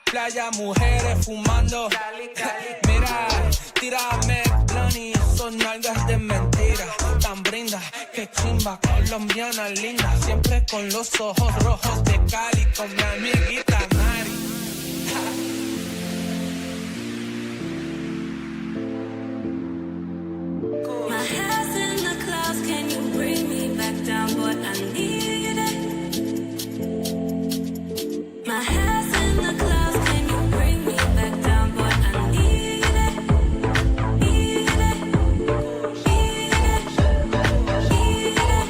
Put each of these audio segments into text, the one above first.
Playa, mujeres fumando. Mira, tírame bloni, esos nalgas de mentira. Tan brinda, que chimba, colombiana linda. Siempre con los ojos rojos de Cali, con mi amiguita Mari. My head's in the clouds, can you bring me back down, boy? I need it. My head's in the clouds, can you bring me back down, boy? I need it. Need it. Need it. Need it.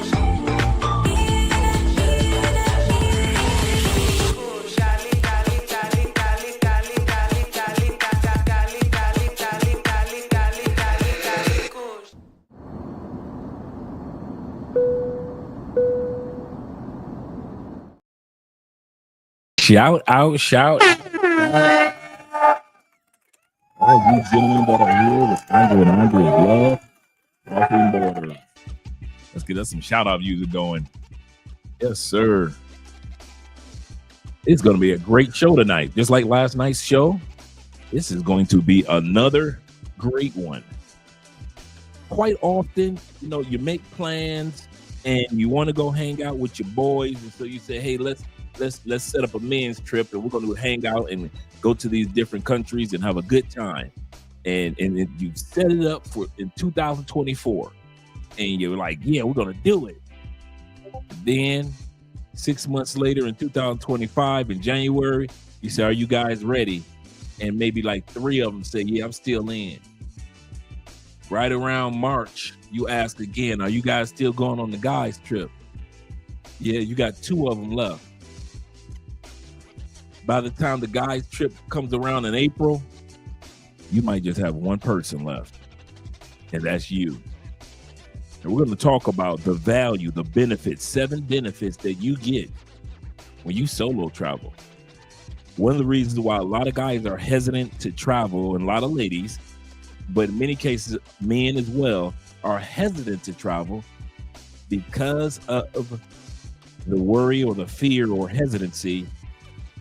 Shout out, shout out. All you gentlemen that are here with Andre and Andre Love, Walking Borderline. Let's get us some shout out music going. Yes, sir. It's going to be a great show tonight. Just like last night's show, this is going to be another great one. Quite often, you know, you make plans and you want to go hang out with your boys. And so you say, hey, let's set up a men's trip and we're going to hang out and go to these different countries and have a good time. And you set it up for in 2024 and you're like, yeah, we're going to do it. Then 6 months later in 2025 in January, you say, are you guys ready? And maybe like 3 of them say, yeah, I'm still in. Right around March, you ask again, are you guys still going on the guys trip? Yeah, you got 2 of them left. By the time the guys trip comes around in April, you might just have 1 person left, and that's you. And we're going to talk about the value, the benefits, 7 benefits that you get when you solo travel. One of the reasons why a lot of guys are hesitant to travel, and a lot of ladies, but in many cases, men as well, are hesitant to travel because of the worry or the fear or hesitancy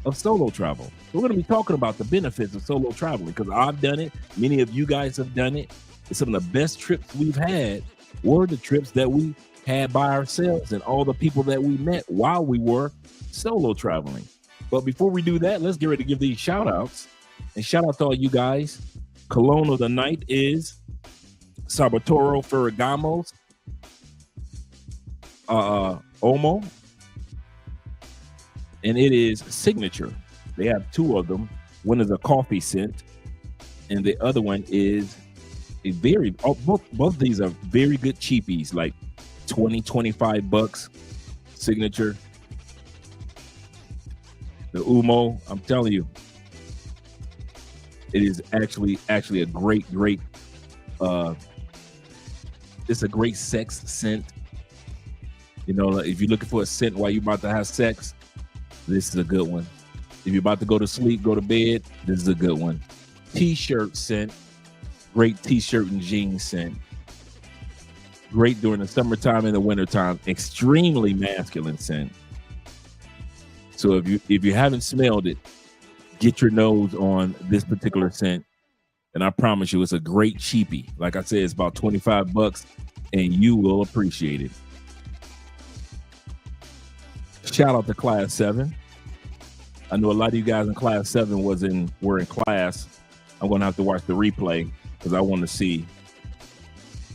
of solo travel. We're going to be talking about the benefits of solo traveling because I've done it. Many of you guys have done it. And some of the best trips we've had were the trips that we had by ourselves and all the people that we met while we were solo traveling. But before we do that, let's get ready to give these shout outs. And shout out to all you guys. Cologne of the night is Salvatore Ferragamo's Omo. And it is Signature. They have 2 of them. One is a coffee scent, and the other one is a both these are very good cheapies, like 20-25 bucks. Signature. The Umo, I'm telling you, it is actually a great it's a great sex scent. You know, if you're looking for a scent while you're about to have sex, This is a good one. If you're about to go to sleep, go to bed, this is a good one. T-shirt scent. Great t-shirt and jeans scent. Great during the summertime and the wintertime. Extremely masculine scent. So if you haven't smelled it, get your nose on this particular scent. And I promise you, it's a great cheapie. Like I said, it's about $25 and you will appreciate it. Shout out to Class 7. I know a lot of you guys in Class 7 were in class. I'm going to have to watch the replay because I want to see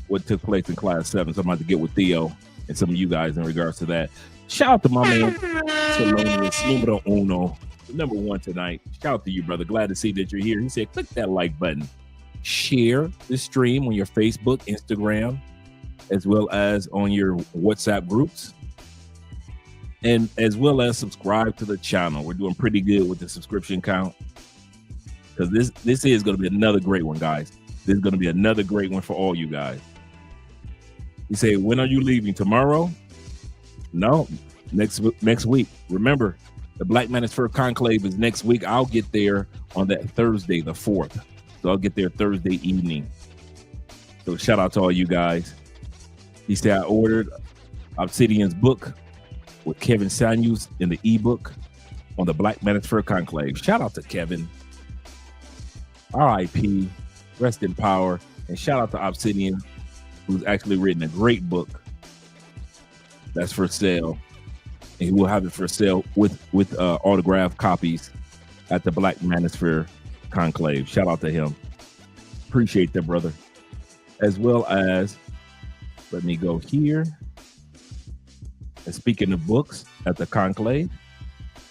what took place in Class 7. So I'm about to get with Theo and some of you guys in regards to that. Shout out to my man, Thelonious Numero Uno, number one tonight. Shout out to you, brother. Glad to see that you're here. He said, click that like button. Share the stream on your Facebook, Instagram, as well as on your WhatsApp groups. And as well as subscribe to the channel. We're doing pretty good with the subscription count. Because this is going to be another great one, guys. This is going to be another great one for all you guys. You say, when are you leaving? Tomorrow? No, next week. Remember, the Black Manosphere Conclave is next week. I'll get there on that Thursday, the 4th. So I'll get there Thursday evening. So shout out to all you guys. He said, I ordered Obsidian's book with Kevin Samuels in the ebook on the Black Manosphere Conclave. Shout out to Kevin. R.I.P. Rest in power. And shout out to Obsidian, who's actually written a great book that's for sale. And he will have it for sale with autographed copies at the Black Manosphere Conclave. Shout out to him. Appreciate that, brother. As well as, let me go here. And speaking of books at the Conclave,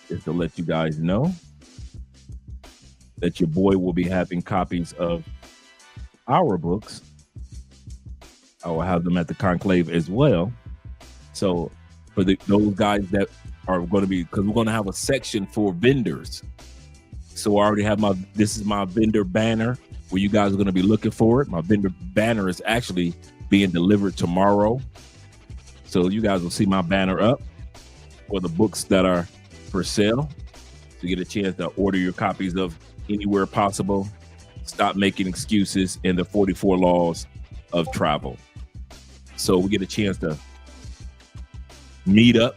just to let you guys know that your boy will be having copies of our books. I will have them at the Conclave as well. So for those guys that are going to be, because we're going to have a section for vendors. So I already have this is my vendor banner where you guys are going to be looking for it. My vendor banner is actually being delivered tomorrow. So you guys will see my banner up for the books that are for sale. So you get a chance to order your copies of anywhere possible. Stop making excuses in the 44 laws of travel. So we get a chance to meet up.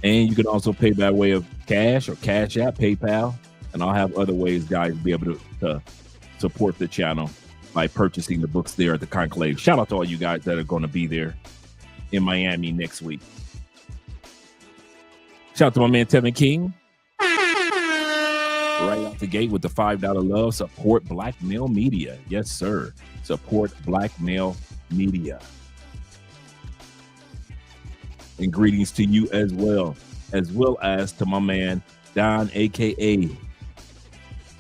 And you can also pay by way of cash or Cash App, PayPal. And I'll have other ways, guys, to be able to support the channel by purchasing the books there at the Conclave. Shout out to all you guys that are going to be there in Miami next week. Shout out to my man Tevin King. Right out the gate with the $5 love. Support Black Male Media. Yes, sir. Support Black Male Media. And greetings to you as well as to my man Don, aka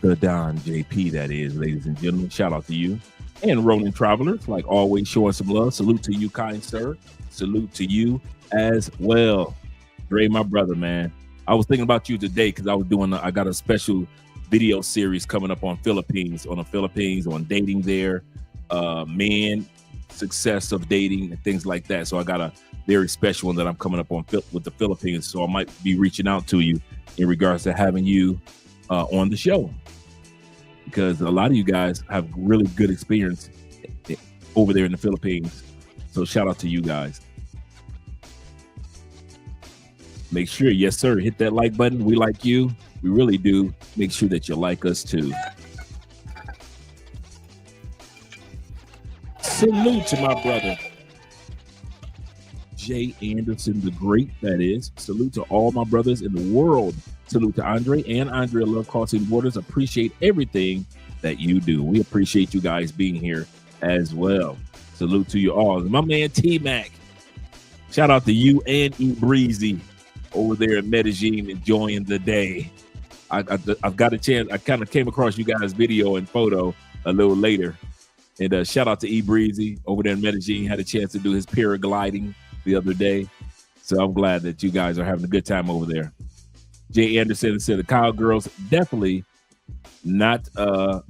the Don JP, that is, ladies and gentlemen. Shout out to you. And Ronin Travelers, like always, showing some love. Salute to you, kind sir. Salute to you as well. Dre, my brother, man. I was thinking about you today because I got a special video series coming up on the Philippines, on dating there, men, success of dating, and things like that. So I got a very special one that I'm coming up on with the Philippines. So I might be reaching out to you in regards to having you on the show, because a lot of you guys have really good experience over there in the Philippines. So shout out to you guys. Make sure, yes, sir, hit that like button. We like you. We really do. Make sure that you like us too. Salute to my brother, Jay Anderson the Great, that is. Salute to all my brothers in the world. Salute to Andre and Andrea Love Crossing Borders. Appreciate everything that you do. We appreciate you guys being here as well. Salute to you all. My man T-Mac. Shout out to you and E Breezy over there in Medellin, enjoying the day. I've got a chance. I kind of came across you guys' video and photo a little later. And shout out to E Breezy over there in Medellin. Had a chance to do his paragliding the other day. So I'm glad that you guys are having a good time over there. Jay Anderson said the Cowgirls definitely not the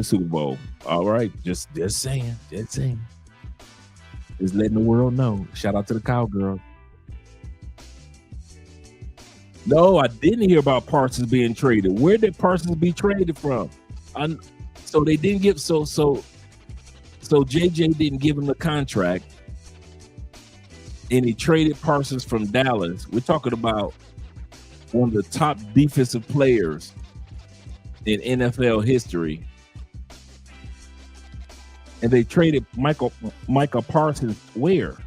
Super Bowl. All right, just saying. Just letting the world know. Shout out to the Cowgirls. No, I didn't hear about Parsons being traded. Where did Parsons be traded from? So they didn't give so JJ didn't give him the contract, and he traded Parsons from Dallas. We're talking about one of the top defensive players in NFL history, and they traded Micah Parsons where?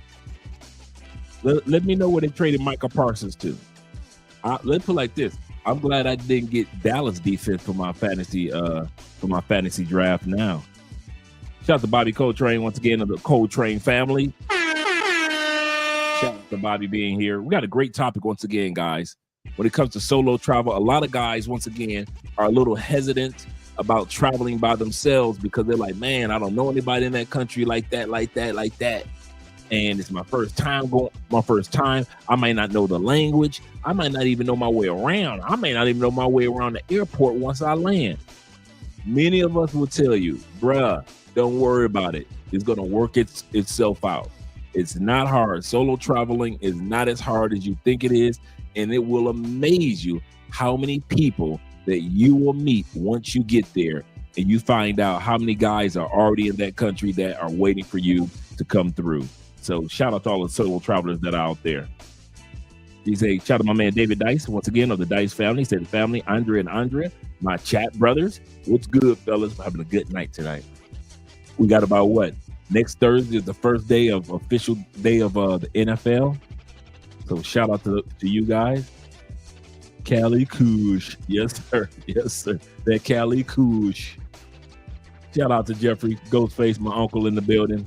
Let me know where they traded Micah Parsons to. Let's put it like this. I'm glad I didn't get Dallas defense for my fantasy draft now. Shout out to Bobby Coltrane once again of the Coltrane family. Shout out to Bobby being here. We got a great topic once again, guys. When it comes to solo travel, a lot of guys, once again, are a little hesitant about traveling by themselves because they're like, man, I don't know anybody in that country like that. And it's my first time. I might not know the language. I might not even know my way around. I may not even know my way around the airport once I land. Many of us will tell you, bruh, don't worry about it. It's going to work itself out. It's not hard. Solo traveling is not as hard as you think it is. And it will amaze you how many people that you will meet once you get there and you find out how many guys are already in that country that are waiting for you to come through. So shout out to all the solo travelers that are out there. He say, shout out to my man David Dice, once again, of the Dice family. He said, the family, Andre and Andrea, my chat brothers. What's good, fellas? We're having a good night tonight. We got about what? Next Thursday is the first day of official day of the NFL. So shout out to you guys. Cali Kush. Yes, sir. Yes, sir. That Cali Kush. Shout out to Jeffrey Ghostface, my uncle in the building.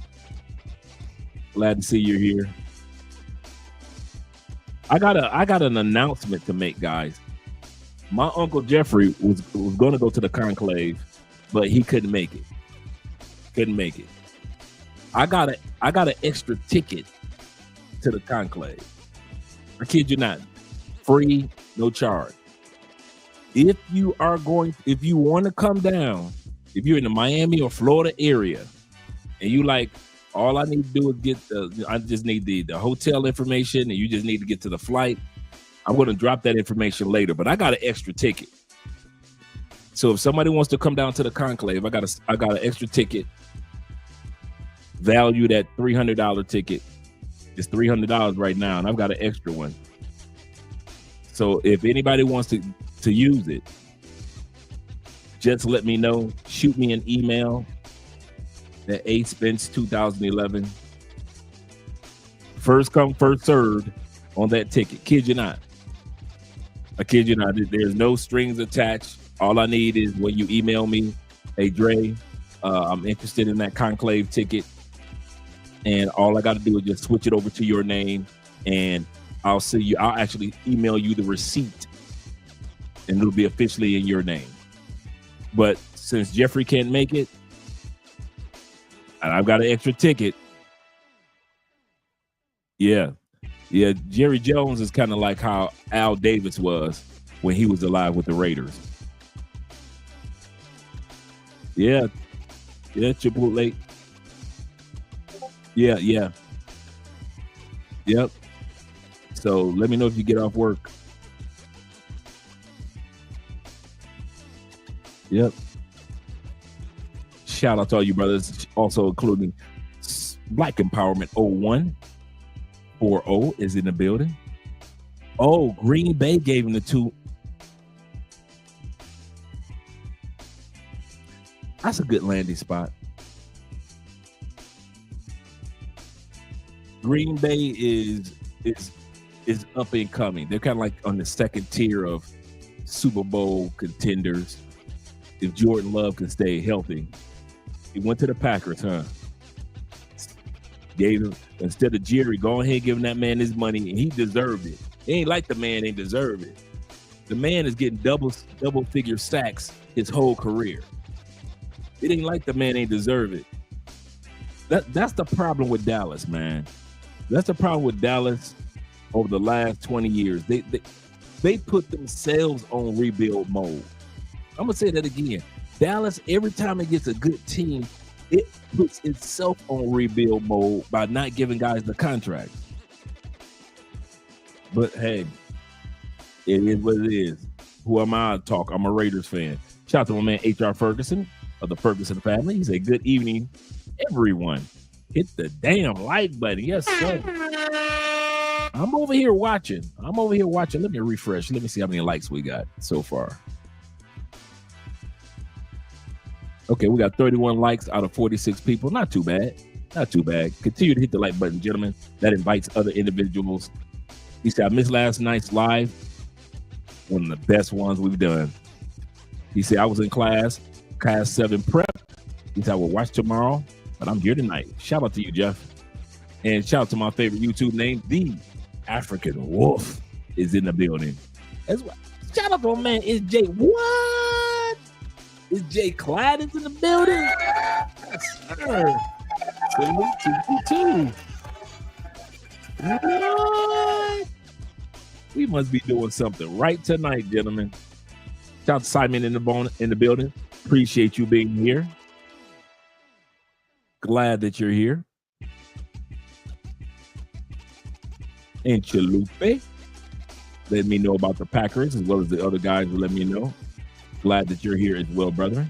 Glad to see you here. I got an announcement to make, guys. My uncle Jeffrey was going to go to the conclave, but he couldn't make it. I got an extra ticket to the conclave. I kid you not. Free, no charge. If you want to come down, if you're in the Miami or Florida area, and you like, all I need to do is I just need the hotel information, and you just need to get to the flight. I'm going to drop that information later, but I got an extra ticket. So if somebody wants to come down to the conclave, I got an extra ticket valued at $300 ticket. It's $300 right now, and I've got an extra one. So if anybody wants to use it, just let me know. Shoot me an email at aspence2011. First come, first served on that ticket. Kid you not. I kid you not. There's no strings attached. All I need is when you email me, hey Dre, I'm interested in that conclave ticket. And all I got to do is just switch it over to your name, and I'll actually email you the receipt, and it'll be officially in your name. But since Jeffrey can't make it, and I've got an extra ticket, yeah, Jerry Jones is kind of like how Al Davis was when he was alive with the Raiders. Yeah, Chipotle. Yeah. Yep. So let me know if you get off work. Yep. Shout out to all you brothers, also including Black Empowerment 0140 is in the building. Oh, Green Bay gave him the 2. That's a good landing spot. Green Bay is up and coming. They're kind of like on the second tier of Super Bowl contenders. If Jordan Love can stay healthy, he went to the Packers, huh? Gave him, instead of Jerry, go ahead giving that man his money, and he deserved it. It ain't like the man ain't deserve it. The man is getting double figure sacks his whole career. It ain't like the man ain't deserve it. That's the problem with Dallas, man. That's the problem with Dallas over the last 20 years. They put themselves on rebuild mode. I'm going to say that again. Dallas, every time it gets a good team, it puts itself on rebuild mode by not giving guys the contract. But hey, It is what it is. Who am I to talk? I'm a Raiders fan. Shout out to my man H.R. Ferguson of the Ferguson family. He said, good evening, everyone. Hit the damn like button. Yes, sir. I'm over here watching. Let me refresh. Let me see how many likes we got so far. Okay, we got 31 likes out of 46 people. Not too bad. Not too bad. Continue to hit the like button, gentlemen. That invites other individuals. He said, I missed last night's live. One of the best ones we've done. He said, I was in class 7 prep. He said, I will watch tomorrow, but I'm here tonight. Shout out to you, Jeff. And shout out to my favorite YouTube name, The African Wolf is in the building. As well. Shout out to my man, is Jay. What? Is Jay Cladden's in the building? Yes, sir. Salute to you too. What? We must be doing something right tonight, gentlemen. Shout out to Simon in the building. Appreciate you being here. Glad that you're here. And Chalupe, let me know about the Packers as well as the other guys will let me know. Glad that you're here as well, brother.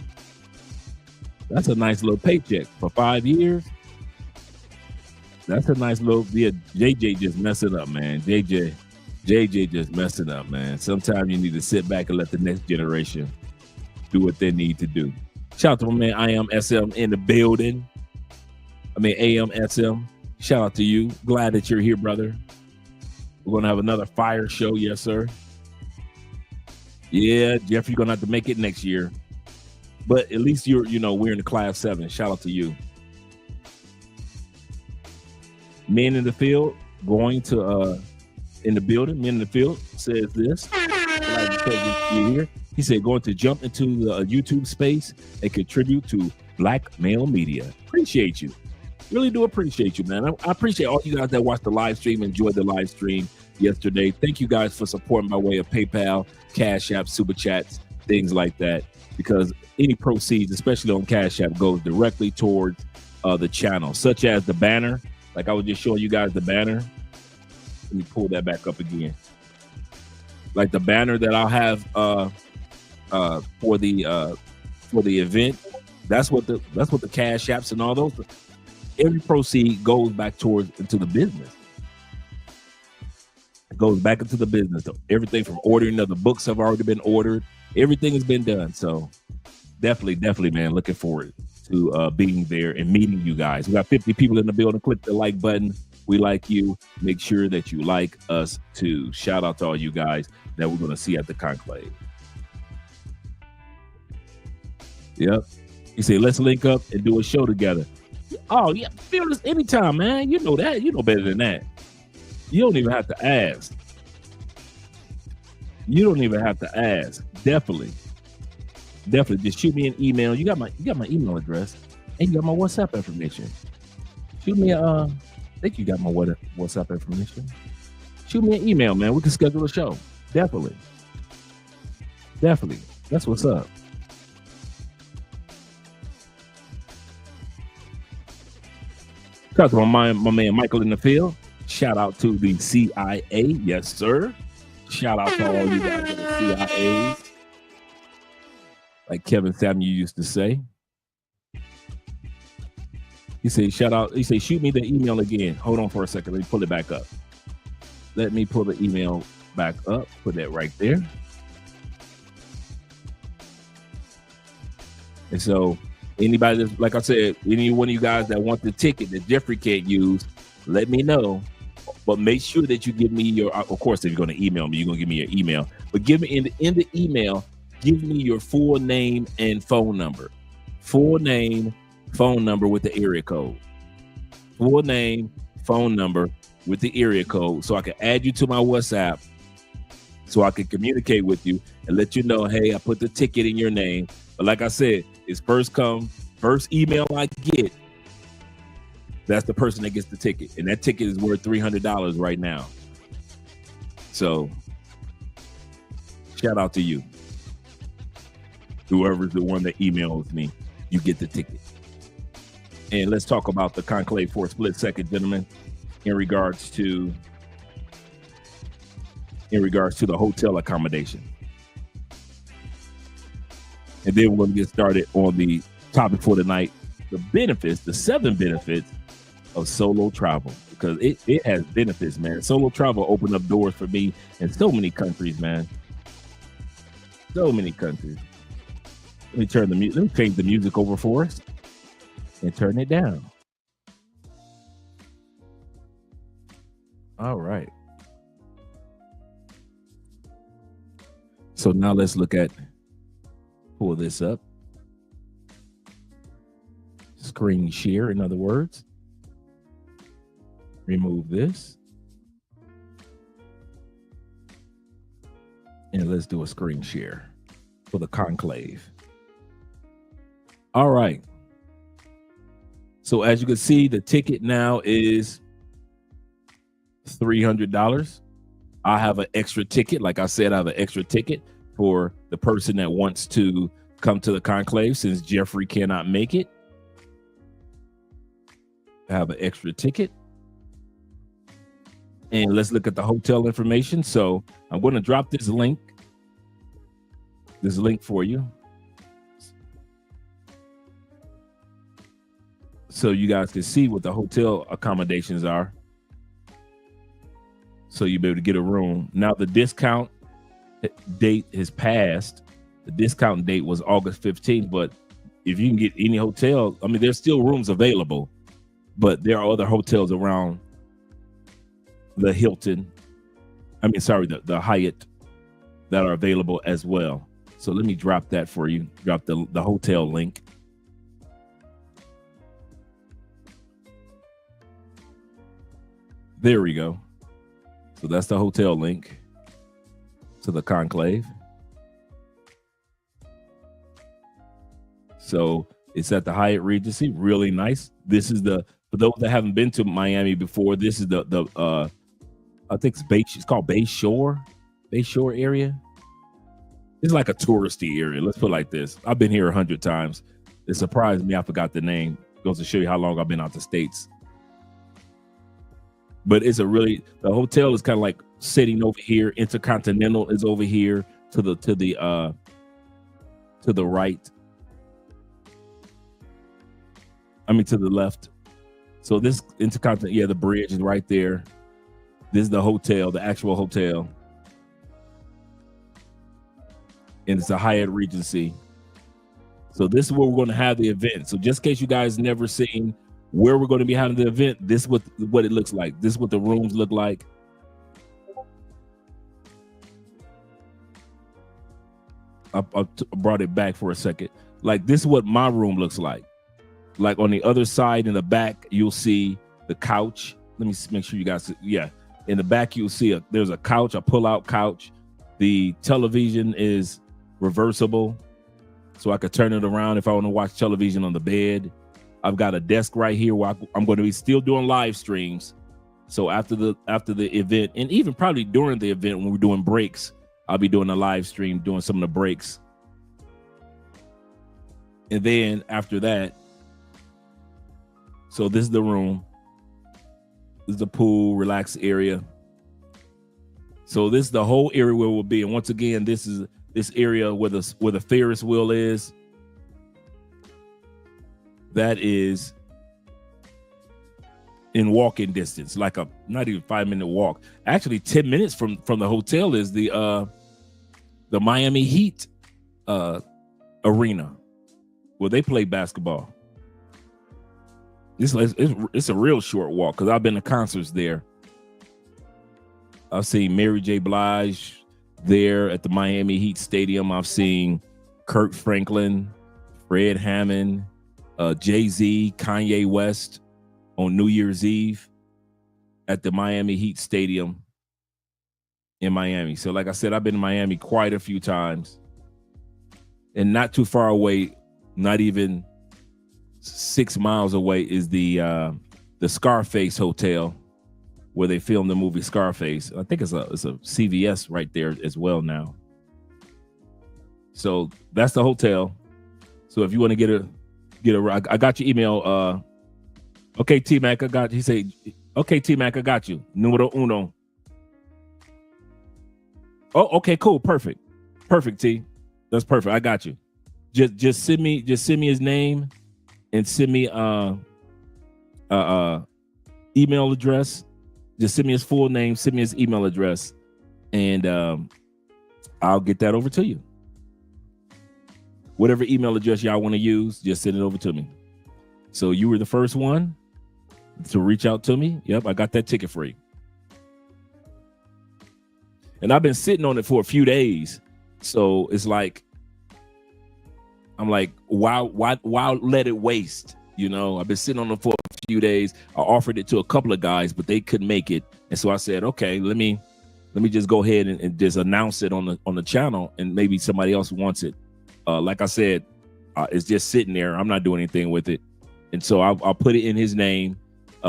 That's a nice little paycheck for 5 years. That's a nice little, yeah, JJ just messing up, man. JJ just messing up, man. Sometimes you need to sit back and let the next generation do what they need to do. Shout out to my man, I am SM in the building. AM SM. Shout out to you. Glad that you're here, brother. We're going to have another fire show. Yes, sir. Yeah, Jeff, you're going to have to make it next year. But at least we're in the class 7. Shout out to you. Men in the field going to in the building. Men in the field says this. He said going to jump into the YouTube space and contribute to Black male media. Appreciate you. Really do appreciate you, man. I appreciate all you guys that watched the live stream, enjoyed the live stream yesterday. Thank you guys for supporting by way of PayPal, Cash App, Super Chats, things like that. Because any proceeds, especially on Cash App, goes directly towards the channel, such as the banner. Like I was just showing you guys the banner. Let me pull that back up again. Like the banner that I'll have for the event. That's what the Cash Apps and all those. Every proceed goes back into the business. It goes back into the business. So everything from ordering of the books have already been ordered. Everything has been done. So definitely, man, looking forward to being there and meeting you guys. We got 50 people in the building. Click the like button. We like you. Make sure that you like us too. Shout out to all you guys that we're going to see at the conclave. Yep. You say, let's link up and do a show together. Oh, yeah. Feel this anytime, man. You know that. You know better than that. You don't even have to ask. Definitely. Just shoot me an email. You got my email address and you got my WhatsApp information. Shoot me I think you got my WhatsApp information. Shoot me an email, man. We can schedule a show. Definitely. That's what's up. Shout out to my man Michael in the field. Shout out to the CIA. Yes, sir. Shout out to all you guys at the CIA. Like Kevin Samuel used to say. He said, shoot me the email again. Hold on for a second. Let me pull it back up. Let me pull the email back up. Put that right there. And so anybody that's, like I said, any one of you guys that want the ticket that Jeffrey can't use, let me know. But make sure that you give me your, of course, if you're going to email me, you're going to give me your email. But give me in the email, give me your full name and phone number. Full name, phone number with the area code. Full name, phone number with the area code, so I can add you to my WhatsApp, so I can communicate with you and let you know, hey, I put the ticket in your name. But like I said, it's first come, first email I get, that's the person that gets the ticket. And that ticket is worth $300 right now. So shout out to you. Whoever's the one that emails me, you get the ticket. And let's talk about the conclave for a split second, gentlemen, in regards to in regards to the hotel accommodation. And then we're going to get started on the topic for tonight, the benefits, the 7 benefits of solo travel, because it has benefits, man. Solo travel opened up doors for me in so many countries, man. So many countries. Let me turn the music. Let me change the music over for us and turn it down. All right. So now let's look at, pull this up. Screen share, in other words. Remove this. And let's do a screen share for the conclave. All right. So as you can see, the ticket now is $300. I have an extra ticket. Like I said, I have an extra ticket for the person that wants to come to the conclave since Jeffrey cannot make it. I have an extra ticket. And let's look at the hotel information. So I'm going to drop this link for you, so you guys can see what the hotel accommodations are, so you'll be able to get a room. Now the discount date has passed. The discount date was August 15th, but if you can get any hotel, I mean, there's still rooms available, but there are other hotels around the Hilton, the Hyatt, that are available as well. So let me drop that for you. Drop the hotel link. There we go. So that's the hotel link to the conclave. So it's at the Hyatt Regency. Really nice. This is for those that haven't been to Miami before, this is I think it's called Bay Shore area. It's like a touristy area. Let's put it like this. I've been here 100 times. It surprised me I forgot the name. Goes to show you how long I've been out the States. But it's the hotel is kind of like sitting over here. Intercontinental is over here to the right. I mean, to the left. So this Intercontinental, the bridge is right there. This is the hotel, the actual hotel. And it's a Hyatt Regency. So this is where we're going to have the event. So just in case you guys never seen where we're going to be having the event, this is what it looks like. This is what the rooms look like. I brought it back for a second. Like, this is what my room looks like. Like, on the other side in the back, you'll see the couch. Let me make sure you guys see. Yeah. In the back, you'll see there's a couch, a pull-out couch. The television is reversible, so I could turn it around if I want to watch television on the bed. I've got a desk right here where I'm going to be still doing live streams. So after the event, and even probably during the event when we're doing breaks, I'll be doing a live stream, doing some of the breaks. And then after that, so this is the room. This is the pool, relaxed area. So this is the whole area where we'll be. And once again, this is this area where the Ferris wheel is. That is in walking distance, like a not even 5-minute walk. Actually, 10 minutes from the hotel is the Miami Heat arena where they play basketball. It's a real short walk because I've been to concerts there. I've seen Mary J. Blige there at the Miami Heat Stadium. I've seen Kirk Franklin, Fred Hammond, Jay-Z, Kanye West on New Year's Eve at the Miami Heat Stadium in Miami. So like I said, I've been to Miami quite a few times. And not too far away, not even 6 miles away, is the Scarface Hotel, where they filmed the movie Scarface. I think it's a CVS right there as well now. So that's the hotel. So if you want to get a, I got your email. Okay, T-Mac, I got you. He said, okay, T-Mac, I got you. Numero uno. Oh, okay, cool, perfect, T. That's perfect. I got you. Just send me his name and send me email address. Just send me his full name, send me his email address, and I'll get that over to you. Whatever email address y'all want to use, just send it over to me. So you were the first one to reach out to me. Yep, I got that ticket free. And I've been sitting on it for a few days. So it's like, I'm like, why let it waste? You know, I've been sitting on it for a few days. I offered it to a couple of guys, but they couldn't make it. And so I said, okay, let me just go ahead and just announce it on the channel, and maybe somebody else wants it. Like I said, it's just sitting there. I'm not doing anything with it. And so I'll put it in his name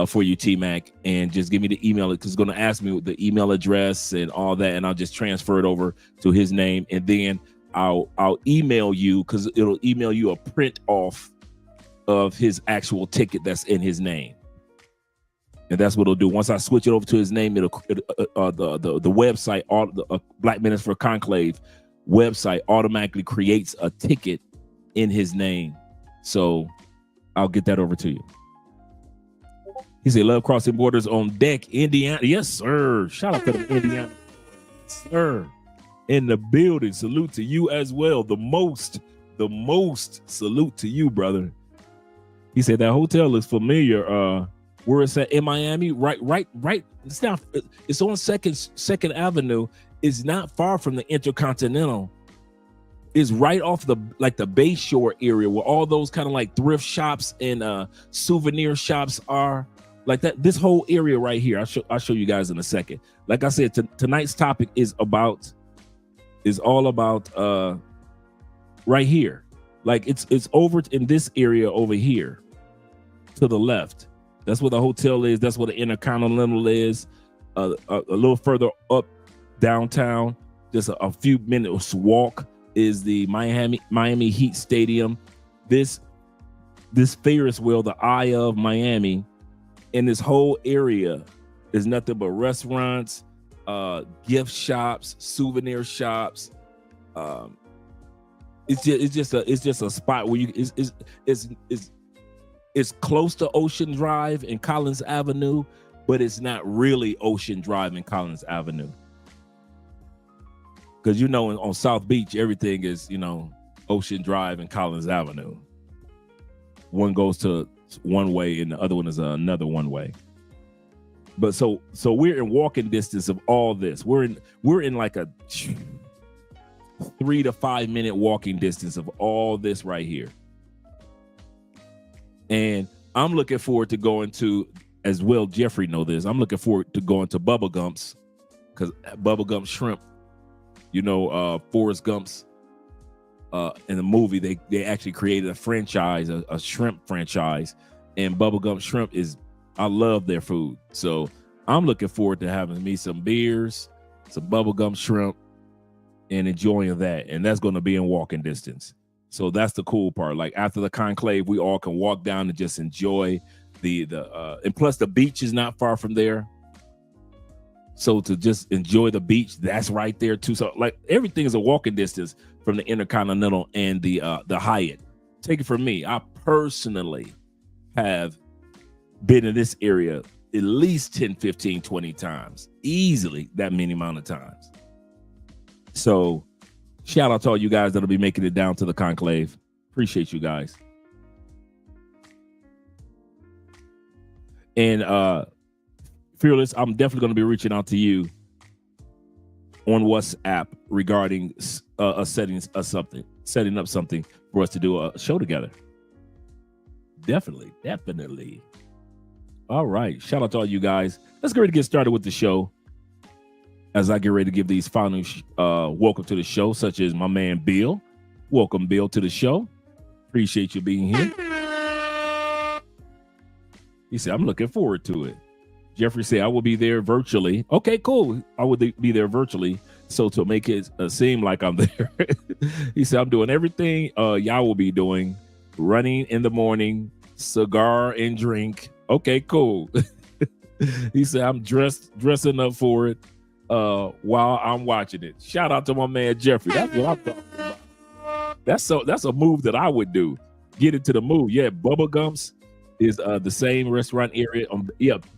for you, T-Mac, and just give me the email, because it's going to ask me the email address and all that, and I'll just transfer it over to his name, and then I'll email you, because it'll email you a print off of his actual ticket that's in his name. And that's what it'll do. Once I switch it over to his name, the website, the Black Minutes for Conclave website automatically creates a ticket in his name. So I'll get that over to you. He said, "Love crossing borders on deck, Indiana." Yes, sir. Shout out to the Indiana, sir, in the building. Salute to you as well. The most salute to you, brother. He said that hotel is familiar. Where it's at in Miami, right. It's not. It's on Second Avenue. It's not far from the Intercontinental. It's right off the Bay Shore area, where all those kind of like thrift shops and souvenir shops are. Like that, this whole area right here. I'll show you guys in a second. Like I said, tonight's topic is all about right here. Like it's over in this area over here to the left. That's where the hotel is. That's where the Intercontinental is. A little further up downtown, just a few minutes walk, is the Miami Heat Stadium. This Ferris wheel, the Eye of Miami, and this whole area is nothing but restaurants, gift shops, souvenir shops. It's just a spot where it's close to Ocean Drive and Collins Avenue, but it's not really Ocean Drive and Collins Avenue. Because on South Beach, everything is, Ocean Drive and Collins Avenue. One goes to one way and the other one is another one way. But so we're in walking distance of all this. We're in like a 3 to 5 minute walking distance of all this right here. And I'm looking forward to going to, as well, Jeffrey know this, I'm looking forward to going to Bubba Gump's, because Bubba Gump Shrimp, Forrest Gump's in the movie, they actually created a franchise, a shrimp franchise, and Bubba Gump Shrimp I love their food. So I'm looking forward to having me some beers, some Bubba Gump Shrimp, and enjoying that. And that's going to be in walking distance. So that's the cool part. Like after the conclave, we all can walk down and just enjoy and plus the beach is not far from there. So to just enjoy the beach, that's right there too. So like everything is a walking distance from the Intercontinental and the Hyatt. Take it from me, I personally have been in this area at least 10, 15, 20 times, easily that many amount of times. So shout out to all you guys that'll be making it down to the conclave. Appreciate you guys. And Fearless, I'm definitely going to be reaching out to you on WhatsApp regarding setting up something for us to do a show together. Definitely. All right. Shout out to all you guys. Let's get ready to get started with the show. As I get ready to give these final welcome to the show, such as my man Bill. Welcome, Bill, to the show. Appreciate you being here. He said, I'm looking forward to it. Jeffrey said, I will be there virtually. Okay, cool. I would be there virtually. So to make it seem like I'm there, he said, I'm doing everything y'all will be doing. Running in the morning, cigar and drink. Okay, cool. He said, I'm dressing up for it. while I'm watching it. Shout out to my man Jeffrey. That's what I'm talking about. That's a move that I would do. Get into the move. Yeah, Bubba Gumps is the same restaurant area.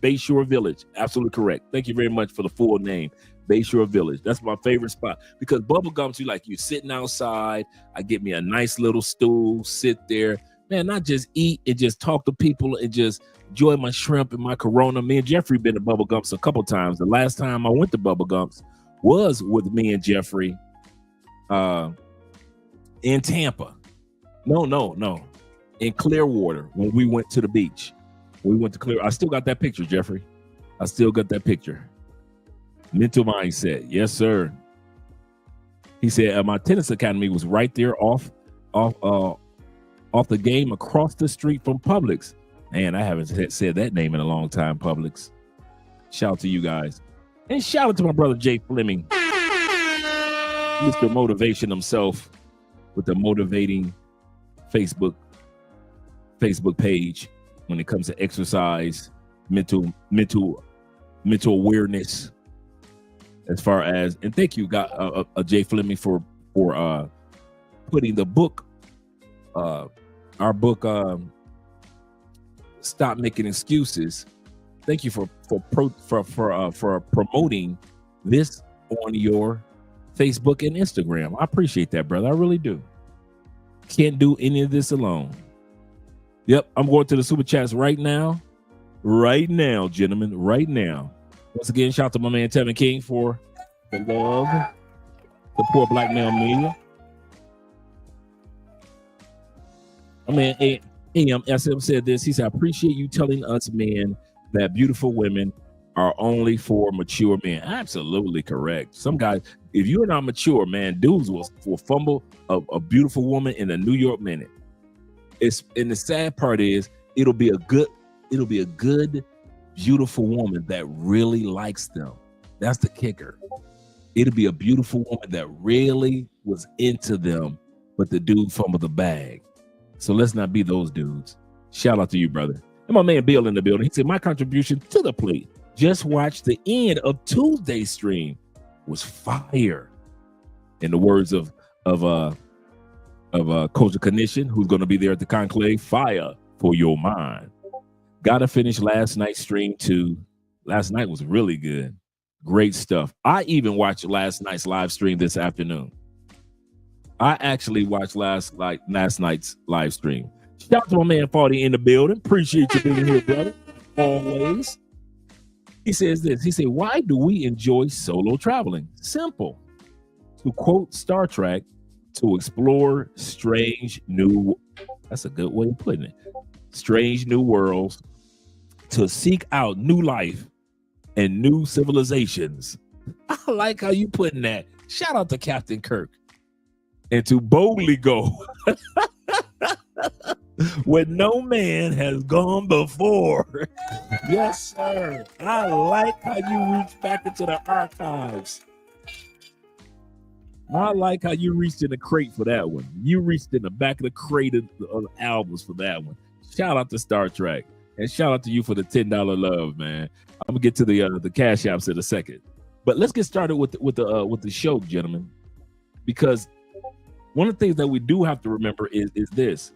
Bayshore Village. Absolutely correct. Thank you very much for the full name. Bayshore Village. That's my favorite spot because Bubba Gumps, you sitting outside. I get me a nice little stool, sit there. Man, not just eat and just talk to people and just enjoy my shrimp and my Corona. Me and Jeffrey been to Bubba Gumps a couple times. The last time I went to Bubba Gumps was with me and Jeffrey in Tampa. No. In Clearwater when we went to the beach. We went to Clear. I still got that picture, Jeffrey. I still got that picture. Mental mindset. Yes, sir. He said my tennis academy was right there off the game across the street from Publix. Man, I haven't said that name in a long time, Publix. Shout out to you guys. And shout out to my brother Jay Fleming. Mr. Motivation himself with the motivating Facebook page when it comes to exercise, mental awareness, as far as, and thank you, Jay Fleming for putting the book, our book, Stop Making Excuses. Thank you for promoting this on your Facebook and Instagram. I appreciate that, brother. I really do. Can't do any of this alone. Yep, I'm going to the super chats right now. Right now, gentlemen, right now. Once again, shout out to my man Tevin King for the love, support Black Male Media. My man AM said this. He said, I appreciate you telling us men that beautiful women are only for mature men. Absolutely correct. Some guys, if you're not mature, man, dudes will fumble a beautiful woman in a New York minute. And the sad part is it'll be a good, beautiful woman that really likes them. That's the kicker. It'll be a beautiful woman that really was into them, but the dude fumbled the bag. So let's not be those dudes. Shout out to you, brother. And my man Bill in the building. He said, my contribution to the plate. Just watch the end of Tuesday's stream. Was fire. In the words of Coach Knishin, who's going to be there at the conclave, fire for your mind. Got to finish last night's stream too. Last night was really good. Great stuff. I even watched last night's live stream this afternoon. I actually watched last night's live stream. Shout out to my man Farty in the building. Appreciate you being here, brother. Always. He says this. He said, why do we enjoy solo traveling? Simple. To quote Star Trek, to explore strange new, that's a good way of putting it, strange new worlds, to seek out new life and new civilizations. I like how you putting that. Shout out to Captain Kirk. And to boldly go where no man has gone before. Yes, sir. I like how you reach back into the archives. I like how you reached in the crate for that one. You reached in the back of the crate of the albums for that one. Shout out to Star Trek. And shout out to you for the $10 love, man. I'm gonna get to the cash apps in a second. But let's get started with the show, gentlemen. Because one of the things that we do have to remember is this,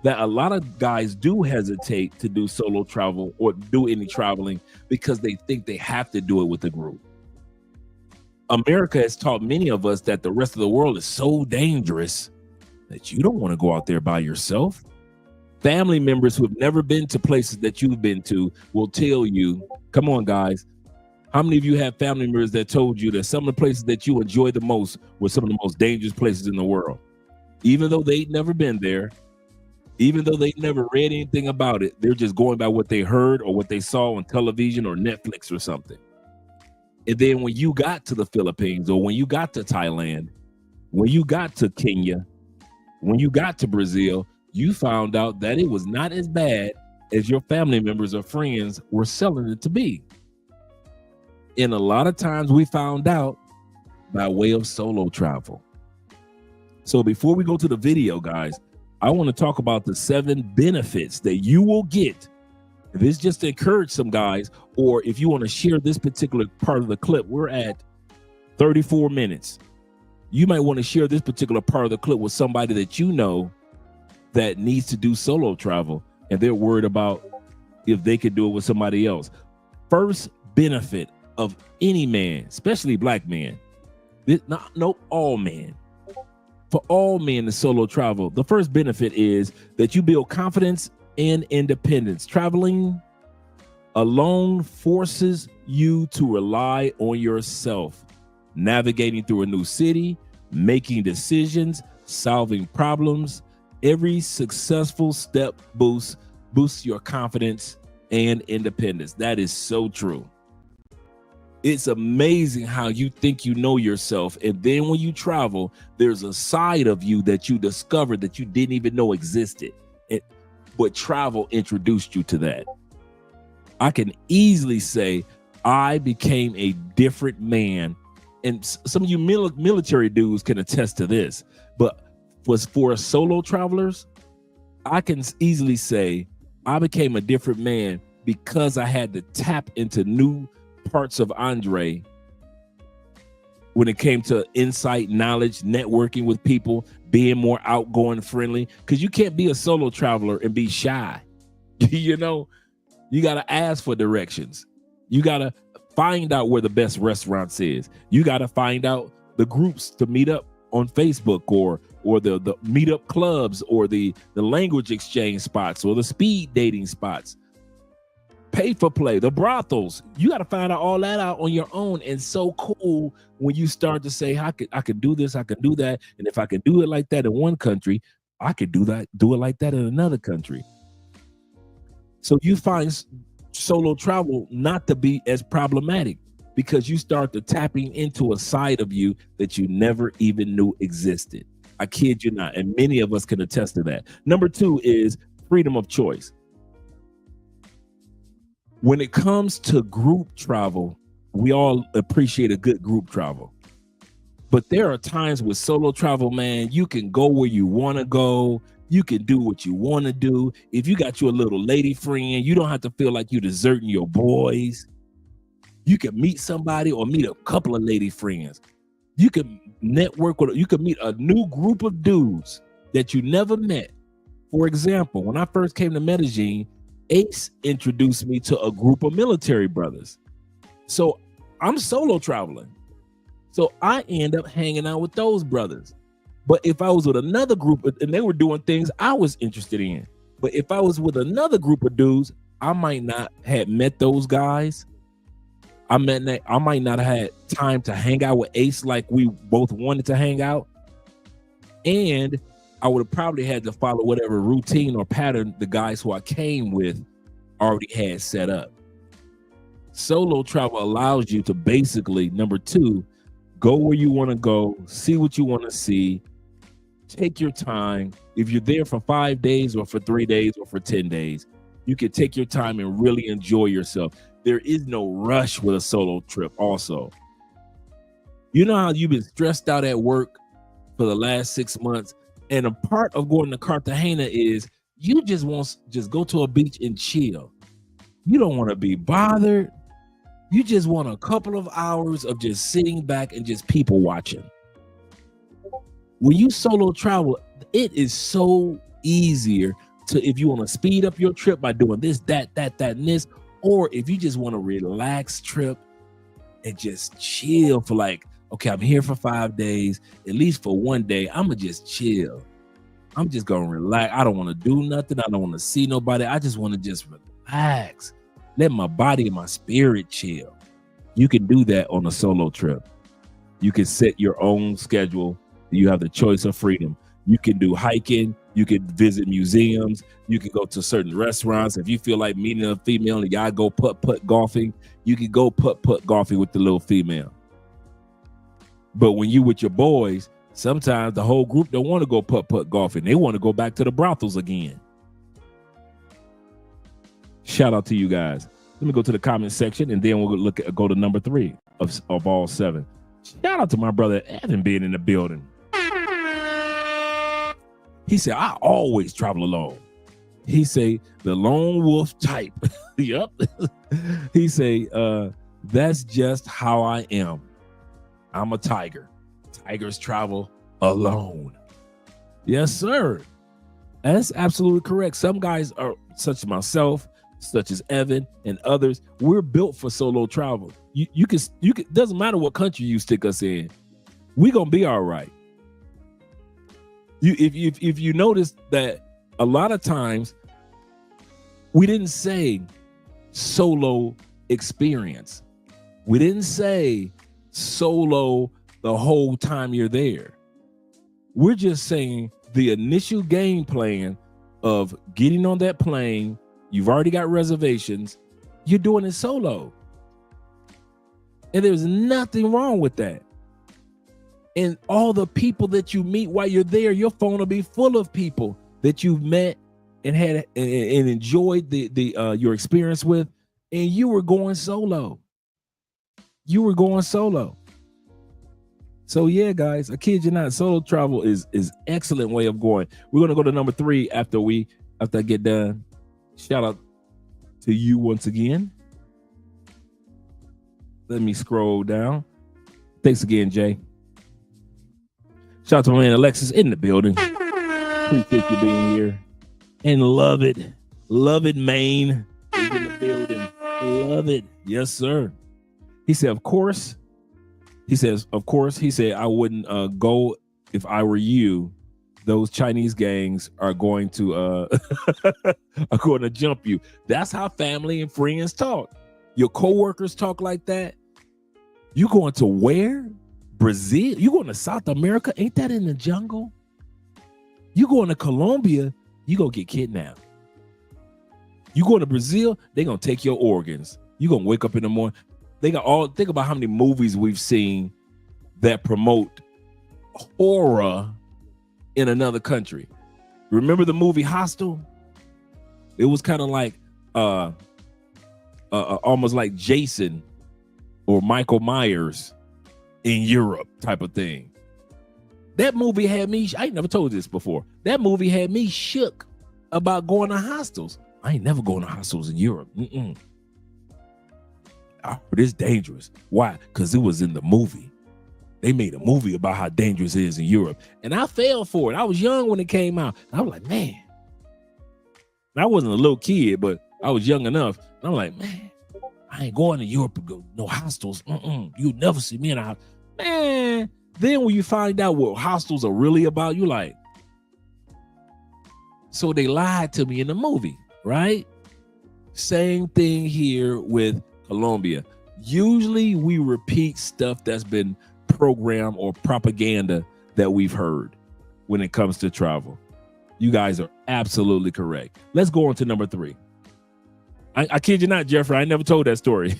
that a lot of guys do hesitate to do solo travel or do any traveling because they think they have to do it with a group. America has taught many of us that the rest of the world is so dangerous that you don't want to go out there by yourself. Family members who have never been to places that you've been to will tell you, come on, guys. How many of you have family members that told you that some of the places that you enjoy the most were some of the most dangerous places in the world? Even though they'd never been there, even though they never read anything about it, they're just going by what they heard or what they saw on television or Netflix or something. And then when you got to the Philippines or when you got to Thailand, when you got to Kenya, when you got to Brazil, you found out that it was not as bad as your family members or friends were selling it to be. And a lot of times we found out by way of solo travel. So before we go to the video, guys, I want to talk about the 7 benefits that you will get. If it's just to encourage some guys, or if you want to share this particular part of the clip, we're at 34 minutes. You might want to share this particular part of the clip with somebody that you know that needs to do solo travel, and they're worried about if they could do it with somebody else. First benefit of any man, especially black men, all men. For all men to solo travel, the first benefit is that you build confidence and independence. Traveling alone forces you to rely on yourself, navigating through a new city, making decisions, solving problems. Every successful step boosts your confidence and independence. That is so true. It's amazing how you think you know yourself, and then when you travel, there's a side of you that you discovered that you didn't even know existed. But travel introduced you to that. I can easily say I became a different man, and some of you military dudes can attest to this. But for solo travelers, I can easily say I became a different man because I had to tap into new parts of Andre when it came to insight, knowledge, networking with people, being more outgoing, friendly, because you can't be a solo traveler and be shy. You know, you got to ask for directions. You got to find out where the best restaurants is. You got to find out the groups to meet up on Facebook, or the meetup clubs, or the language exchange spots, or the speed dating spots. Pay for play, the brothels. You got to find out all that out on your own. And so cool when you start to say, I could do this, I could do that. And if I can do it like that in one country, I could do it like that in another country. So you find solo travel not to be as problematic because you start to tapping into a side of you that you never even knew existed. I kid you not. And many of us can attest to that. Number 2 is freedom of choice. When it comes to group travel, we all appreciate a good group travel. But there are times with solo travel, man, you can go where you want to go. You can do what you want to do. If you got you a little lady friend, you don't have to feel like you're deserting your boys. You can meet somebody or meet a couple of lady friends. You can network with, you can meet a new group of dudes that you never met. For example, when I first came to Medellin, Ace introduced me to a group of military brothers. So I'm solo traveling. So I end up hanging out with those brothers. But if I was with another group and they were doing things I was interested in, but if I was with another group of dudes, I might not have met those guys. I might not have had time to hang out with Ace like we both wanted to hang out. And I would have probably had to follow whatever routine or pattern the guys who I came with already had set up. Solo travel allows you to basically, number 2, go where you want to go, see what you want to see, take your time. If you're there for 5 days or for 3 days or for 10 days, you can take your time and really enjoy yourself. There is no rush with a solo trip also. You know how you've been stressed out at work for the last 6 months? And a part of going to Cartagena is you just want to just go to a beach and chill. You don't want to be bothered. You just want a couple of hours of just sitting back and just people watching. When you solo travel, it is so easier to, if you want to speed up your trip by doing this, that, and this, or if you just want to relax trip and just chill for like, okay, I'm here for 5 days. At least for 1 day, I'm going to just chill. I'm just going to relax. I don't want to do nothing. I don't want to see nobody. I just want to just relax. Let my body and my spirit chill. You can do that on a solo trip. You can set your own schedule. You have the choice of freedom. You can do hiking. You can visit museums. You can go to certain restaurants. If you feel like meeting a female and y'all go putt-putt golfing, you can go putt-putt golfing with the little female. But when you with your boys, sometimes the whole group don't want to go putt-putt golfing. They want to go back to the brothels again. Shout out to you guys. Let me go to the comment section and then we'll go to number 3 of all 7. Shout out to my brother Evan being in the building. He said, I always travel alone. He say the lone wolf type. Yep. He say, that's just how I am. I'm a tiger. Tigers travel alone. Yes, sir. That's absolutely correct. Some guys are, such as myself, such as Evan and others, we're built for solo travel. You can doesn't matter what country you stick us in, we gonna be all right. If you notice that a lot of times we didn't say solo experience. We didn't say solo the whole time you're there. We're just saying the initial game plan of getting on that plane, you've already got reservations, you're doing it solo. And there's nothing wrong with that. And all the people that you meet while you're there, your phone will be full of people that you've met and had and enjoyed your experience with, and you were going solo. You were going solo. So yeah, guys, I kid you not, solo travel is excellent way of going. We're gonna go to number 3 after I get done. Shout out to you once again. Let me scroll down. Thanks again, Jay. Shout out to my man Alexis in the building. Appreciate you being here. And love it, Maine. He's in the building. Love it. Yes, sir. He said, of course. He says, of course. He said, I wouldn't go if I were you. Those Chinese gangs are going to are going to jump you. That's how family and friends talk. Your coworkers talk like that. You going to where? Brazil? You going to South America? Ain't that in the jungle? You going to Colombia? You gonna get kidnapped. You going to Brazil? They gonna take your organs. You gonna wake up in the morning. They got all. Think about how many movies we've seen that promote horror in another country. Remember the movie Hostel? It was kind of like almost like Jason or Michael Myers in Europe type of thing. That movie had me, I ain't never told this before. That movie had me shook about going to hostels. I ain't never going to hostels in Europe. But it's dangerous. Why? Because it was in the movie. They made a movie about how dangerous it is in Europe. And I fell for it. I was young when it came out. I was like, man. I wasn't a little kid, but I was young enough. I'm like, man, I ain't going to Europe to go no hostels. You'll never see me in a house. Man. Then when you find out what hostels are really about, you like, so they lied to me in the movie, right? Same thing here with Colombia. Usually we repeat stuff that's been programmed or propaganda that we've heard when it comes to travel. You guys are absolutely correct. Let's go on to number 3. I kid you not, Jeffrey, I never told that story.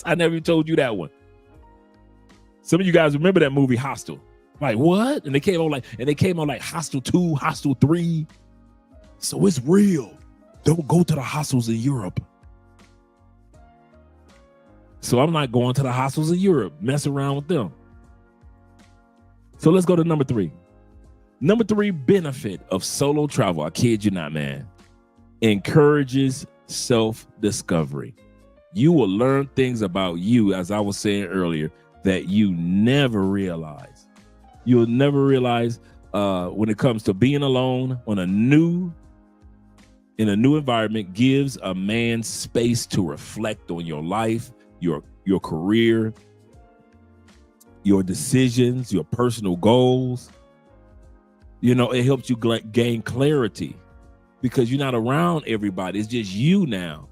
I never told you that one. Some of you guys remember that movie Hostel. Like, what? And they came on like Hostel 2, Hostel 3. So it's real. Don't go to the hostels in Europe. So I'm not going to the hostels in Europe, mess around with them. So let's go to number 3. Number 3 benefit of solo travel, I kid you not, man, encourages self-discovery. You will learn things about you, as I was saying earlier, that you never realize. You'll never realize when it comes to being alone in a new environment gives a man space to reflect on your life, your career, your decisions, your personal goals. You know, it helps you gain clarity because you're not around everybody. It's just you now.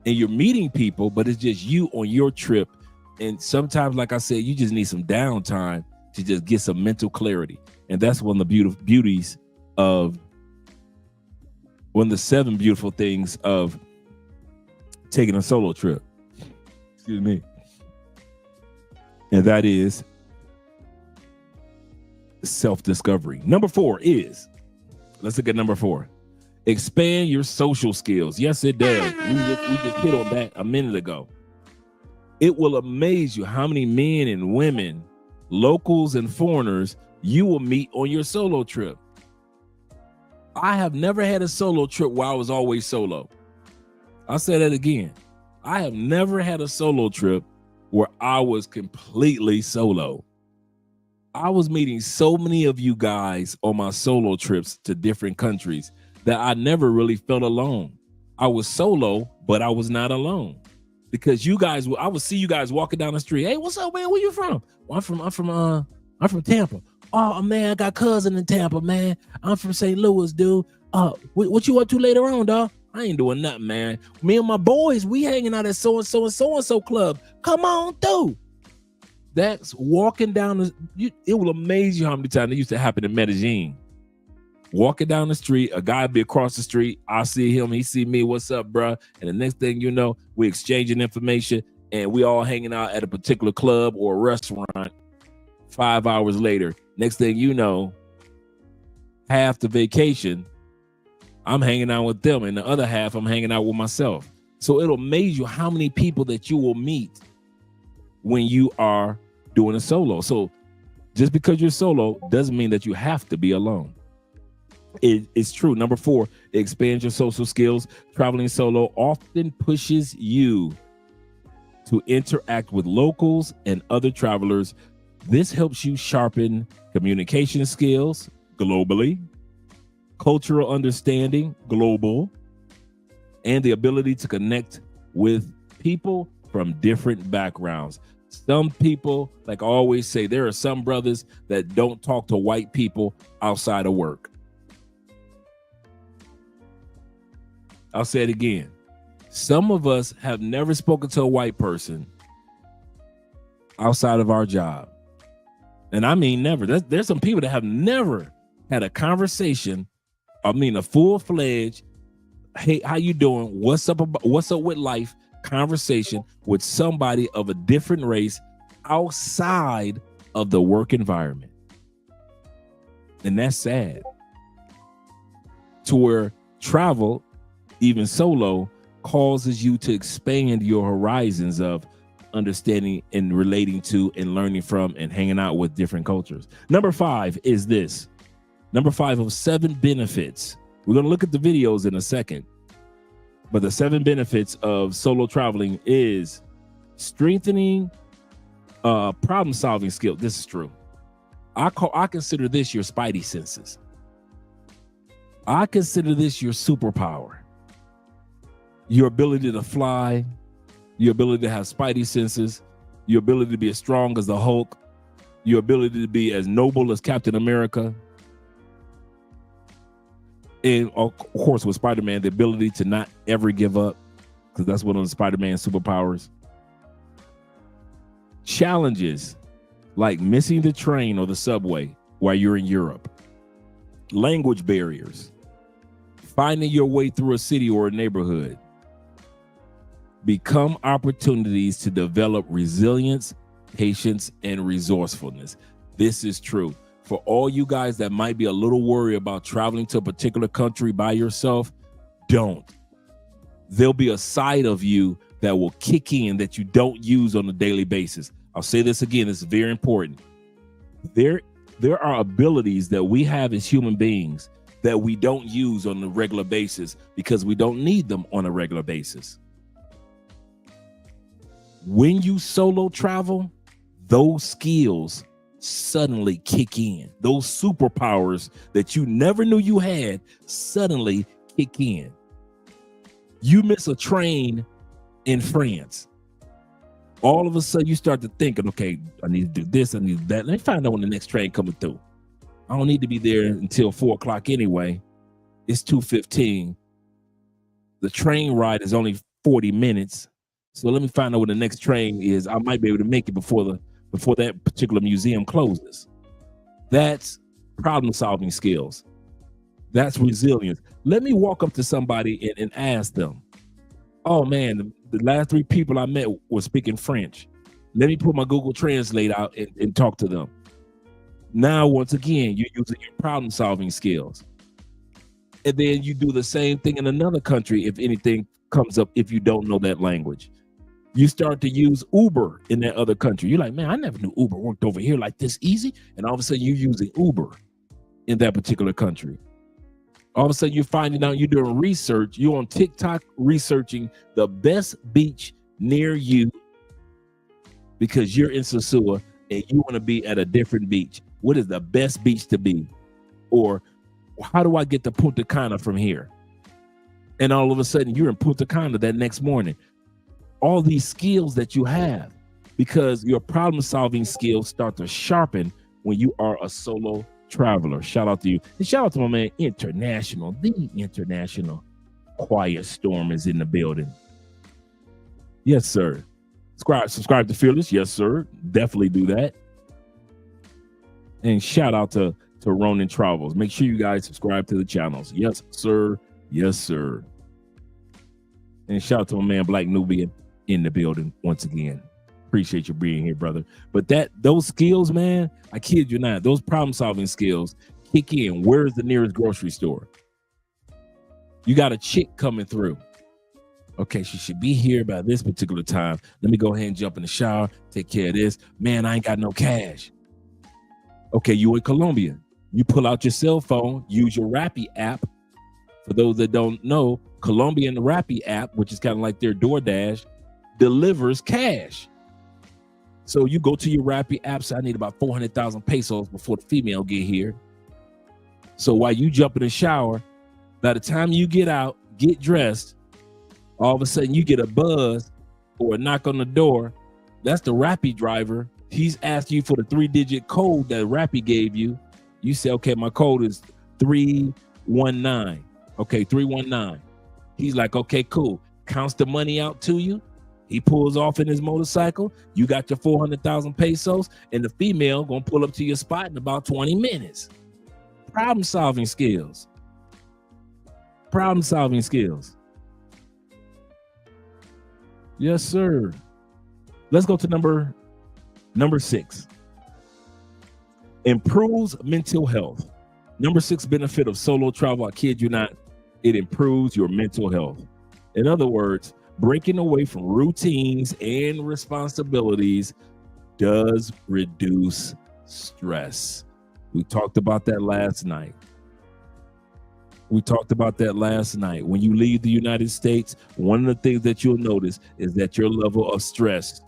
And you're meeting people, but it's just you on your trip. And sometimes, like I said, you just need some downtime to just get some mental clarity. And that's one of the beauties of one of the 7 beautiful things of taking a solo trip. Excuse me. And that is self-discovery. Number 4 is, let's look at number 4. Expand your social skills. Yes, it does. We just hit on that a minute ago. It will amaze you how many men and women, locals and foreigners, you will meet on your solo trip. I have never had a solo trip where I was always solo. I'll say that again. I have never had a solo trip where I was completely solo. I was meeting so many of you guys on my solo trips to different countries that I never really felt alone. I was solo, but I was not alone because you guys, I would see you guys walking down the street. Hey, what's up, man? Where you from? Well, I'm from Tampa. Oh man, I got cousin in Tampa, man. I'm from St. Louis, dude. What you up to later on, dog? I ain't doing nothing, man. Me and my boys, we hanging out at so and so club. Come on through. That's walking down it will amaze you how many times it used to happen in Medellin. Walking down the street, a guy be across the street. I see him, he see me. What's up, bro? And the next thing you know, we exchanging information and we all hanging out at a particular club or a restaurant. 5 hours later, next thing you know, half the vacation, I'm hanging out with them, and the other half, I'm hanging out with myself. So it'll amaze you how many people that you will meet when you are doing a solo. So just because you're solo doesn't mean that you have to be alone. It's true. Number 4, it expands your social skills. Traveling solo often pushes you to interact with locals and other travelers. This helps you sharpen communication skills globally, cultural understanding global, and the ability to connect with people from different backgrounds. Some people, like I always say, there are some brothers that don't talk to white people outside of work. I'll say it again. Some of us have never spoken to a white person outside of our job. And I mean never. There's some people that have never had a conversation, a full-fledged, hey, how you doing? What's up with life? Conversation with somebody of a different race outside of the work environment. And that's sad. To where travel, even solo, causes you to expand your horizons of understanding and relating to and learning from and hanging out with different cultures. Number 5 is this. Number 5 of 7 benefits. We're going to look at the videos in a second. But the 7 benefits of solo traveling is strengthening problem-solving skill. This is true. I consider this your spidey senses. I consider this your superpower. Your ability to fly, your ability to have spidey senses, your ability to be as strong as the Hulk, your ability to be as noble as Captain America. And of course, with Spider-Man, the ability to not ever give up, because that's one of the Spider-Man superpowers. Challenges like missing the train or the subway while you're in Europe. Language barriers. Finding your way through a city or a neighborhood. Become opportunities to develop resilience, patience, and resourcefulness. This is true. For all you guys that might be a little worried about traveling to a particular country by yourself, don't. There'll be a side of you that will kick in that you don't use on a daily basis. I'll say this again, it's very important. There are abilities that we have as human beings that we don't use on a regular basis because we don't need them on a regular basis. When you solo travel, those skills suddenly kick in. Those superpowers that you never knew you had suddenly kick in. You miss a train in France. All of a sudden you start to thinking, okay, I need to do this, I need to do that. Let me find out when the next train coming through. I don't need to be there until 4 o'clock anyway. It's 2:15. The train ride is only 40 minutes. So let me find out when the next train is. I might be able to make it before that particular museum closes. That's problem-solving skills. That's resilience. Let me walk up to somebody and ask them, oh man, the last 3 people I met were speaking French. Let me put my Google Translate out and talk to them. Now, once again, you're using your problem-solving skills. And then you do the same thing in another country if anything comes up if you don't know that language. You start to use Uber in that other country. You're like, man, I never knew Uber worked over here like this easy. And all of a sudden you're using Uber in that particular country. All of a sudden you're finding out, you're doing research. You're on TikTok researching the best beach near you because you're in Sosua and you want to be at a different beach. What is the best beach to be? Or how do I get to Punta Cana from here? And all of a sudden you're in Punta Cana that next morning. All these skills that you have, because your problem solving skills start to sharpen when you are a solo traveler. Shout out to you. And shout out to my man, International, the International Quiet Storm is in the building. Yes, sir. Subscribe to Fearless. Yes, sir. Definitely do that. And shout out to Ronin Travels. Make sure you guys subscribe to the channels. Yes, sir. Yes, sir. And shout out to my man Black Nubian in the building once again. Appreciate you being here, brother. But those skills, man, I kid you not, those problem solving skills kick in. Where's the nearest grocery store? You got a chick coming through. Okay, she should be here by this particular time. Let me go ahead and jump in the shower, take care of this. Man, I ain't got no cash. Okay, you in Colombia. You pull out your cell phone, use your Rappi app. For those that don't know, Colombian Rappi app, which is kind of like their DoorDash, delivers cash. So you go to your Rappi app, say, I need about 400,000 pesos before the female get here. So while you jump in the shower, by the time you get out, get dressed, all of a sudden you get a buzz or a knock on the door. That's the Rappi driver. He's asking you for the 3-digit code that Rappi gave you. You say, okay, my code is 319. Okay, 319. He's like, okay, cool. Counts the money out to you. He pulls off in his motorcycle. You got your 400,000 pesos, and the female gonna pull up to your spot in about 20 minutes. Problem solving skills. Problem solving skills. Yes, sir. Let's go to number 6. Improves mental health. Number 6 benefit of solo travel, I kid you not, it improves your mental health. In other words, breaking away from routines and responsibilities does reduce stress. We talked about that last night. When you leave the United States, one of the things that you'll notice is that your level of stress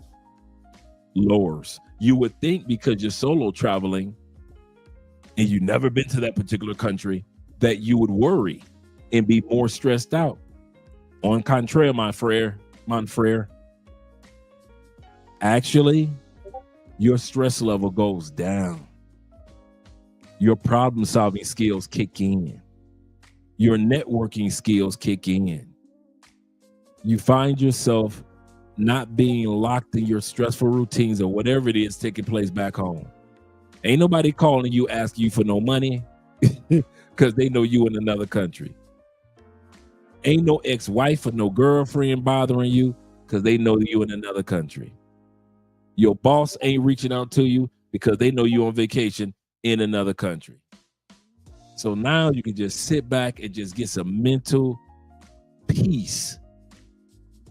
lowers. You would think because you're solo traveling and you've never been to that particular country that you would worry and be more stressed out. On contrary, mon frere, actually, your stress level goes down. Your problem-solving skills kick in. Your networking skills kick in. You find yourself not being locked in your stressful routines or whatever it is taking place back home. Ain't nobody calling you asking you for no money because they know you in another country. Ain't no ex-wife or no girlfriend bothering you because they know you in another country. Your boss ain't reaching out to you because they know you on vacation in another country. So now you can just sit back and just get some mental peace.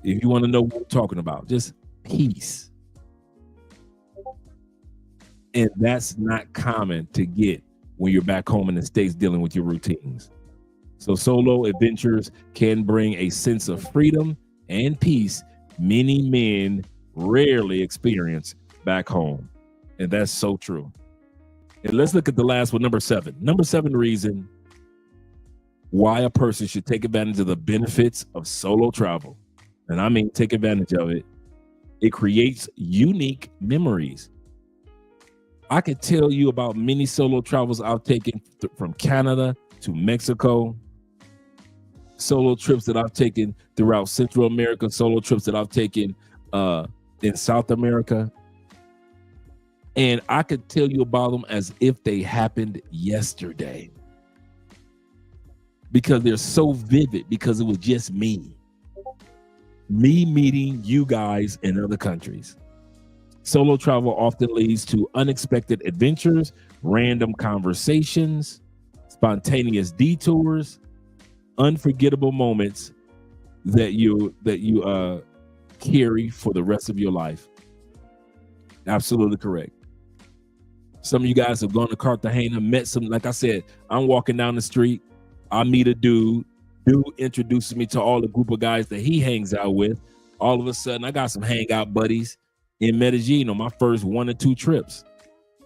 If you want to know what we're talking about, just peace. And that's not common to get when you're back home in the States dealing with your routines. So solo adventures can bring a sense of freedom and peace many men rarely experience back home. And that's so true. And let's look at the last one, number 7. Number 7 reason why a person should take advantage of the benefits of solo travel. And I mean, take advantage of it. It creates unique memories. I could tell you about many solo travels I've taken from Canada to Mexico, solo trips that I've taken throughout Central America, solo trips that I've taken in South America. And I could tell you about them as if they happened yesterday because they're so vivid, because it was just me meeting you guys in other countries. Solo travel often leads to unexpected adventures, random conversations, spontaneous detours, unforgettable moments that you carry for the rest of your life. Absolutely correct. Some of you guys have gone to Cartagena, met some, like I said, I'm walking down the street, I meet a dude introduces me to all the group of guys that he hangs out with. All of a sudden, I got some hangout buddies in Medellin on my first 1 or 2 trips.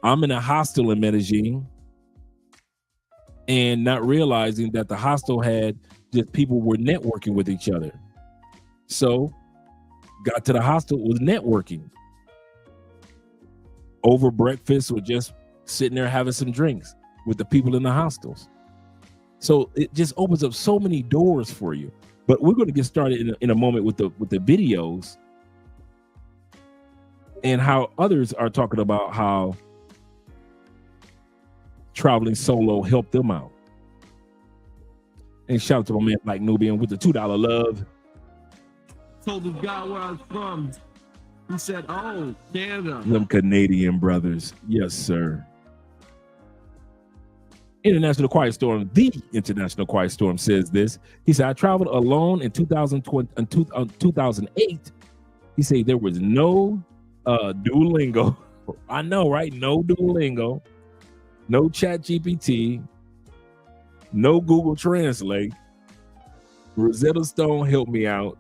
I'm in a hostel in Medellin and not realizing that the hostel had just people were networking with each other. So got to the hostel, was networking over breakfast or just sitting there having some drinks with the people in the hostels. So it just opens up so many doors for you. But we're going to get started in a moment with the videos and how others are talking about how traveling solo helped them out. And shout out to my man Black Nubian with the $2 love. Told the guy where I was from. He said, "Oh, Canada." Them Canadian brothers. Yes, sir. International Quiet Storm, the International Quiet Storm says this. He said, I traveled alone in 2008. He said there was no Duolingo. I know, right? No Duolingo, no Chat GPT, no Google Translate. Rosetta Stone helped me out.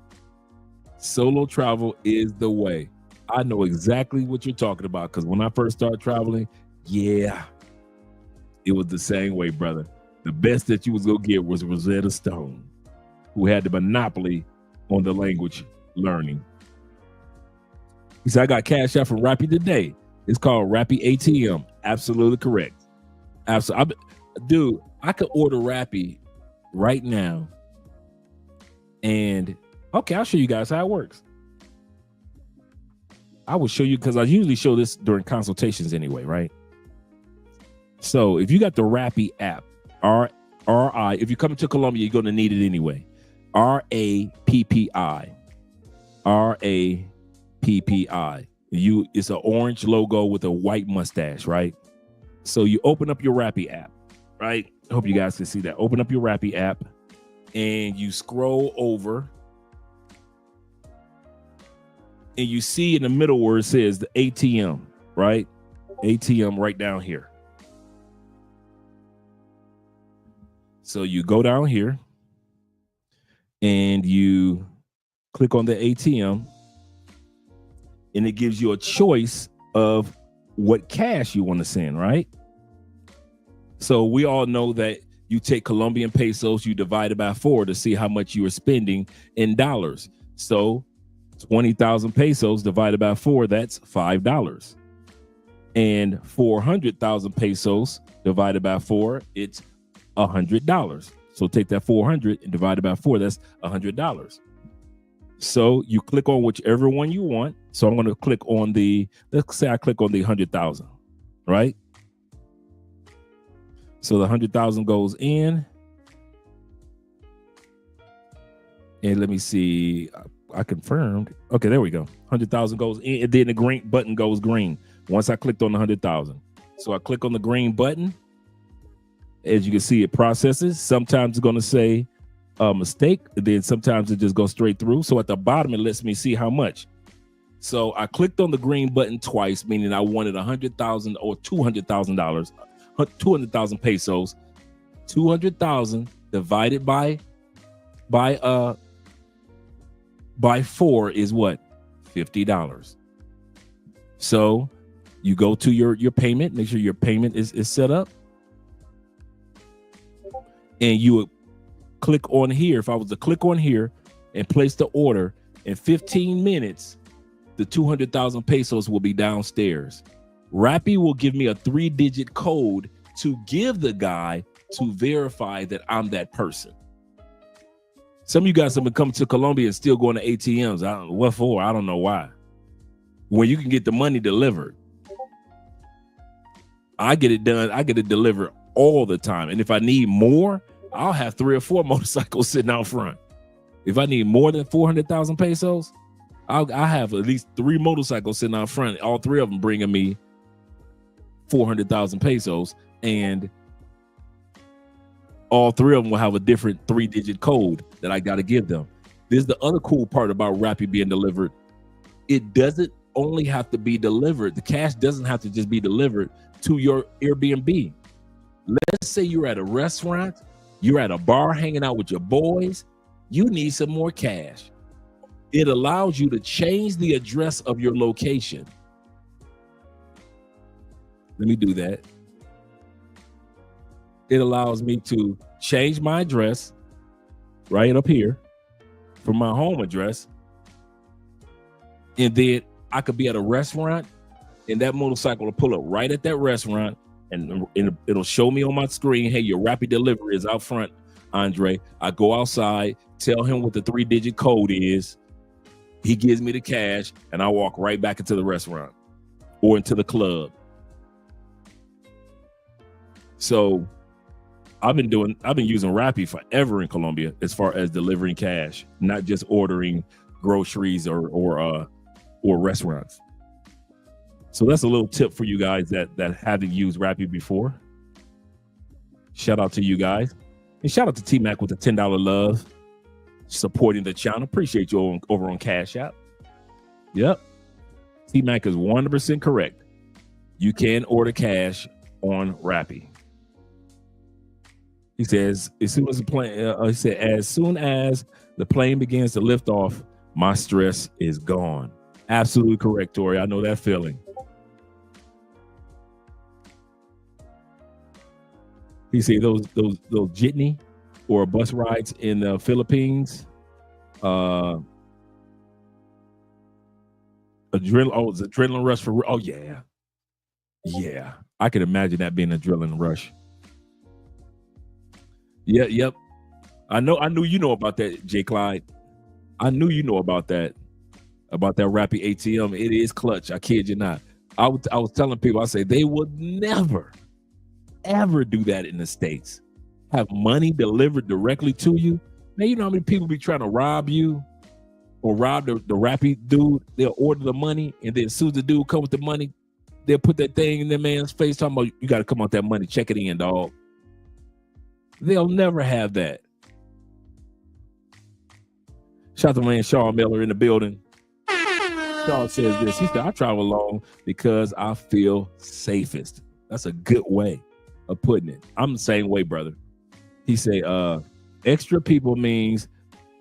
Solo travel is the way. I know exactly what you're talking about because when I first started traveling, yeah, it was the same way, brother. The best that you was gonna get was Rosetta Stone, who had the monopoly on the language learning. He said, I got cash out from Rappi today. It's called Rappi ATM. Absolutely correct. Absolutely. Dude, I could order Rappi right now. And okay, I'll show you guys how it works. I will show you because I usually show this during consultations anyway, right? So if you got the Rappi app, R-I, if you're coming to Colombia, you're going to need it anyway. R-A-P-P-I. R-A-P-P-I. It's an orange logo with a white mustache, right? So you open up your Rappi app, right? I hope you guys can see that. Open up your Rappi app and you scroll over and you see in the middle where it says the ATM, right? ATM right down here. So you go down here and you click on the ATM and it gives you a choice of what cash you want to send, right? So we all know that you take Colombian pesos, you divide it by 4 to see how much you are spending in dollars. So 20,000 pesos divided by 4, that's $5. And 400,000 pesos divided by 4, it's $100. So take that 400 and divide it by 4, that's $100. So you click on whichever one you want. So I'm going to click on let's say I click on the 100,000, right? So the 100,000 goes in. And let me see. I confirmed. Okay, there we go. 100,000 goes in, and then the green button goes green once I clicked on the 100,000. So I click on the green button. As you can see, it processes. Sometimes it's going to say a mistake, and then sometimes it just goes straight through. So at the bottom, it lets me see how much. So I clicked on the green button twice, meaning I wanted 100,000 or $200,000, 200,000 pesos. 200,000 divided by 4 is what? $50. So you go to your payment, make sure your payment is set up. And you would click on here. If I was to click on here and place the order, in 15 minutes, the 200,000 pesos will be downstairs. Rappi will give me a 3-digit code to give the guy to verify that I'm that person. Some of you guys have been coming to Colombia and still going to ATMs. I don't know what for. I don't know why. When you can get the money delivered. I get it done. I get it delivered all the time. And if I need more, I'll have 3 or 4 motorcycles sitting out front. If I need more than 400,000 pesos, I have at least 3 motorcycles sitting out front. All 3 of them bringing me 400,000 pesos. And all 3 of them will have a different 3-digit code that I got to give them. This is the other cool part about Rappi being delivered. It doesn't only have to be delivered. The cash doesn't have to just be delivered to your Airbnb. Let's say you're at a restaurant, you're at a bar hanging out with your boys, you need some more cash. It allows you to change the address of your location. Let me do that. It allows me to change my address right up here from my home address. And then I could be at a restaurant and that motorcycle will pull up right at that restaurant and it'll show me on my screen, hey, your Rappi delivery is out front, Andre. I go outside, tell him what the 3-digit code is. He gives me the cash and I walk right back into the restaurant or into the club. So I've been using Rappi forever in Colombia as far as delivering cash, not just ordering groceries or restaurants. So that's a little tip for you guys that haven't used Rappi before. Shout out to you guys. And shout out to T-Mac with the $10 love, supporting the channel. Appreciate you over on Cash App. Yep. T-Mac is 100% correct. You can order cash on Rappi. He says, as soon as the plane begins to lift off, my stress is gone. Absolutely correct, Tori. I know that feeling. He said those jitney or bus rides in the Philippines. Adrenaline rush for. Oh yeah, yeah. I could imagine that being an adrenaline rush. Yeah, yep. I knew you know about that, J. Clyde. I knew you know about that Rappi ATM. It is clutch. I kid you not. I was telling people, I say they would never, ever do that in the States. Have money delivered directly to you. Man, you know how many people be trying to rob you or rob the Rappi dude? They'll order the money, and then as soon as the dude comes with the money, they'll put that thing in that man's face talking about, you got to come out that money, check it in, dog. They'll never have that. Shout out to man Shaw Miller in the building. Shaw says this. He said, I travel alone because I feel safest. That's a good way of putting it. I'm the same way, brother. He said, extra people means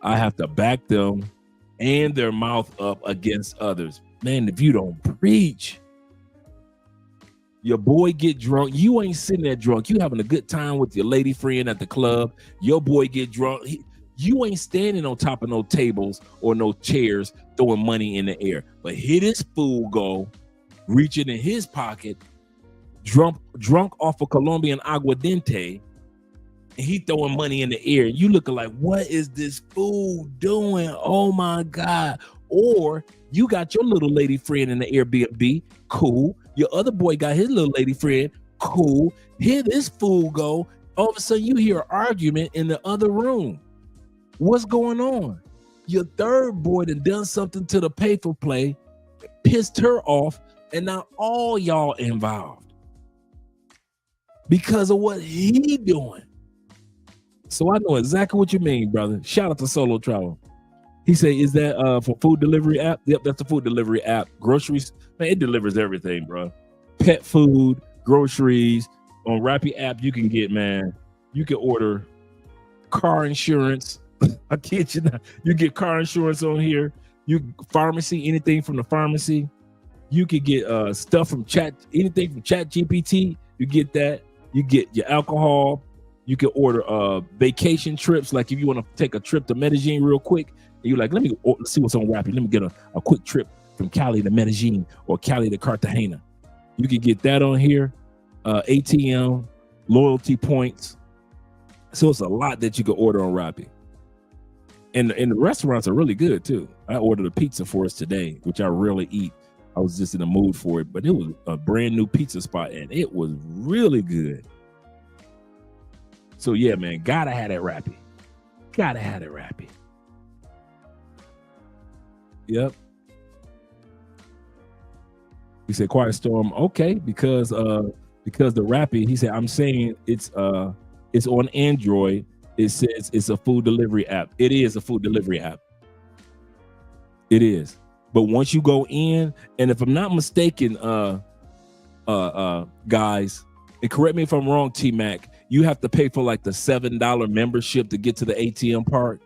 I have to back them and their mouth up against others. Man, if you don't preach, your boy get drunk. You ain't sitting there drunk. You having a good time with your lady friend at the club. Your boy get drunk. You ain't standing on top of no tables or no chairs throwing money in the air. But here this fool go, reaching in his pocket, drunk off of Colombian aguardiente, and he throwing money in the air. And you looking like, what is this fool doing? Oh my God. Or you got your little lady friend in the Airbnb. Cool. Your other boy got his little lady friend. Cool. Here this fool go. All of a sudden you hear an argument in the other room. What's going on? Your third boy done something to the pay for play, pissed her off, and now all y'all involved because of what he doing. So I know exactly what you mean, brother. Shout out to Solo Travel. He said, is that for food delivery app? Yep, that's the food delivery app. Groceries, man, it delivers everything, bro. Pet food, groceries. On Rappi app, you can get, man, you can order car insurance. I kid you not. You get car insurance on here. You pharmacy, anything from the pharmacy. You could get stuff from anything from Chat GPT. You get that. You get your alcohol. You can order vacation trips. Like if you want to take a trip to Medellin real quick, and you're like, let's see what's on Rappi. Let me get a quick trip from Cali to Medellin or Cali to Cartagena. You can get that on here. ATM, loyalty points. So it's a lot that you can order on Rappi. And the restaurants are really good too. I ordered a pizza for us today, which I rarely eat. I was just in the mood for it, but it was a brand new pizza spot and it was really good. So yeah, man, gotta have that Rappi. Gotta have that Rappi. Yep. He said Quiet Storm. Okay, because the Rappi, he said, I'm saying it's on Android. It says it's a food delivery app. It is a food delivery app. It is. But once you go in, and if I'm not mistaken, guys, and correct me if I'm wrong, T-Mac, you have to pay for like the $7 membership to get to the ATM part.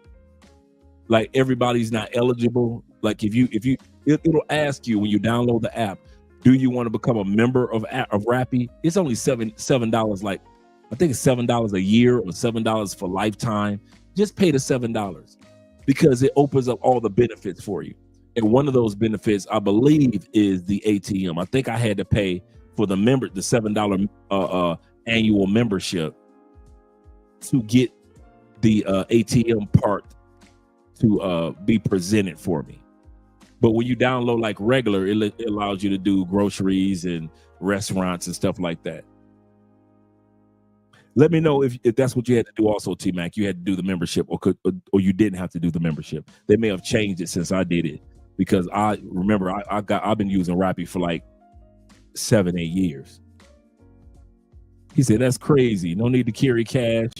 like everybody's not eligible. Like it'll ask you when you download the app, do you want to become a member of Rappi? It's only $7. Like I think it's $7 a year or $7 for lifetime. Just pay the $7 because it opens up all the benefits for you. And one of those benefits, I believe, is the ATM. I think I had to pay for the $7 annual membership to get the ATM part to be presented for me. But when you download like regular, it allows you to do groceries and restaurants and stuff like that. Let me know if that's what you had to do also, T-Mac. You had to do the membership or you didn't have to do the membership. They may have changed it since I did it, because I remember I've been using Rappi for like 7-8 years. He said, that's crazy. No need to carry cash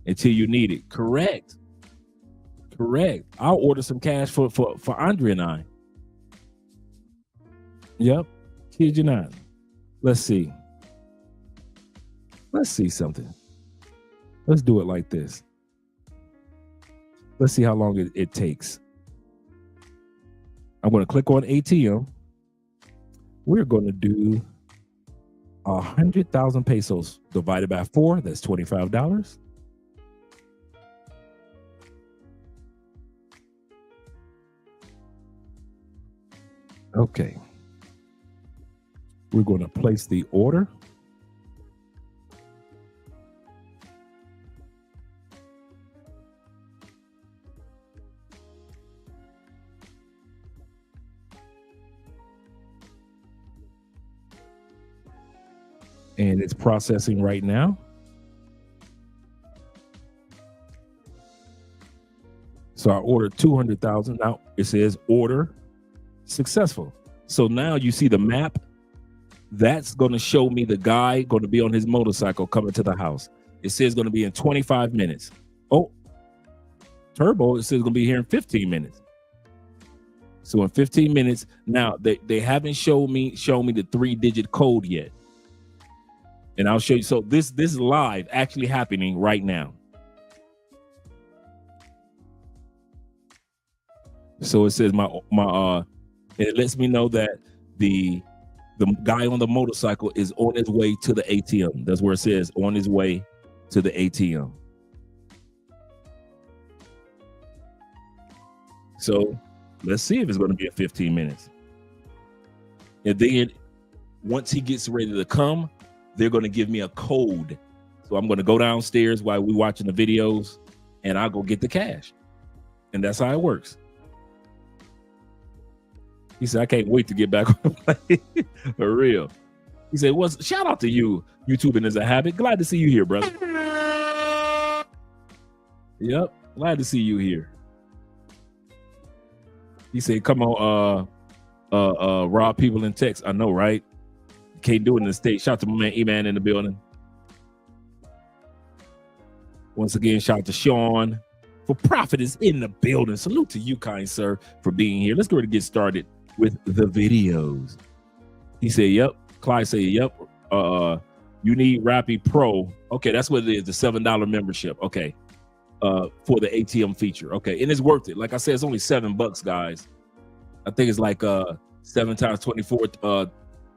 until you need it. Correct. I'll order some cash for Andre and I. Yep. Kid you not. Let's see something. Let's do it like this. Let's see how long it takes. I'm going to click on ATM. We're going to do 100,000 pesos divided by 4. That's $25. Okay. We're going to place the order. And it's processing right now. So I ordered 200,000. Now it says order successful. So now you see the map. That's going to show me the guy going to be on his motorcycle coming to the house. It says going to be in 25 minutes. Oh, Turbo, it says going to be here in 15 minutes. So in 15 minutes, now they haven't shown me the 3-digit code yet. And I'll show you. So this is live, actually happening right now. So it says it lets me know that the guy on the motorcycle is on his way to the ATM. That's where it says on his way to the ATM. So let's see if it's going to be in 15 minutes. And then once he gets ready to come, they're going to give me a code. So I'm going to go downstairs while we're watching the videos and I'll go get the cash. And that's how it works. He said, I can't wait to get back on the plane. For real. He said, well, shout out to you. YouTubing is a habit. Glad to see you here, brother. Yep. Glad to see you here. He said, come on, rob people in text. I know, right? Can't do it in the States. Shout out to my man E-Man in the building. Once again, shout out to Sean. For Profit is in the building. Salute to you, kind sir, for being here. Let's go ahead and get started with the videos. He said, yep. Clyde said, yep. You need Rappi Pro. Okay, that's what it is, the $7 membership. Okay. For the ATM feature. Okay, and it's worth it. Like I said, it's only $7, guys. I think it's like 7 times 24,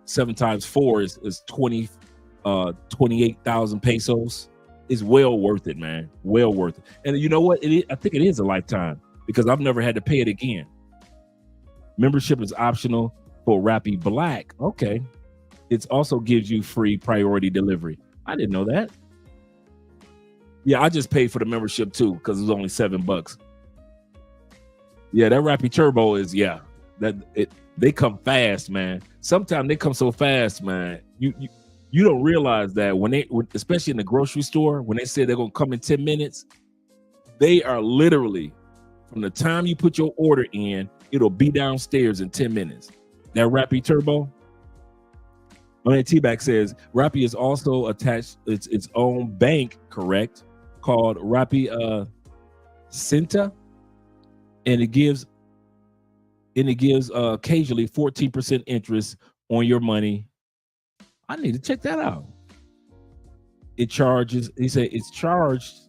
7 times 4 is 28,000 pesos. It's well worth it, man. Well worth it. And you know what? I think it is a lifetime because I've never had to pay it again. Membership is optional for Rappi Black. Okay. It also gives you free priority delivery. I didn't know that. Yeah, I just paid for the membership too because it was only $7. Yeah, that Rappi Turbo is they come fast, man. Sometimes they come so fast, man. You don't realize that when especially in the grocery store, when they say they're gonna come in 10 minutes, they are literally from the time you put your order in, it'll be downstairs in 10 minutes. That Rappi Turbo. I mean, T-Back says Rappi is also attached its own bank, correct? Called Rappi Cinta, and it gives occasionally 14% interest on your money. I need to check that out. It charges. He said it's charges,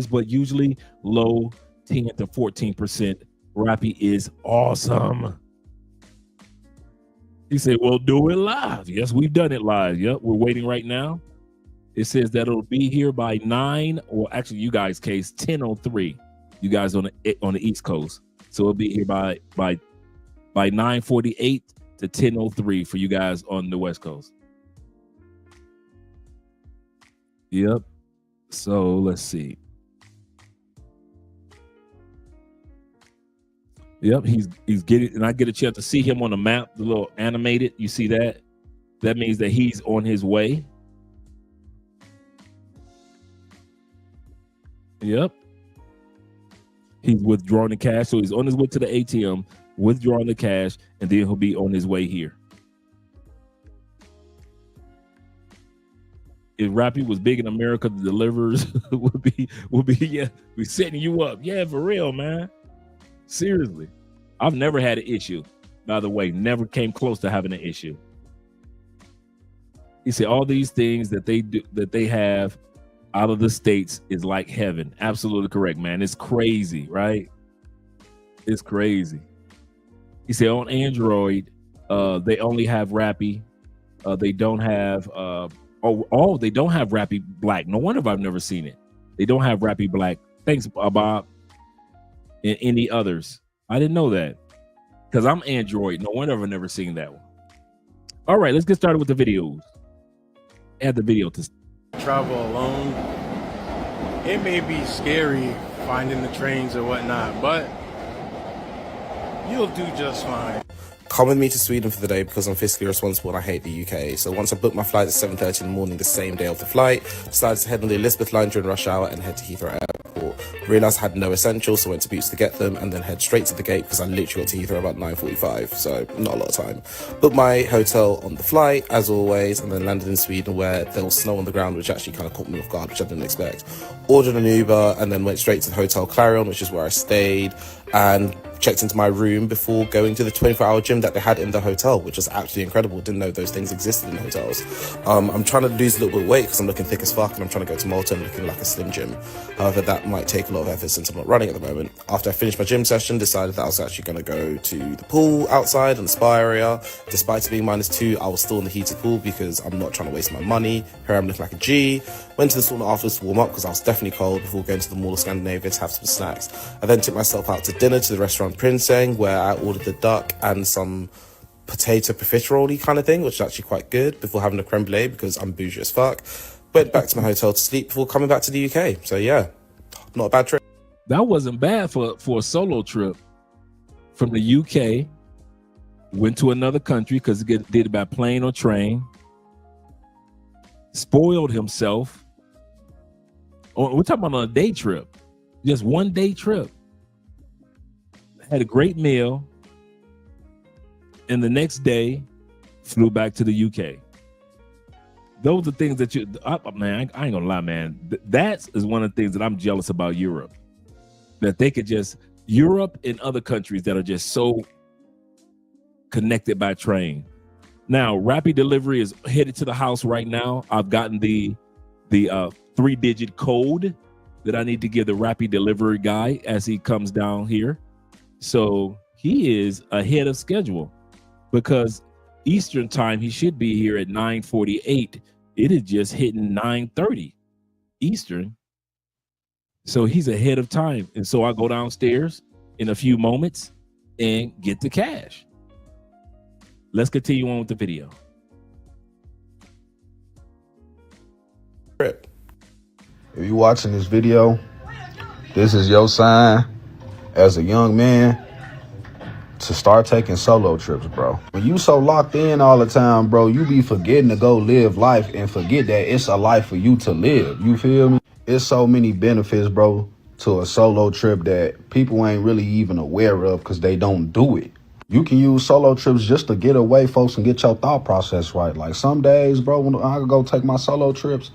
but usually low 10 to 14%. Rappi is awesome. He said, well, do it live. Yes, we've done it live. Yep, we're waiting right now. It says that it'll be here by 9, or actually you guys' case, 10:03. You guys on the East Coast. So it'll be here by 9:48 to 10:03 for you guys on the West Coast. Yep. So let's see. Yep, he's getting, and I get a chance to see him on the map, the little animated. You see that? That means that he's on his way. Yep. He's withdrawing the cash. So he's on his way to the ATM, withdrawing the cash, and then he'll be on his way here. If Rappi was big in America, the deliverers would be yeah, we setting you up. Yeah, for real, man. Seriously. I've never had an issue, by the way. Never came close to having an issue. He said all these things that they do, that they have out of the States is like heaven. Absolutely correct, man. It's crazy, right? It's crazy. He said on Android, they only have Rappi. They don't have they don't have Rappi Black. No wonder I've never seen it. They don't have Rappi Black. Thanks, Bob. And any others. I didn't know that. Because I'm Android. No wonder I've never seen that one. All right, let's get started with the videos. Add the video to travel alone. It may be scary finding the trains or whatnot, but you'll do just fine. Come with me to Sweden for the day because I'm fiscally responsible and I hate the UK. So once I booked my flight at 7:30 in the morning the same day of the flight, decided to head on the Elizabeth line during rush hour and head to Heathrow Airport. Realised I had no essentials, so went to Boots to get them and then head straight to the gate because I literally got to Heathrow about 9:45, so not a lot of time. Booked my hotel on the flight, as always, and then landed in Sweden where there was snow on the ground, which actually kind of caught me off guard, which I didn't expect. Ordered an Uber and then went straight to the Hotel Clarion, which is where I stayed, and checked into my room before going to the 24-hour gym that they had in the hotel, which was absolutely incredible. Didn't know those things existed in hotels. I'm trying to lose a little bit of weight because I'm looking thick as fuck and I'm trying to go to Malta and looking like a slim gym. However, that might take a lot of effort since I'm not running at the moment. After I finished my gym session, decided that I was actually going to go to the pool outside in the spa area. Despite it being -2, I was still in the heated pool because I'm not trying to waste my money. Here I'm looking like a G. Went to the sauna afterwards to warm up because I was definitely cold before going to the Mall of Scandinavia to have some snacks. I then took myself out to dinner to the restaurant Prinseng, where I ordered the duck and some potato profiterole kind of thing, which is actually quite good, before having a creme brulee because I'm bougie as fuck. Went back to my hotel to sleep before coming back to the UK. So yeah, not a bad trip. That wasn't bad for a solo trip from the UK. Went to another country because he did it by plane or train. Spoiled himself. We're talking about on a day trip, just one day trip. Had a great meal, and the next day flew back to the UK. Those are things that man, I ain't gonna lie, man. That is one of the things that I'm jealous about Europe. That they could just, Europe and other countries that are just so connected by train. Now, Rappi delivery is headed to the house right now. I've gotten the 3-digit code that I need to give the Rappi delivery guy as he comes down here. So he is ahead of schedule because Eastern time, he should be here at 9:48. It is just hitting 9:30 Eastern. So he's ahead of time. And so I go downstairs in a few moments and get the cash. Let's continue on with the video. Trip. If you're watching this video, this is your sign as a young man to start taking solo trips, bro. When you so locked in all the time, bro, you be forgetting to go live life and forget that it's a life for you to live. You feel me? It's so many benefits, bro, to a solo trip that people ain't really even aware of because they don't do it. You can use solo trips just to get away, folks, and get your thought process right. Like some days, bro, when I go take my solo trips,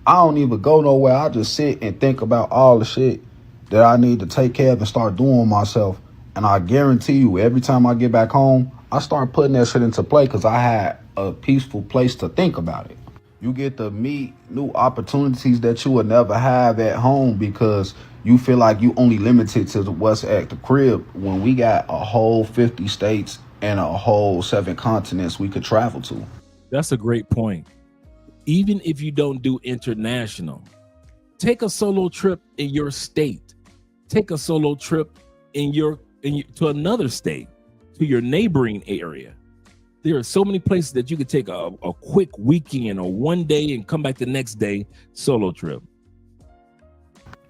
I don't even go nowhere. I just sit and think about all the shit that I need to take care of and start doing myself. And I guarantee you, every time I get back home, I start putting that shit into play because I had a peaceful place to think about it. You get to meet new opportunities that you would never have at home because you feel like you only limited to what's at the crib when we got a whole 50 states and a whole 7 continents we could travel to. That's a great point. Even if you don't do international, take a solo trip in your state. Take a solo trip to another state, to your neighboring area. There are so many places that you could take a quick weekend or one day and come back the next day solo trip.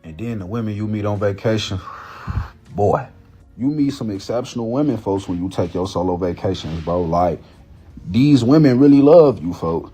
And then the women you meet on vacation, boy, you meet some exceptional women, folks, when you take your solo vacations, bro. Like, these women really love you, folks.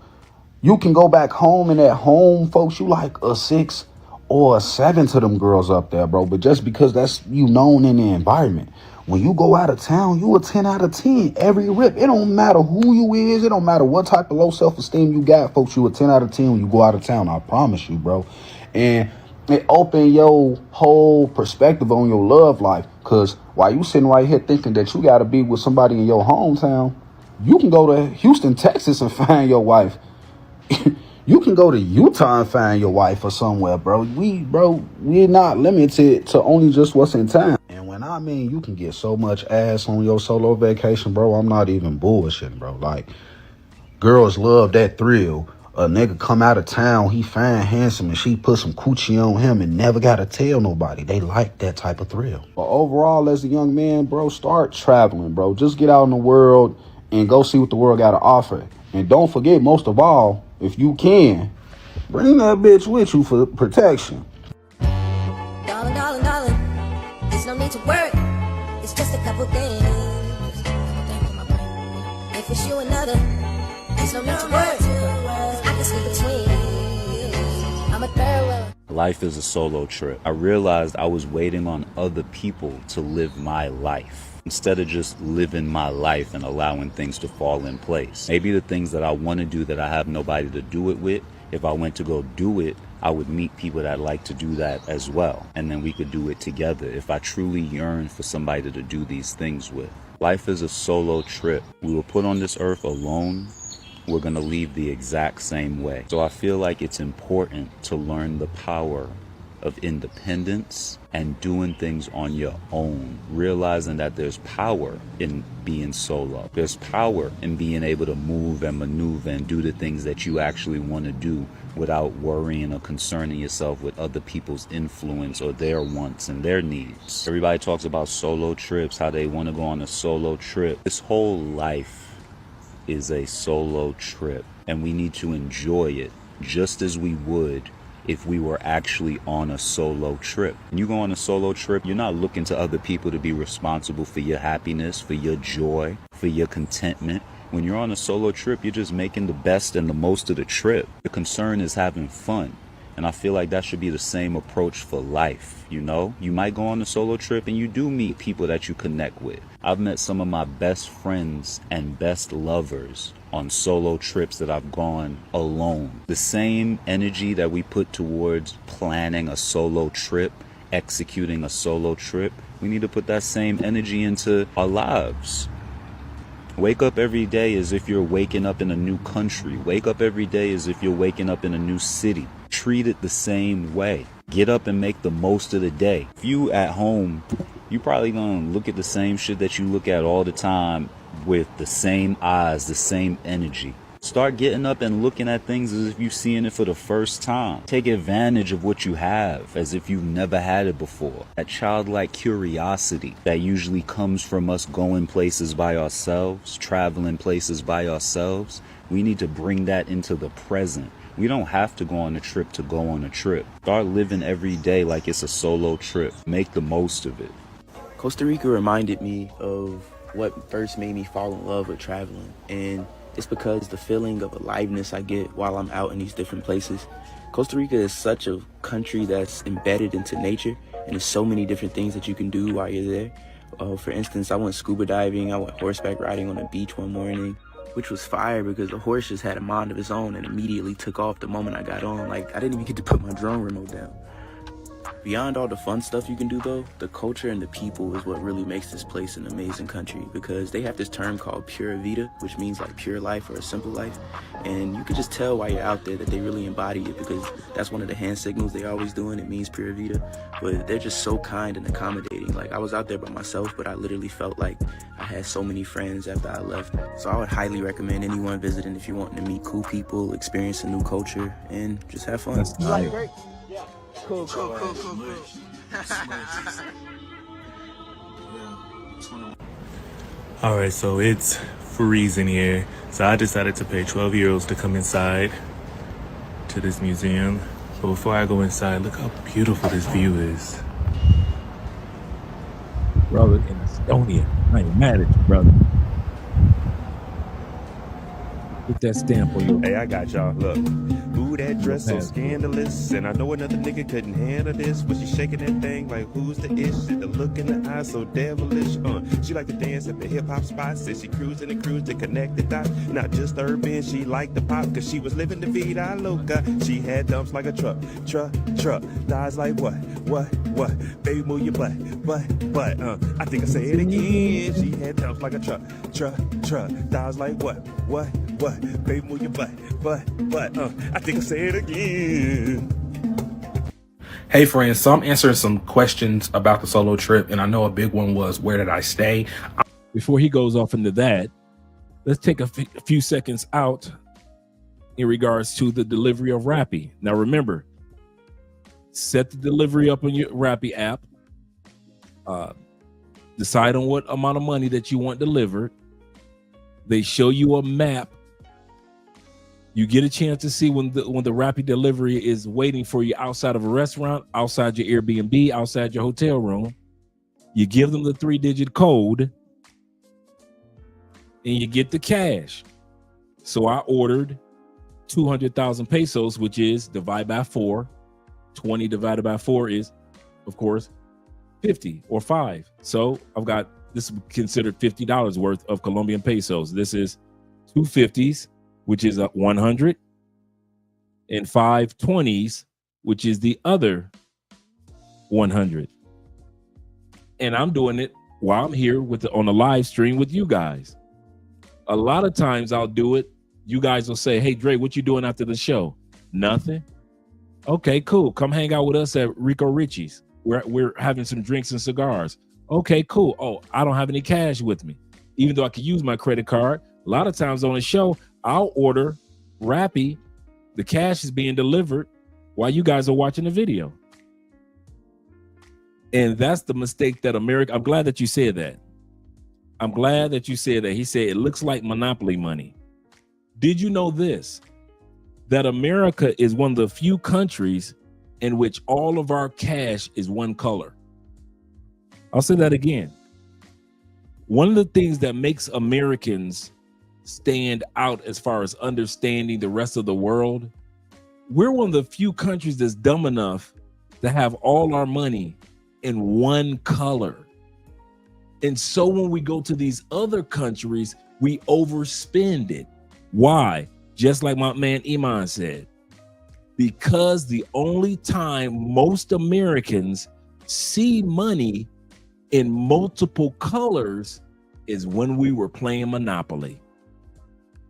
You can go back home, and at home, folks, you like a 6 or a 7 to them girls up there, bro. But just because that's you known in the environment. When you go out of town, you a 10 out of 10 every rip. It don't matter who you is. It don't matter what type of low self-esteem you got, folks. You a 10 out of 10 when you go out of town. I promise you, bro. And it open your whole perspective on your love life. Because while you sitting right here thinking that you got to be with somebody in your hometown, you can go to Houston, Texas and find your wife. You can go to Utah and find your wife or somewhere, bro. We're not limited to only just what's in town. And when I mean you can get so much ass on your solo vacation, bro, I'm not even bullshitting, bro. Like, girls love that thrill. A nigga come out of town, he fine, handsome, and she put some coochie on him and never gotta tell nobody. They like that type of thrill. But overall, as a young man, bro, start traveling, bro. Just get out in the world and go see what the world got to offer. And don't forget, most of all, if you can, bring that bitch with you for protection. Darling, darling, darling, there's no need to worry. It's just a couple things. If it's you another, there's no need to worry. 'Cause I can sleep between. I'm a third wheel. Life is a solo trip. I realized I was waiting on other people to live my life, instead of just living my life and allowing things to fall in place. Maybe the things that I want to do that I have nobody to do it with, if I went to go do it, I would meet people that like to do that as well. And then we could do it together if I truly yearn for somebody to do these things with. Life is a solo trip. We were put on this earth alone. We're going to leave the exact same way. So I feel like it's important to learn the power of independence and doing things on your own, realizing that there's power in being solo. There's power in being able to move and maneuver and do the things that you actually want to do without worrying or concerning yourself with other people's influence or their wants and their needs. Everybody talks about solo trips, how they want to go on a solo trip. This whole life is a solo trip, and we need to enjoy it just as we would if we were actually on a solo trip. When you go on a solo trip, you're not looking to other people to be responsible for your happiness, for your joy, for your contentment. When you're on a solo trip, you're just making the best and the most of the trip. The concern is having fun. And I feel like that should be the same approach for life, you know? You might go on a solo trip and you do meet people that you connect with. I've met some of my best friends and best lovers on solo trips that I've gone alone. The same energy that we put towards planning a solo trip, executing a solo trip, we need to put that same energy into our lives. Wake up every day as if you're waking up in a new country. Wake up every day as if you're waking up in a new city. Treat it the same way. Get up and make the most of the day. If you at home, you probably gonna look at the same shit that you look at all the time with the same eyes, the same energy. Start getting up and looking at things as if you're seeing it for the first time. Take advantage of what you have as if you've never had it before. That childlike curiosity that usually comes from us going places by ourselves, traveling places by ourselves. We need to bring that into the present. We don't have to go on a trip to go on a trip. Start living every day like it's a solo trip. Make the most of it. Costa Rica reminded me of what first made me fall in love with traveling, and it's because the feeling of aliveness I get while I'm out in these different places. Costa Rica is such a country that's embedded into nature, and there's so many different things that you can do while you're there. For instance, I went scuba diving, I went horseback riding on the beach one morning, which was fire because the horse just had a mind of his own and immediately took off the moment I got on. Like, I didn't even get to put my drone remote down. Beyond all the fun stuff you can do though, the culture and the people is what really makes this place an amazing country, because they have this term called Pura Vida, which means like pure life or a simple life. And you can just tell while you're out there that they really embody it, because that's one of the hand signals they're always doing. It means Pura Vida. But they're just so kind and accommodating. Like, I was out there by myself, but I literally felt like I had so many friends after I left. So I would highly recommend anyone visiting if you're wanting to meet cool people, experience a new culture, and just have fun. That's nice. Cool. All right, so it's freezing here. So I decided to pay 12 euros to come inside to this museum. But before I go inside, look how beautiful this view is. Brother, in Estonia. I ain't mad at you, brother. Get that stamp on you. Hey, I got y'all. Look. Ooh, that dress so scandalous. And I know another nigga couldn't handle this. When she shaking that thing like who's the ish? The look in the eyes so devilish. She like to dance at the hip hop spot. Said she cruising and cruise to connect the dots. Not just urban, she liked the pop. Cause she was living the vida loca. She had dumps like a truck. Thighs like what? Baby, move your butt. I think I say it again. She had dumps like a truck. Thighs like what? Baby, move your butt. I think I say it again. Hey friends, so I'm answering some questions about the solo trip, and I know a big one was, where did I stay? Before he goes off into that, let's take a few seconds out in regards to the delivery of Rappi. Now remember, set the delivery up on your Rappi app. Decide on what amount of money that you want delivered. They show you a map. You get a chance to see when the Rappi delivery is waiting for you outside of a restaurant, outside your Airbnb, outside your hotel room. You give them the 3-digit code and you get the cash. So I ordered 200,000 pesos, which is divide by 4. 20 divided by 4 is, of course, 50 or 5. So I've got, this is considered $50 worth of Colombian pesos. This is 2 50s, which is a 100, and 5 20s, which is the other 100. And I'm doing it while I'm here on the live stream with you guys. A lot of times I'll do it. You guys will say, hey, Dre, what you doing after the show? Nothing. Okay, cool. Come hang out with us at Rico Richie's. We're having some drinks and cigars. Okay, cool. Oh, I don't have any cash with me, even though I could use my credit card. A lot of times on the show, I'll order Rappi. The cash is being delivered while you guys are watching the video. And that's the mistake that America, I'm glad that you said that. I'm glad that you said that. He said, it looks like monopoly money. Did you know this? That America is one of the few countries in which all of our cash is one color. I'll say that again. One of the things that makes Americans stand out as far as understanding the rest of the world, we're one of the few countries that's dumb enough to have all our money in one color. And so when we go to these other countries, we overspend it. Why? Just like my man Iman said, because the only time most Americans see money in multiple colors is when we were playing Monopoly.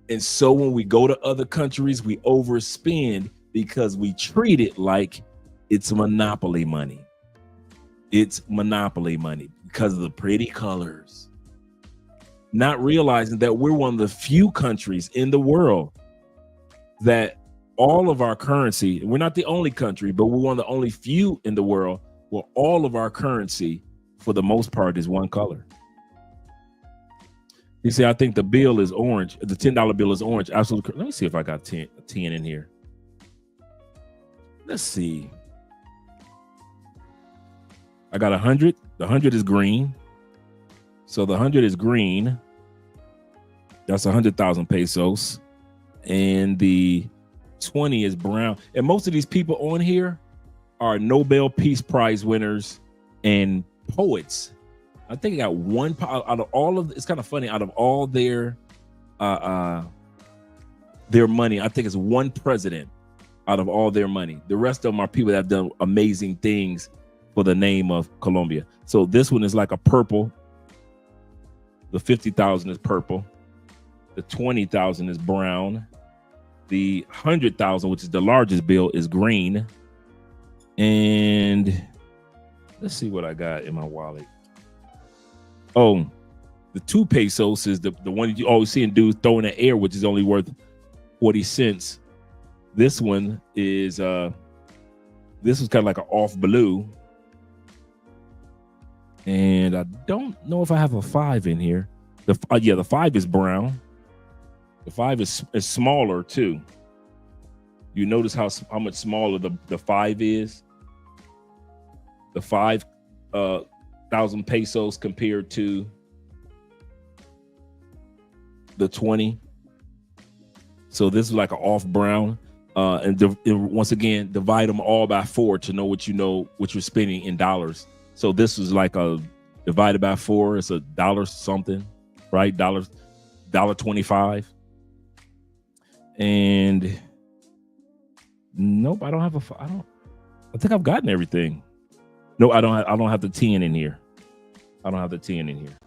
And so when we go to other countries, we overspend because we treat it like it's monopoly money. It's monopoly money because of the pretty colors. Not realizing that we're one of the few countries in the world that all of our currency, we're not the only country, but we're one of the only few in the world where all of our currency, for the most part, is one color. You see, I think the bill is orange. The $10 bill is orange. Absolutely. Let me see if I got 10 in here. Let's see. I got 100. The 100 is green. So the 100 is green. That's 100,000 pesos. And the 20 is brown. And most of these people on here are Nobel Peace Prize winners and poets. I think I got one out of all of, it's kind of funny, out of all their money, I think it's one president out of all their money. The rest of them are people that have done amazing things for the name of Colombia. So this one is like a purple. The 50,000 is purple. The 20,000 is brown. The 100,000, which is the largest bill, is green. And let's see what I got in my wallet. Oh, the 2 pesos is the one that you always see dudes throw in the air, which is only worth 40 cents. This one is this was kind of like an off blue. And I don't know if I have a 5 in here. The 5 is brown. The 5 is smaller too. You notice how much smaller the 5 is. The 5,000 pesos compared to the 20. So this is like an off brown. And once again, divide them all by 4 to know what you're spending in dollars. So this is like a divided by 4. It's $1 something, right? $1.25. And nope, I don't have I think I've gotten everything. No, I don't have the 10 in here. I don't have the 10 in here.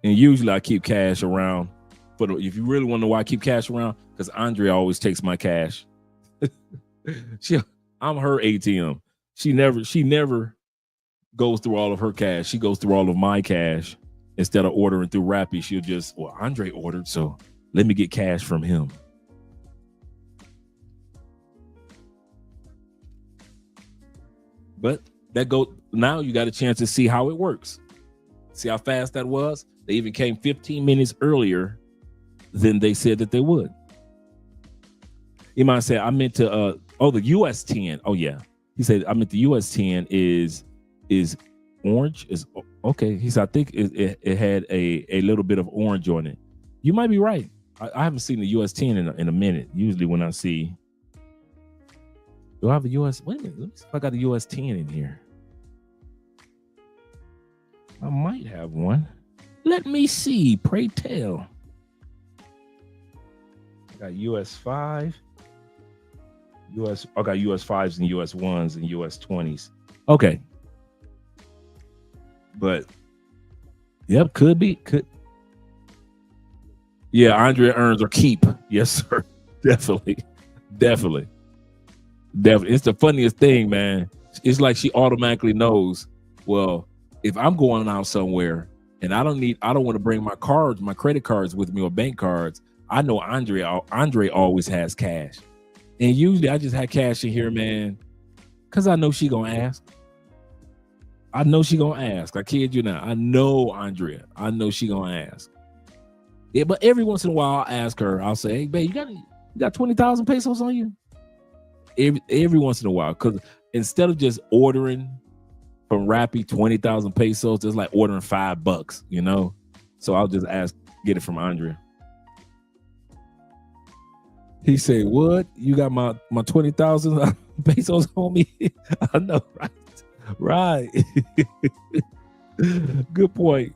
And usually I keep cash around. But if you really want to know why I keep cash around, because Andrea always takes my cash. I'm her ATM. She never goes through all of her cash. She goes through all of my cash instead of ordering through Rappi. She'll just, well, Andre ordered, so let me get cash from him. But now you got a chance to see how it works. See how fast that was? They even came 15 minutes earlier than they said that they would. Iman said, I meant to, the US 10. Oh, yeah. He said, I meant the US 10 is orange. Is okay. He said, I think it had a little bit of orange on it. You might be right. I haven't seen the US 10 in a minute. Usually when I see, do I have a US? Wait a minute. Let me see if I got a US 10 in here. I might have one. Let me see. Pray tell. I got US 5. I got US 5s and US 1s and US 20s. Okay. But yep, could be. Yeah, Andrea earns or keep. Yes, sir. Definitely. It's the funniest thing, man. It's like she automatically knows, well, if I'm going out somewhere and I don't want to bring my credit cards with me or bank cards, I know Andre always has cash. And usually I just have cash in here, man, because I know she gonna ask. I kid you not. I know Andrea. I know she gonna ask. Yeah, but every once in a while I'll ask her. I'll say, hey, babe, you got 20,000 pesos on you? Every once in a while, because instead of just ordering from Rappi 20,000 pesos, it's like ordering $5, you know? So I'll just get it from Andrea. He said, what? You got my 20,000 pesos on me? I know, right? Right. Good point.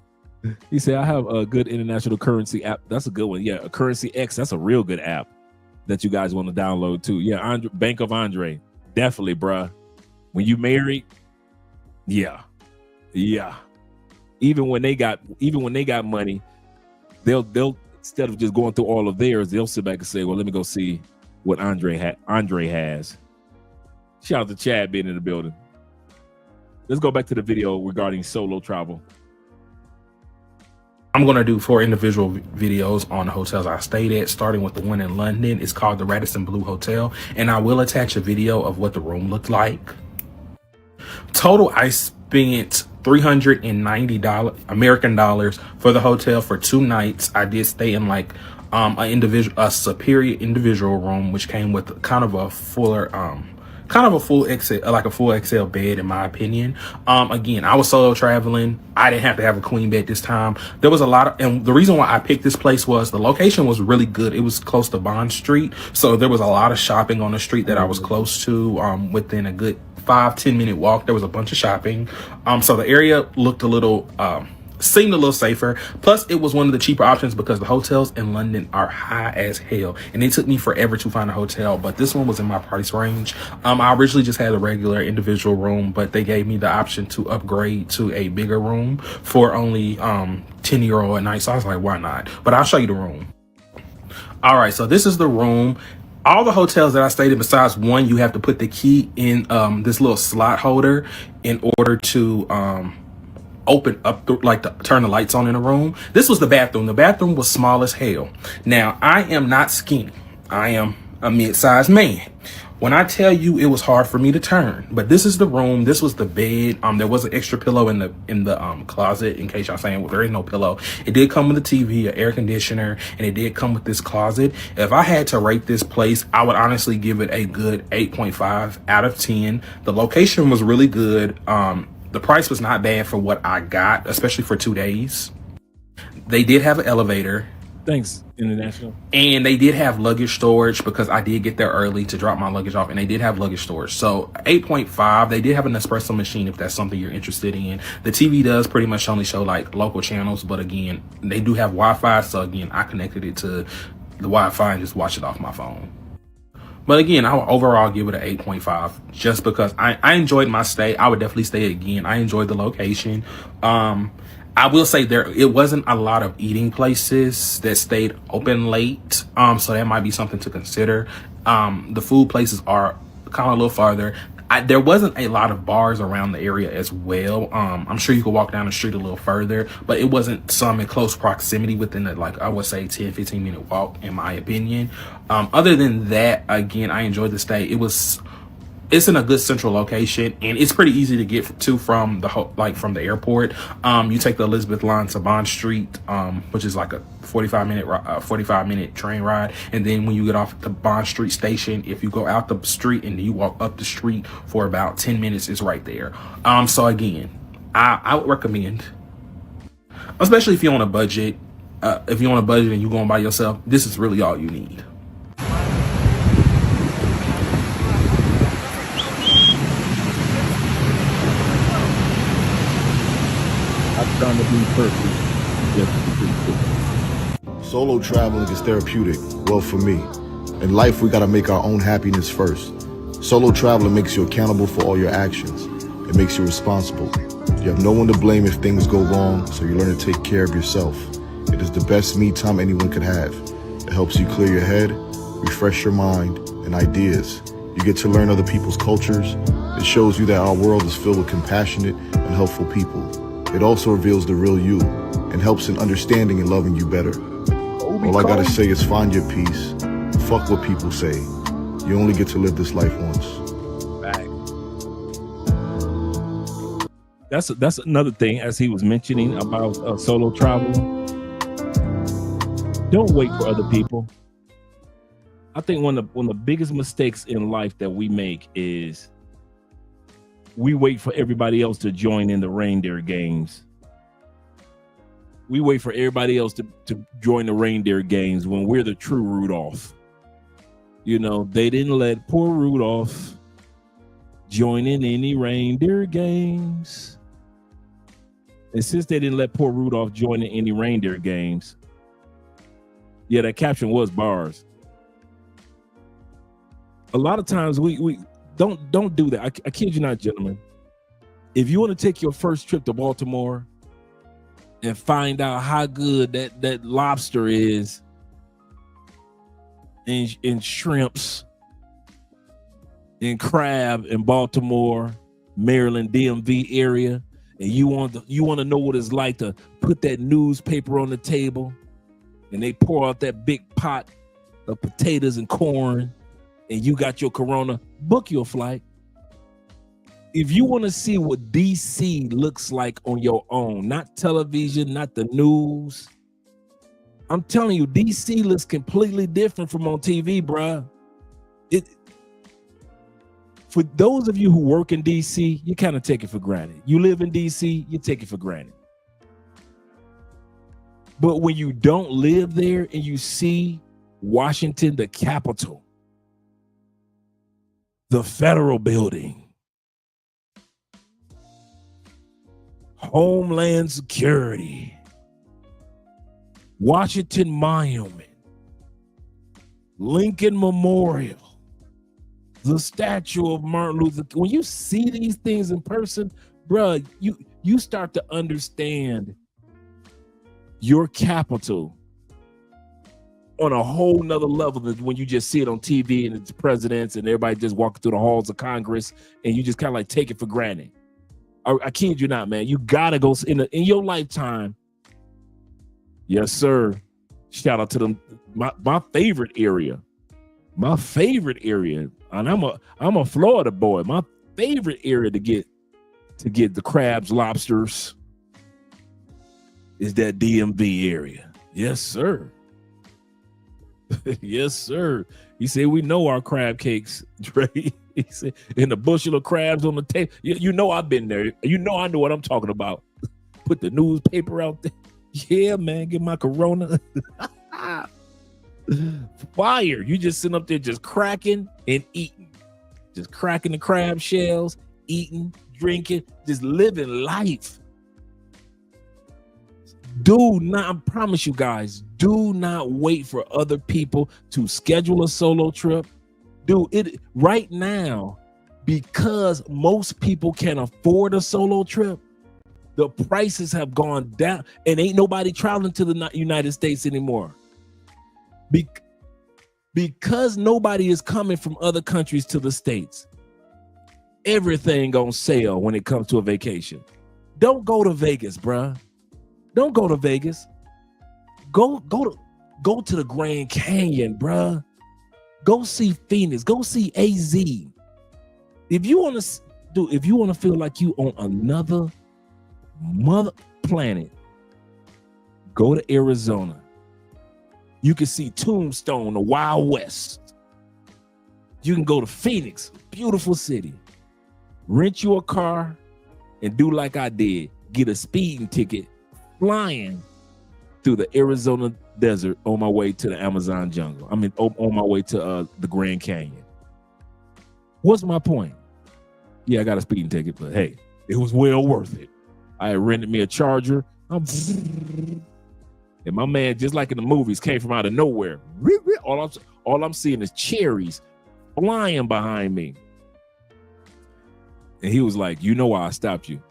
He said, I have a good international currency app. That's a good one. Yeah, a Currency X. That's a real good app that you guys want to download too. Yeah, Bank of Andre. Definitely, bruh. When you married, yeah. Even when they got money, they'll instead of just going through all of theirs, they'll sit back and say, well, let me go see what Andre has. Shout out to Chad being in the building. Let's go back to the video regarding solo travel. I'm going to do 4 individual videos on the hotels I stayed at, starting with the one in London. It's called the Radisson Blu Hotel, and I will attach a video of what the room looked like. Total, I spent $390 American dollars for the hotel for 2 nights. I did stay in like a superior individual room, which came with kind of a fuller a full XL bed, in my opinion. Again, I was solo traveling. I didn't have to have a queen bed this time. There was a lot of, and the reason why I picked this place was the location was really good. It was close to Bond Street, so there was a lot of shopping on the street that I was close to. Within a good 5-10 minute walk, there was a bunch of shopping. So the area looked a little seemed a little safer. Plus, it was one of the cheaper options because the hotels in London are high as hell, and it took me forever to find a hotel. But this one was in my price range. I originally just had a regular individual room, but they gave me the option to upgrade to a bigger room for only €10 a night. So I was like, why not? But I'll show you the room. All right, so this is the room. All the hotels that I stayed in, besides one, you have to put the key in this little slot holder in order to open up, turn the lights on in the room. This was the bathroom. The bathroom was small as hell. Now, I am not skinny. I am a mid-sized man. When I tell you it was hard for me to turn, but this is the room. This was the bed. There was an extra pillow in the closet in case y'all saying, well, there is no pillow. It did come with a TV, an air conditioner, and it did come with this closet. If I had to rate this place, I would honestly give it a good 8.5 out of 10. The location was really good. The price was not bad for what I got, especially for 2 days. They did have an elevator. Thanks, International. And they did have luggage storage because I did get there early to drop my luggage off, and they did have luggage storage. So 8.5. They did have an espresso machine if that's something you're interested in. The TV does pretty much only show like local channels, but again, they do have Wi-Fi. So again, I connected it to the Wi-Fi and just watch it off my phone. But again, I would overall give it an 8.5 just because I enjoyed my stay. I would definitely stay again. I enjoyed the location. I will say it wasn't a lot of eating places that stayed open late. So that might be something to consider. The food places are kind of a little farther. There wasn't a lot of bars around the area as well. I'm sure you could walk down the street a little further, but it wasn't some in close proximity within I would say 10-15 minute walk, in my opinion. Other than that, again, I enjoyed the stay. It's in a good central location, and it's pretty easy to get to from the airport. You take the Elizabeth line to Bond Street, which is like a 45 minute train ride, and then when you get off the Bond Street station, if you go out the street and you walk up the street for about 10 minutes, it's right there. So again, I would recommend, especially if you're on a budget. If you're on a budget and you're going by yourself, this is really all you need. Trying to be perfect. Solo traveling is therapeutic. Well, for me. In life, we gotta make our own happiness first. Solo traveling makes you accountable for all your actions. It makes you responsible. You have no one to blame if things go wrong, so you learn to take care of yourself. It is the best me time anyone could have. It helps you clear your head, refresh your mind, and ideas. You get to learn other people's cultures. It shows you that our world is filled with compassionate and helpful people. It also reveals the real you and helps in understanding and loving you better. All I gotta say is find your peace. Fuck what people say. You only get to live this life once. That's another thing, as he was mentioning about solo travel. Don't wait for other people. I think one of the biggest mistakes in life that we make is we wait for everybody else to join in the reindeer games. We wait for everybody else to join the reindeer games when we're the true Rudolph. You know, they didn't let poor Rudolph join in any reindeer games. And since they didn't let poor Rudolph join in any reindeer games, yeah, that caption was bars. A lot of times we don't do that. I kid you not, gentlemen. If you want to take your first trip to Baltimore and find out how good that lobster is and shrimps and crab in Baltimore, Maryland, DMV area, and you want to know what it's like to put that newspaper on the table and they pour out that big pot of potatoes and corn and you got your Corona, book your flight. If you want to see what DC looks like on your own, not television, not the news, I'm telling you, DC looks completely different from on TV, bruh. For those of you who work in DC, you kind of take it for granted. You live in DC, you take it for granted. But when you don't live there and you see Washington, the Capitol, the federal building, Homeland Security, Washington Monument, Lincoln Memorial, the statue of Martin Luther King. When you see these things in person, bruh, you start to understand your capital on a whole nother level than when you just see it on TV and it's presidents and everybody just walking through the halls of Congress and you just kind of like take it for granted. I kid you not, man. You gotta go in your lifetime. Yes, sir. Shout out to them. My favorite area. My favorite area. And I'm a Florida boy. My favorite area to get the crabs, lobsters is that DMV area. Yes, sir. Yes, sir. He said, we know our crab cakes, Dre. He said, and the bushel of crabs on the table. You know I've been there. You know I know what I'm talking about. Put the newspaper out there. Yeah, man, get my Corona. Fire. You just sitting up there just cracking and eating. Just cracking the crab shells, eating, drinking, just living life. Do not, I promise you guys, do not wait for other people to schedule a solo trip. Do it right now, because most people can afford a solo trip. The prices have gone down and ain't nobody traveling to the United States anymore. Because nobody is coming from other countries to the States. Everything on sale when it comes to a vacation. Don't go to Vegas, bruh. Don't go to Vegas. Go to the Grand Canyon, bruh. Go see Phoenix. Go see AZ. If you want to feel like you on another mother planet, go to Arizona. You can see Tombstone, the Wild West. You can go to Phoenix, beautiful city. Rent you a car and do like I did. Get a speeding ticket, flying through the Arizona desert on my way to the Amazon jungle. I mean, on my way to the Grand Canyon. What's my point? Yeah, I got a speeding ticket, but hey, it was well worth it. I had rented me a Charger. And my man, just like in the movies, came from out of nowhere. All I'm seeing is cherries flying behind me. And he was like, you know why I stopped you?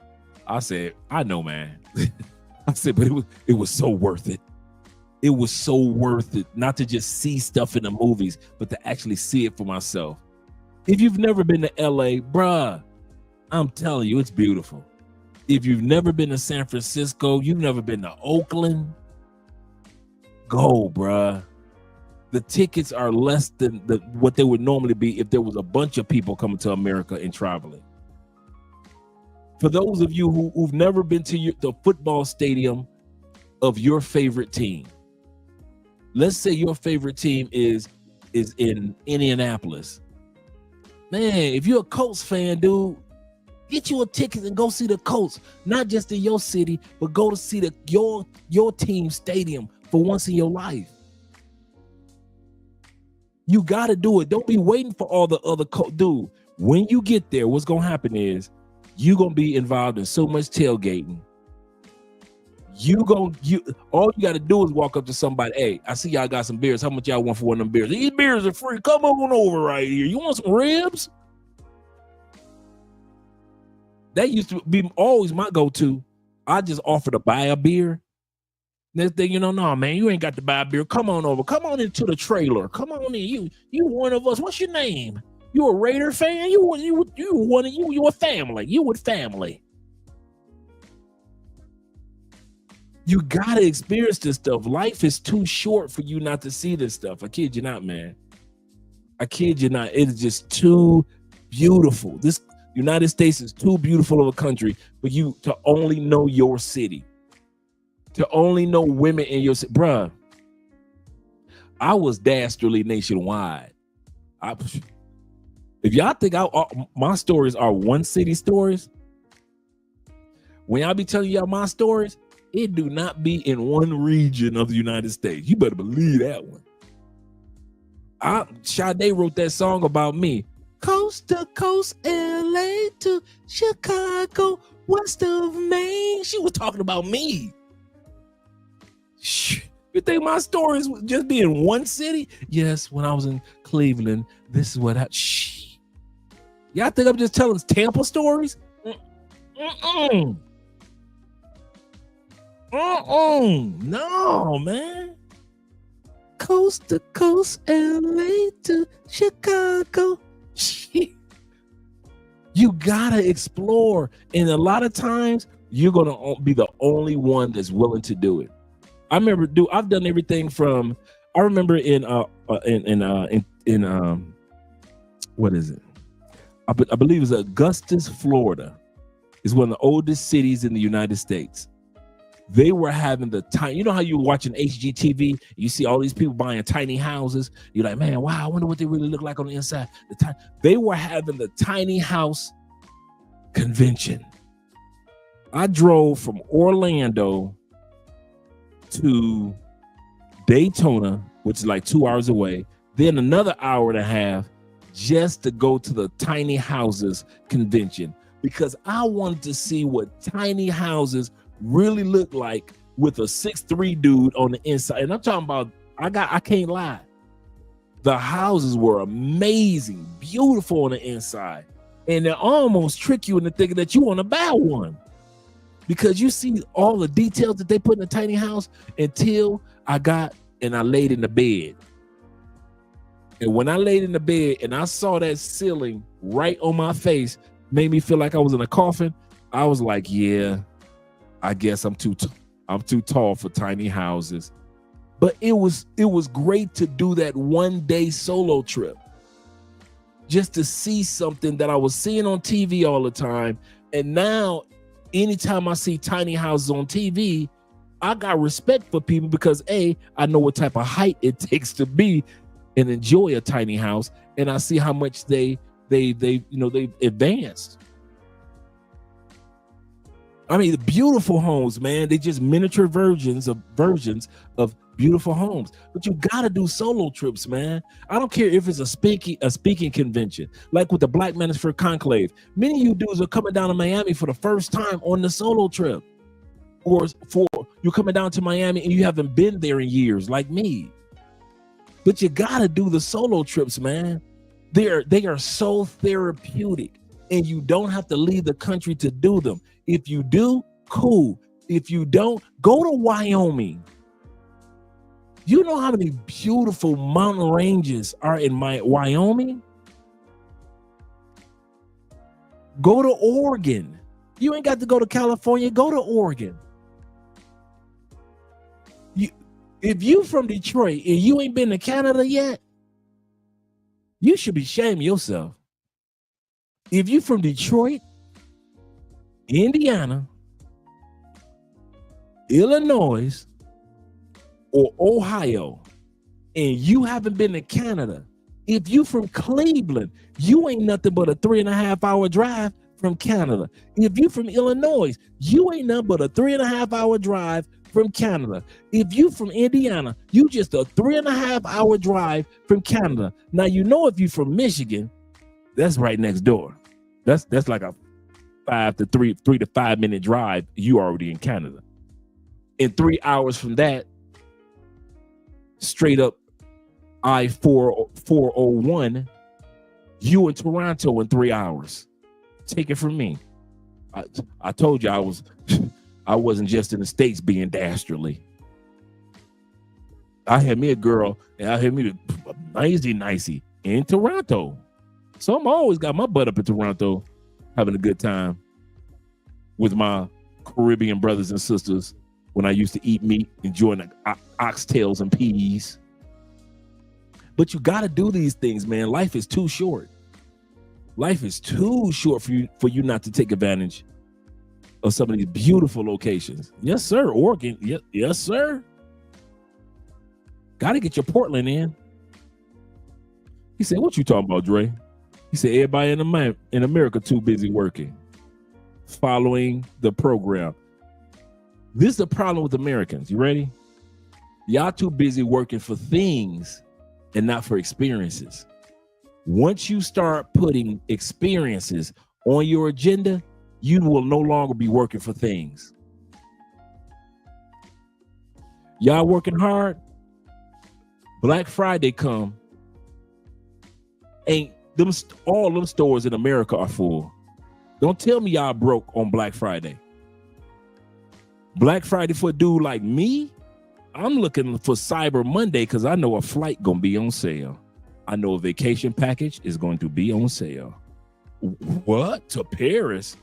I said, I know, man. I said, but it was so worth it. It was so worth it, not to just see stuff in the movies, but to actually see it for myself. If you've never been to LA, bruh, I'm telling you, it's beautiful. If you've never been to San Francisco, you've never been to Oakland, go, bruh. The tickets are less than what they would normally be if there was a bunch of people coming to America and traveling. For those of you who've never been to the football stadium of your favorite team, let's say your favorite team is in Indianapolis. Man, if you're a Colts fan, dude, get you a ticket and go see the Colts, not just in your city, but go to see your team stadium for once in your life. You got to do it. Don't be waiting for all the other dude. When you get there, what's going to happen is you're going to be involved in so much tailgating. All you got to do is walk up to somebody. Hey, I see y'all got some beers. How much y'all want for one of them beers? These beers are free. Come on over right here. You want some ribs? That used to be always my go-to. I just offer to buy a beer. Next thing you know, no, man, you ain't got to buy a beer. Come on over. Come on into the trailer. Come on in. You one of us. What's your name? You a Raider fan? You a family. You with family. You gotta experience this stuff. Life is too short for you not to see this stuff. I kid you not, man. I kid you not. It is just too beautiful. This United States is too beautiful of a country for you to only know your city. To only know women in your city. Bruh, I was dastardly nationwide. If y'all think my stories are one city stories, when I be telling y'all my stories, it do not be in one region of the United States. You better believe that one. Sade wrote that song about me. Coast to coast, LA to Chicago, west of Maine. She was talking about me. Shh. You think my stories would just be in one city? Yes, when I was in Cleveland, this is what happened. Shh. Y'all think I'm just telling Tampa stories? No, man. Coast to coast, LA to Chicago. You gotta explore, and a lot of times you're gonna be the only one that's willing to do it. I remember, I've done everything from. I remember in what is it? I believe it's Augustus, Florida, is one of the oldest cities in the United States. They were having the tiny, you know how you're watching HGTV, you see all these people buying tiny houses. You're like, man, wow, I wonder what they really look like on the inside. They were having the tiny house convention. I drove from Orlando to Daytona, which is like 2 hours away, then another hour and a half just to go to the tiny houses convention, because I wanted to see what tiny houses really look like with a 6'3" dude on the inside. And I'm talking about, I can't lie, the houses were amazing, beautiful on the inside, and they almost trick you into thinking that you want to buy one, because you see all the details that they put in a tiny house, until I laid in the bed. And when I laid in the bed and I saw that ceiling right on my face, made me feel like I was in a coffin. I was like, yeah, I guess I'm too tall for tiny houses. But it was great to do that one day solo trip, just to see something that I was seeing on TV all the time. And now anytime I see tiny houses on TV, I got respect for people, because I know what type of height it takes to be and enjoy a tiny house, and I see how much they've advanced. I mean, the beautiful homes, man, they just miniature versions of beautiful homes. But you gotta do solo trips, man. I don't care if it's a speaking convention, like with the Black Manosphere Conclave. Many of you dudes are coming down to Miami for the first time on the solo trip, or you're coming down to Miami and you haven't been there in years, like me. But you gotta do the solo trips, man. They are so therapeutic, and you don't have to leave the country to do them. If you do, cool. If you don't, go to Wyoming. You know how many beautiful mountain ranges are in Wyoming? Go to Oregon. You ain't got to go to California. Go to Oregon. If you from Detroit and you ain't been to Canada yet, you should be shaming yourself. If you from Detroit, Indiana, Illinois, or Ohio, and you haven't been to Canada, if you from Cleveland, you ain't nothing but a 3.5 hour drive from Canada. If you from Illinois, you ain't nothing but a 3.5 hour drive from Canada. If you from Indiana, you just a 3.5 hour drive from Canada. Now, you know, if you from Michigan, that's right next door. That's like a 3 to 5 minute drive. You already in Canada. In 3 hours from that, straight up I-401, you in Toronto in 3 hours. Take it from me. I told you I wasn't just in the States being dastardly. I had me a girl, and I had me a nicey in Toronto. So I'm always got my butt up in Toronto, having a good time with my Caribbean brothers and sisters when I used to eat meat, enjoying the oxtails and peas. But you got to do these things, man. Life is too short. Life is too short for you not to take advantage of some of these beautiful locations. Yes, sir. Oregon. Yes, sir. Got to get your Portland in. He said, what you talking about, Dre? He said, everybody in America too busy working, following the program. This is the problem with Americans. You ready? Y'all too busy working for things and not for experiences. Once you start putting experiences on your agenda, you will no longer be working for things. Y'all working hard. Black Friday come. Ain't them all them stores in America are full. Don't tell me y'all broke on Black Friday. Black Friday for a dude like me, I'm looking for Cyber Monday because I know a flight gonna be on sale. I know a vacation package is going to be on sale. What? To Paris?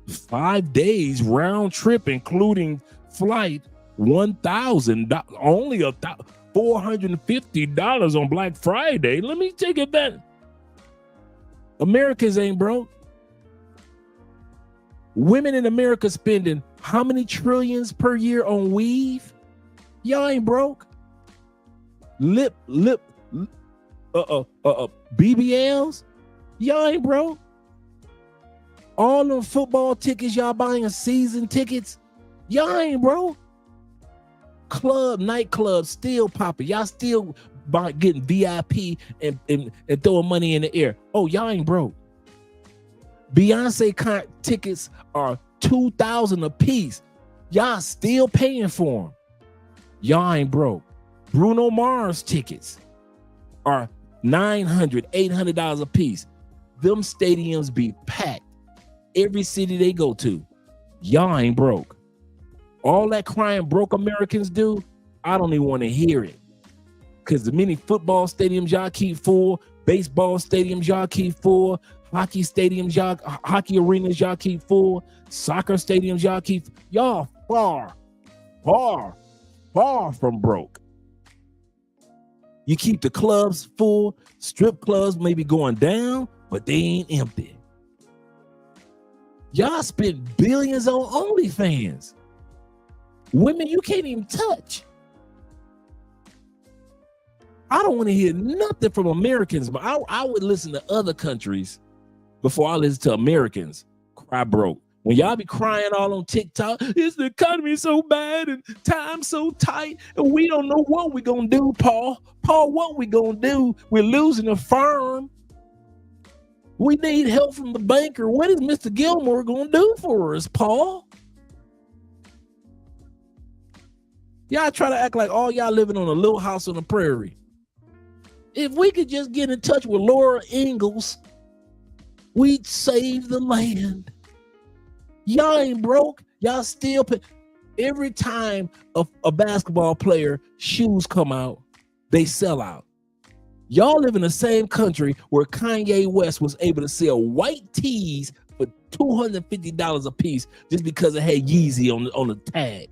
5 days round trip, including flight, $1,000, only $450 on Black Friday. Let me take it back. Americans ain't broke. Women in America spending how many trillions per year on weave? Y'all ain't broke. BBLs? Y'all ain't broke. All them football tickets y'all buying, season tickets, y'all ain't broke. Nightclub still popping. Y'all still getting VIP and throwing money in the air. Oh, y'all ain't broke. Beyonce tickets are $2,000 a piece. Y'all still paying for them. Y'all ain't broke. Bruno Mars tickets are $900, $800 a piece. Them stadiums be packed every city they go to. Y'all ain't broke. All that crying broke Americans do, I don't even want to hear it. Because the many football stadiums y'all keep full, baseball stadiums y'all keep full, hockey arenas y'all keep full, soccer stadiums y'all far from broke. You keep the clubs full, strip clubs may be going down, but they ain't empty. Y'all spend billions on OnlyFans. Women you can't even touch. I don't want to hear nothing from Americans, but I would listen to other countries before I listen to Americans cry broke. When y'all be crying all on TikTok, the economy is so bad and time's so tight and we don't know what we're going to do, Paul. Paul, what we going to do? We're losing a farm. We need help from the banker. What is Mr. Gilmore going to do for us, Paul? Y'all try to act like all y'all living on a little house on the prairie. If we could just get in touch with Laura Ingalls, we'd save the land. Y'all ain't broke. Y'all still pay. Every time a basketball player shoes come out, they sell out. Y'all live in the same country where Kanye West was able to sell white tees for $250 a piece just because it had Yeezy on the tag.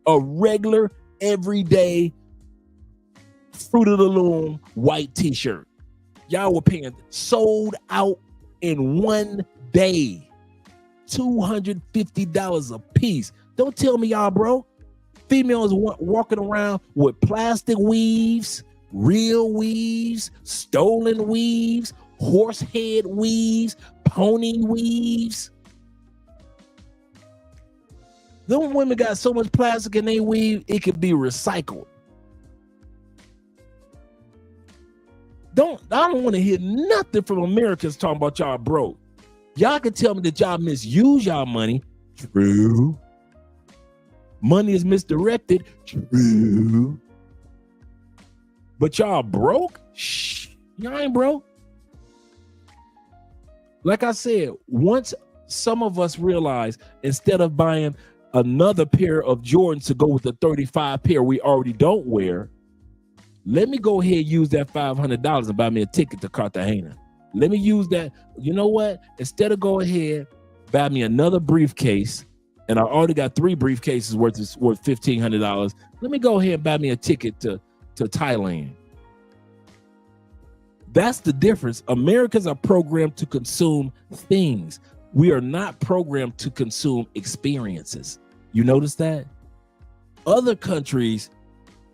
A regular, everyday, Fruit of the Loom white t-shirt. Y'all were paying sold out in one day. $250 a piece. Don't tell me y'all broke. Females walking around with plastic weaves, real weaves, stolen weaves, horse head weaves, pony weaves. Them women got so much plastic in their weave, it could be recycled. I don't want to hear nothing from Americans talking about y'all broke. Y'all can tell me that y'all misuse y'all money. True. Money is misdirected. True. But y'all broke? Shh. Y'all ain't broke. Like I said, once some of us realize instead of buying another pair of Jordans to go with the 35 pair we already don't wear, let me go ahead and use that $500 and buy me a ticket to Cartagena. Let me use that. You know what? Instead of go ahead, buy me another briefcase, and I already got 3 briefcases worth $1,500. Let me go ahead and buy me a ticket to Thailand. That's the difference. Americans are programmed to consume things. We are not programmed to consume experiences. You notice that? Other countries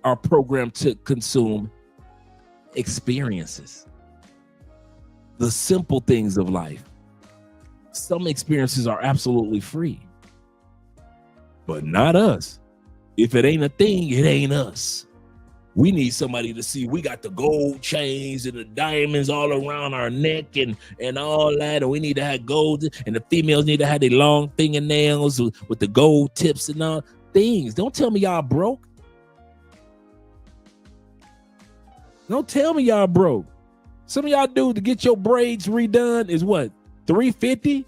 are programmed to consume experiences. The simple things of life. Some experiences are absolutely free, but not us. If it ain't a thing, it ain't us. We need somebody to see we got the gold chains and the diamonds all around our neck and all that. And we need to have gold. And the females need to have their long fingernails with the gold tips and all things. Don't tell me y'all broke. Don't tell me y'all broke. Some of y'all do to get your braids redone is what? $350?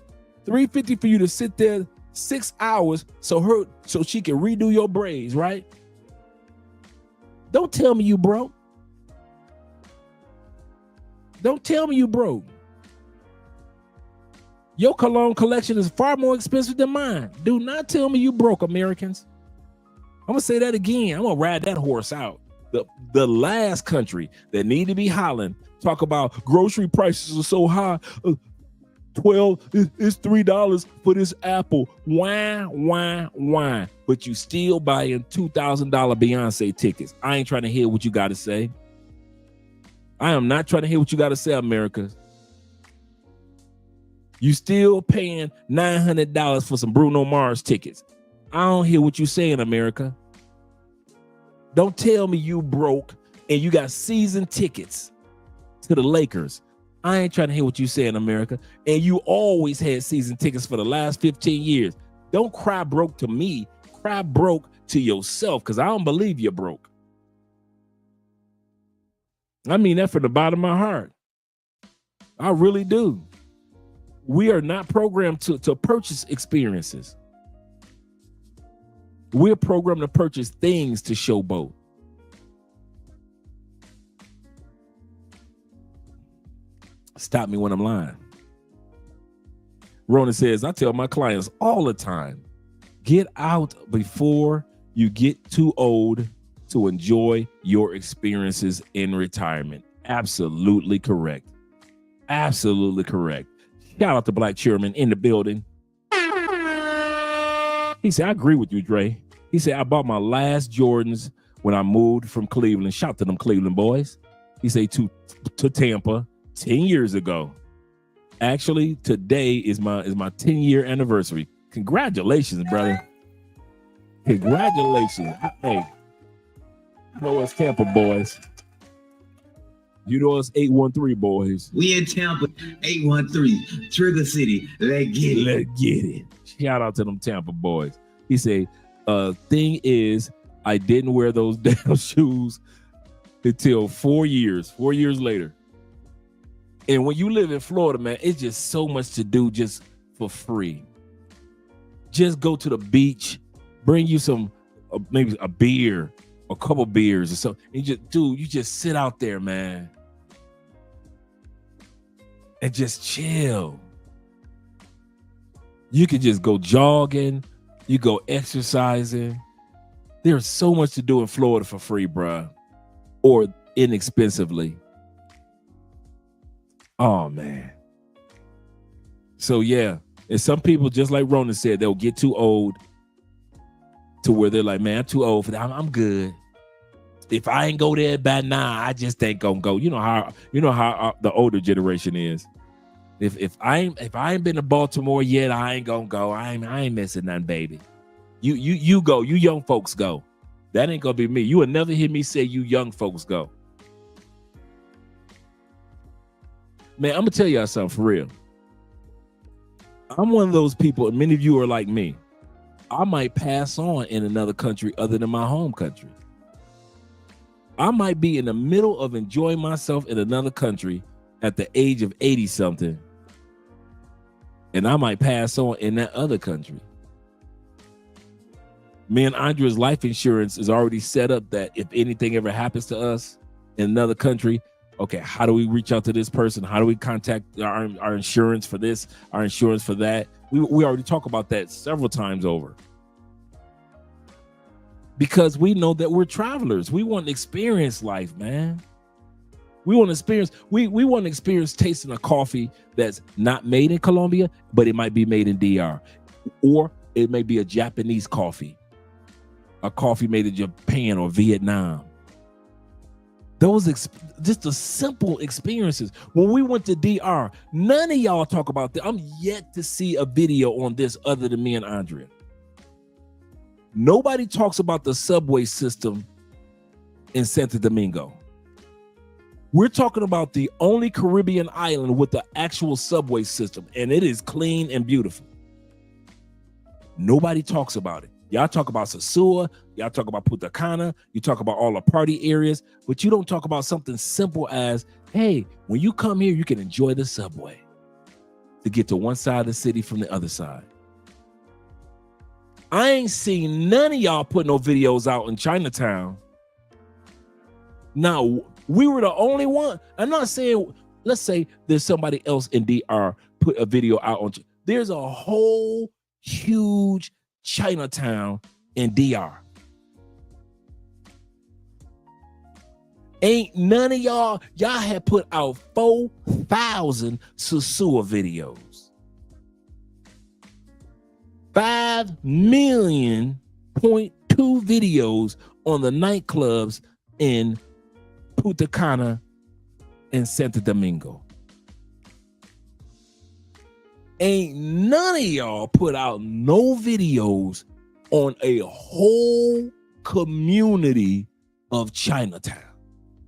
$350 for you to sit there 6 hours so she can redo your braids, right? Don't tell me you broke. Don't tell me you broke. Your cologne collection is far more expensive than mine. Do not tell me you broke, Americans. I'm gonna say that again. I'm gonna ride that horse out. The last country that need to be hollering, talk about grocery prices are so high. It's $3 for this apple. Why? But you still buying $2,000 Beyonce tickets. I ain't trying to hear what you got to say. I am not trying to hear what you got to say, America. You still paying $900 for some Bruno Mars tickets. I don't hear what you saying, America. Don't tell me you broke and you got season tickets to the Lakers. I ain't trying to hear what you saying, America. And you always had season tickets for the last 15 years. Don't cry broke to me. Cry broke to yourself, because I don't believe you're broke. I mean that from the bottom of my heart. I really do. We are not programmed to purchase experiences. We're programmed to purchase things to showboat. Stop me when I'm lying. Rona says, I tell my clients all the time, get out before you get too old to enjoy your experiences in retirement. Absolutely correct. Absolutely correct. Shout out to Black Chairman in the building. He said, I agree with you, Dre. He said, I bought my last Jordans when I moved from Cleveland. Shout out to them Cleveland boys. He said to Tampa 10 years ago. Actually, today is my 10-year anniversary. Congratulations, brother. Congratulations. Hey, you know us Tampa boys. You know us 813 boys. We in Tampa, 813, Trigger City. Let's get it. Let's get it. Shout out to them Tampa boys. He said, thing is, I didn't wear those damn shoes until 4 years later. And when you live in Florida, man, it's just so much to do just for free. Just go to the beach, bring you some, maybe a beer, a couple beers or something. And you just sit out there, man. And just chill. You can just go jogging. You go exercising. There's so much to do in Florida for free, bruh. Or inexpensively. Oh, man. So, yeah. And some people, just like Ronan said, they'll get too old to where they're like, man, I'm too old for that. I'm good. If I ain't go there by now, I just ain't gonna go. You know how the older generation is. If I ain't been to Baltimore yet, I ain't gonna go. I ain't missing nothing, baby. You go. You young folks go. That ain't gonna be me. You will never hear me say you young folks go. Man, I'm gonna tell y'all something for real. I'm one of those people, and many of you are like me. I might pass on in another country other than my home country. I might be in the middle of enjoying myself in another country at the age of 80 something. And I might pass on in that other country. Me and Andrea's life insurance is already set up that if anything ever happens to us in another country, okay, how do we reach out to this person? How do we contact our insurance for this, our insurance for that? We already talked about that several times over. Because we know that we're travelers. We want to experience life, man. We want to experience, we want to experience tasting a coffee that's not made in Colombia, but it might be made in DR. Or it may be a Japanese coffee. A coffee made in Japan or Vietnam. Those just the simple experiences. When we went to DR, none of y'all talk about that. I'm yet to see a video on this other than me and Andrea. Nobody talks about the subway system in Santo Domingo. We're talking about the only Caribbean island with the actual subway system, and it is clean and beautiful. Nobody talks about it. Y'all talk about Sosua, y'all talk about Punta Cana, you talk about all the party areas, but you don't talk about something simple as, hey, when you come here, you can enjoy the subway to get to one side of the city from the other side. I ain't seen none of y'all put no videos out in Chinatown. Now, we were the only one. I'm not saying, let's say there's somebody else in DR put a video out on. There's a whole huge Chinatown in DR. Ain't none of y'all had put out 4,000 Sosua videos. 5 million .2 videos on the nightclubs in Punta Cana and Santo Domingo. Ain't none of y'all put out no videos on a whole community of Chinatown.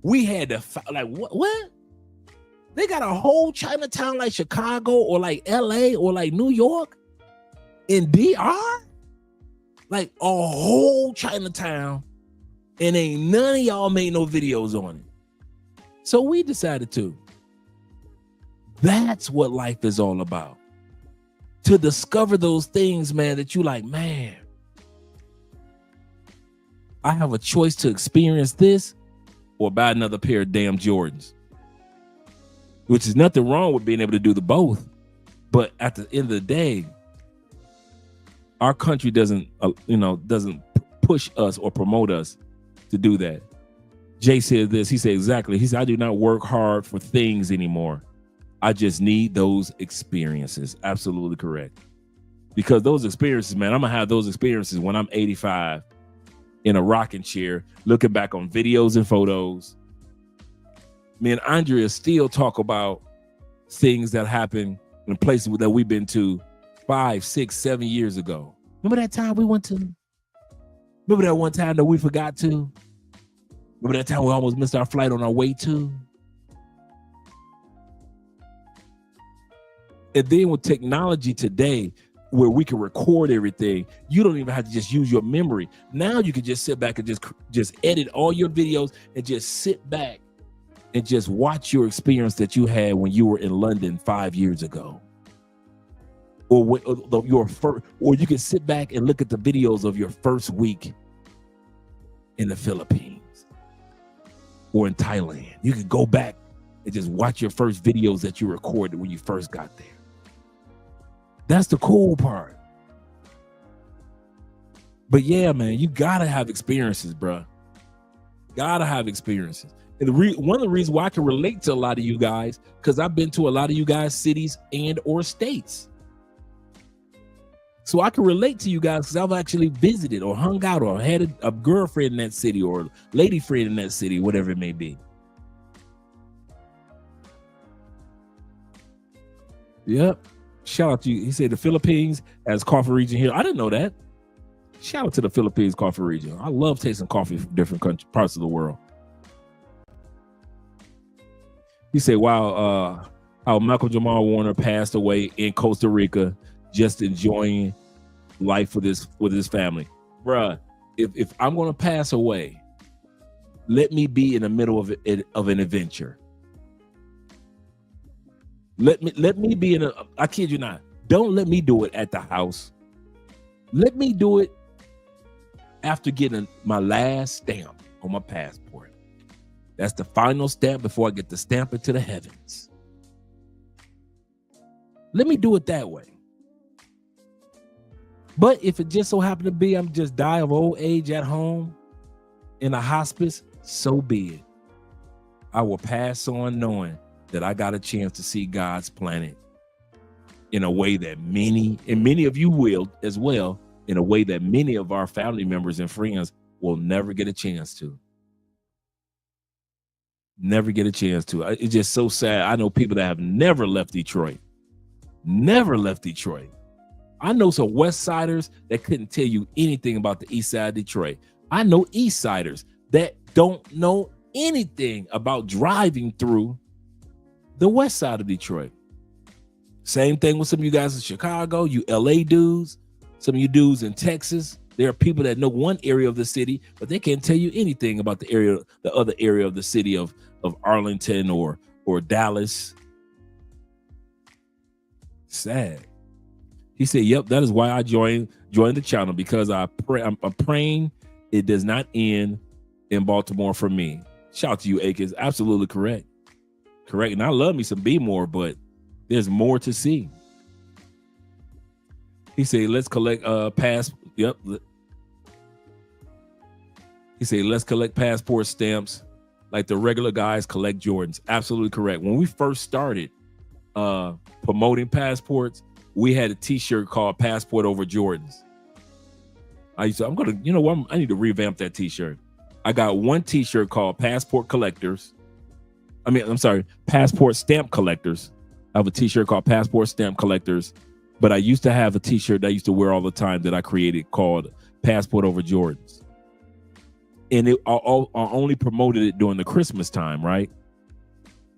We had to like what? They got a whole Chinatown like Chicago or like LA or like New York in DR? Like a whole Chinatown, and ain't none of y'all made no videos on it. So we decided to. That's what life is all about. To discover those things, man, that you like, man, I have a choice to experience this or buy another pair of damn Jordans, which is nothing wrong with being able to do the both. But at the end of the day, our country doesn't push us or promote us to do that. Jay said this, he said exactly. He said, I do not work hard for things anymore. I just need those experiences. Absolutely correct. Because those experiences, man, I'm gonna have those experiences when I'm 85 in a rocking chair, looking back on videos and photos. Me and Andrea still talk about things that happened in places that we've been to 5, 6, 7 years ago. Remember that time we went to? Remember that one time that we forgot to? Remember that time we almost missed our flight on our way to? And then with technology today, where we can record everything, you don't even have to just use your memory. Now you can just sit back and just edit all your videos and just sit back and just watch your experience that you had when you were in London 5 years ago. Or you can sit back and look at the videos of your first week in the Philippines or in Thailand. You can go back and just watch your first videos that you recorded when you first got there. That's the cool part. But yeah, man, you gotta have experiences, bro. Gotta have experiences. And one of the reasons why I can relate to a lot of you guys, because I've been to a lot of you guys' cities and or states. So I can relate to you guys because I've actually visited or hung out or had a girlfriend in that city or lady friend in that city, whatever it may be. Yep. Shout out to you. He said the Philippines has coffee region here. I didn't know that. Shout out to the Philippines coffee region. I love tasting coffee from different parts of the world. He said, wow, how Malcolm Jamal Warner passed away in Costa Rica, just enjoying life with his family. Bruh, if I'm going to pass away, let me be in the middle of an adventure. Let me be I kid you not. Don't let me do it at the house. Let me do it after getting my last stamp on my passport. That's the final stamp before I get to stamp it to the heavens. Let me do it that way. But if it just so happened to be I'm just die of old age at home in a hospice, so be it. I will pass on knowing that I got a chance to see God's planet in a way that many of you will as well, in a way that many of our family members and friends will never get a chance to. Never get a chance to. It's just so sad. I know people that have never left Detroit. Never left Detroit. I know some West Siders that couldn't tell you anything about the East Side of Detroit. I know East Siders that don't know anything about driving through the west side of Detroit. Same thing with some of you guys in Chicago, you LA dudes, some of you dudes in Texas. There are people that know one area of the city, but they can't tell you anything about the other area of the city of Arlington or Dallas. Sad. He said, "Yep, that is why I joined the channel, because I'm praying it does not end in Baltimore for me." Shout out to you, Akins. Absolutely correct. Correct. And I love me some B-more, but there's more to see. He said, let's collect Yep. He said, let's collect passport stamps like the regular guys collect Jordans. Absolutely correct. When we first started promoting passports, we had a t-shirt called Passport Over Jordans. I need to revamp that t-shirt. I got one t-shirt called Passport Stamp Collectors. I have a t-shirt called Passport Stamp Collectors, but I used to have a t-shirt that I used to wear all the time that I created called Passport Over Jordans. And I only promoted it during the Christmas time, right?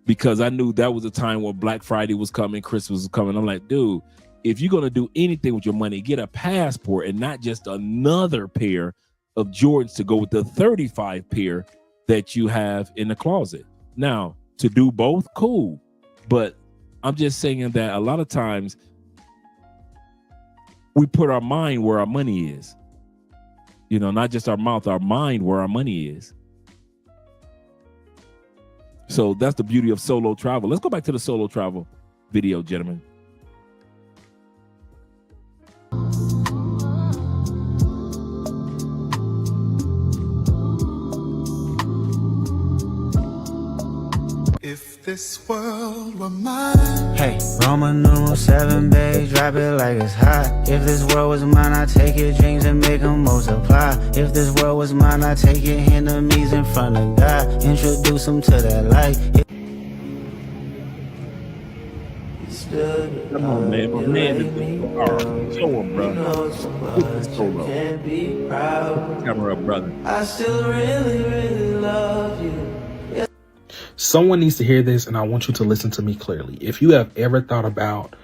Because I knew that was a time where Black Friday was coming, Christmas was coming. I'm like, dude, if you're going to do anything with your money, get a passport and not just another pair of Jordans to go with the 35 pair that you have in the closet. Now, to do both, cool. But I'm just saying that a lot of times we put our mind where our money is. You know, not just our mouth, our mind where our money is. So that's the beauty of solo travel. Let's go back to the solo travel video, gentlemen. If this world were mine. Hey, Roman numeral 7, babe, drop it like it's hot. If this world was mine, I take your dreams and make them multiply. If this world was mine, I take your enemies in front of God. Introduce them to that light. Come on, man. My man is show him, bro. Camera up, brother. I still really, really love you. Someone needs to hear this, and I want you to listen to me clearly. If you have ever thought about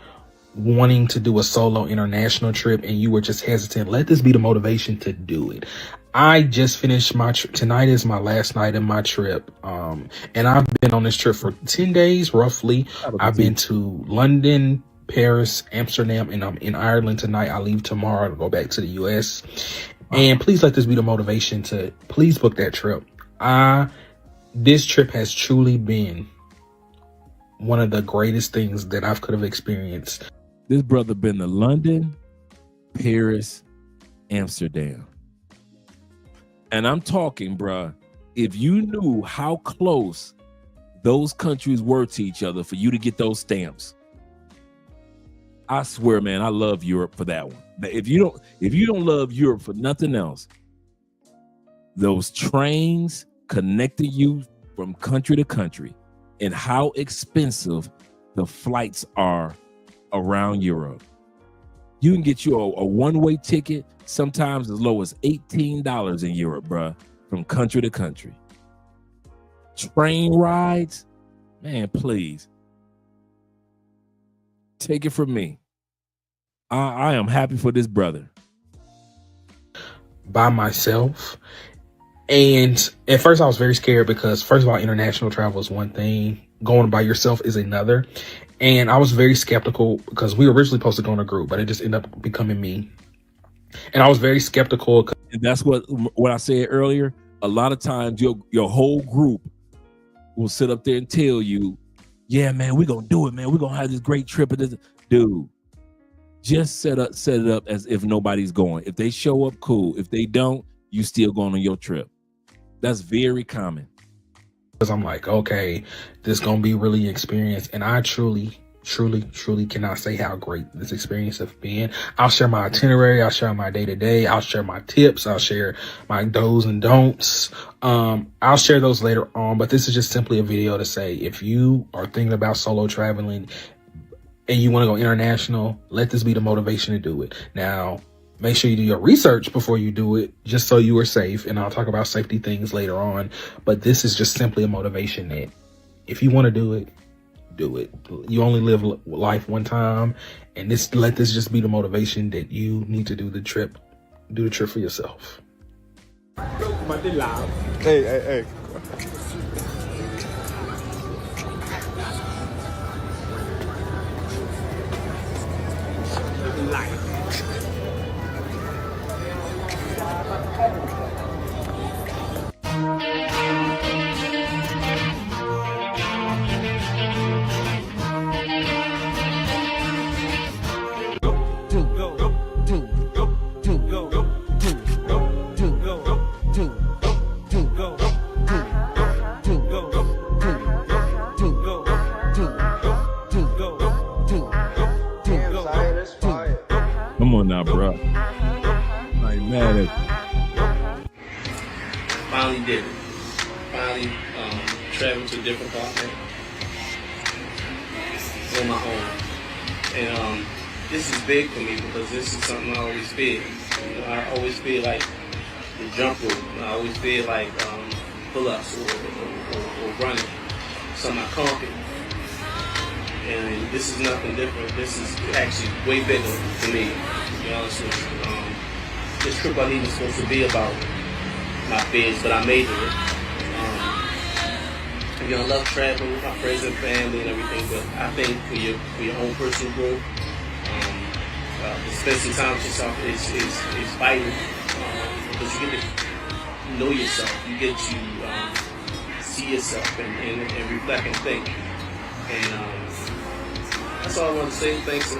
wanting to do a solo international trip and you were just hesitant, let this be the motivation to do it. I just finished my trip. Tonight is my last night of my trip. And I've been on this trip for 10 days, roughly. I've been to London, Paris, Amsterdam, and I'm in Ireland tonight. I leave tomorrow to go back to the US. And please let this be the motivation to please book that trip. This trip has truly been one of the greatest things that I could have experienced. This brother been to London, Paris, Amsterdam. And I'm talking, bruh, if you knew how close those countries were to each other for you to get those stamps, I swear, man, I love Europe for that one. But if you don't love Europe for nothing else, those trains connecting you from country to country and how expensive the flights are around Europe. You can get you a one-way ticket, sometimes as low as $18 in Europe, bruh, from country to country. Train rides, man, please. Take it from me. I am happy for this brother. By myself. And at first I was very scared because, first of all, international travel is one thing. Going by yourself is another. And I was very skeptical because we were originally supposed to go in a group, but it just ended up becoming me. And I was very skeptical. And that's what I said earlier. A lot of times your whole group will sit up there and tell you, yeah, man, we're going to do it, man. We're going to have this great trip. Dude, just set it up as if nobody's going. If they show up, cool. If they don't, you still going on your trip. That's very common. Because I'm like, okay, this is going to be really experience. And I truly cannot say how great this experience has been. I'll share my itinerary. I'll share my day-to-day. I'll share my tips. I'll share my do's and don'ts. I'll share those later on. But this is just simply a video to say, if you are thinking about solo traveling and you want to go international, let this be the motivation to do it. Now, Make sure you do your research before you do it, just so you are safe. And I'll talk about safety things later on. But this is just simply a motivation that if you want to do it, do it. You only live life one time, and let this just be the motivation that you need to do the trip. Do the trip for yourself. Hey. Come on now, bro. I ain't mad at you. Finally did it. Finally traveled to a different continent on my own. And this is big for me because this is something I always feel. You know, I always feel like the jump rope. I always feel like pull-ups or running. Something I conquered. And this is nothing different. This is actually way bigger for me, to be honest with you. This trip I was supposed to be about my fears, but I made it. You know, I love traveling with my friends and family and everything, but I think for your own personal growth, to spend some time with yourself is vital, because you get to know yourself, you get to see yourself and reflect and think. And that's all I want to say. Thanks.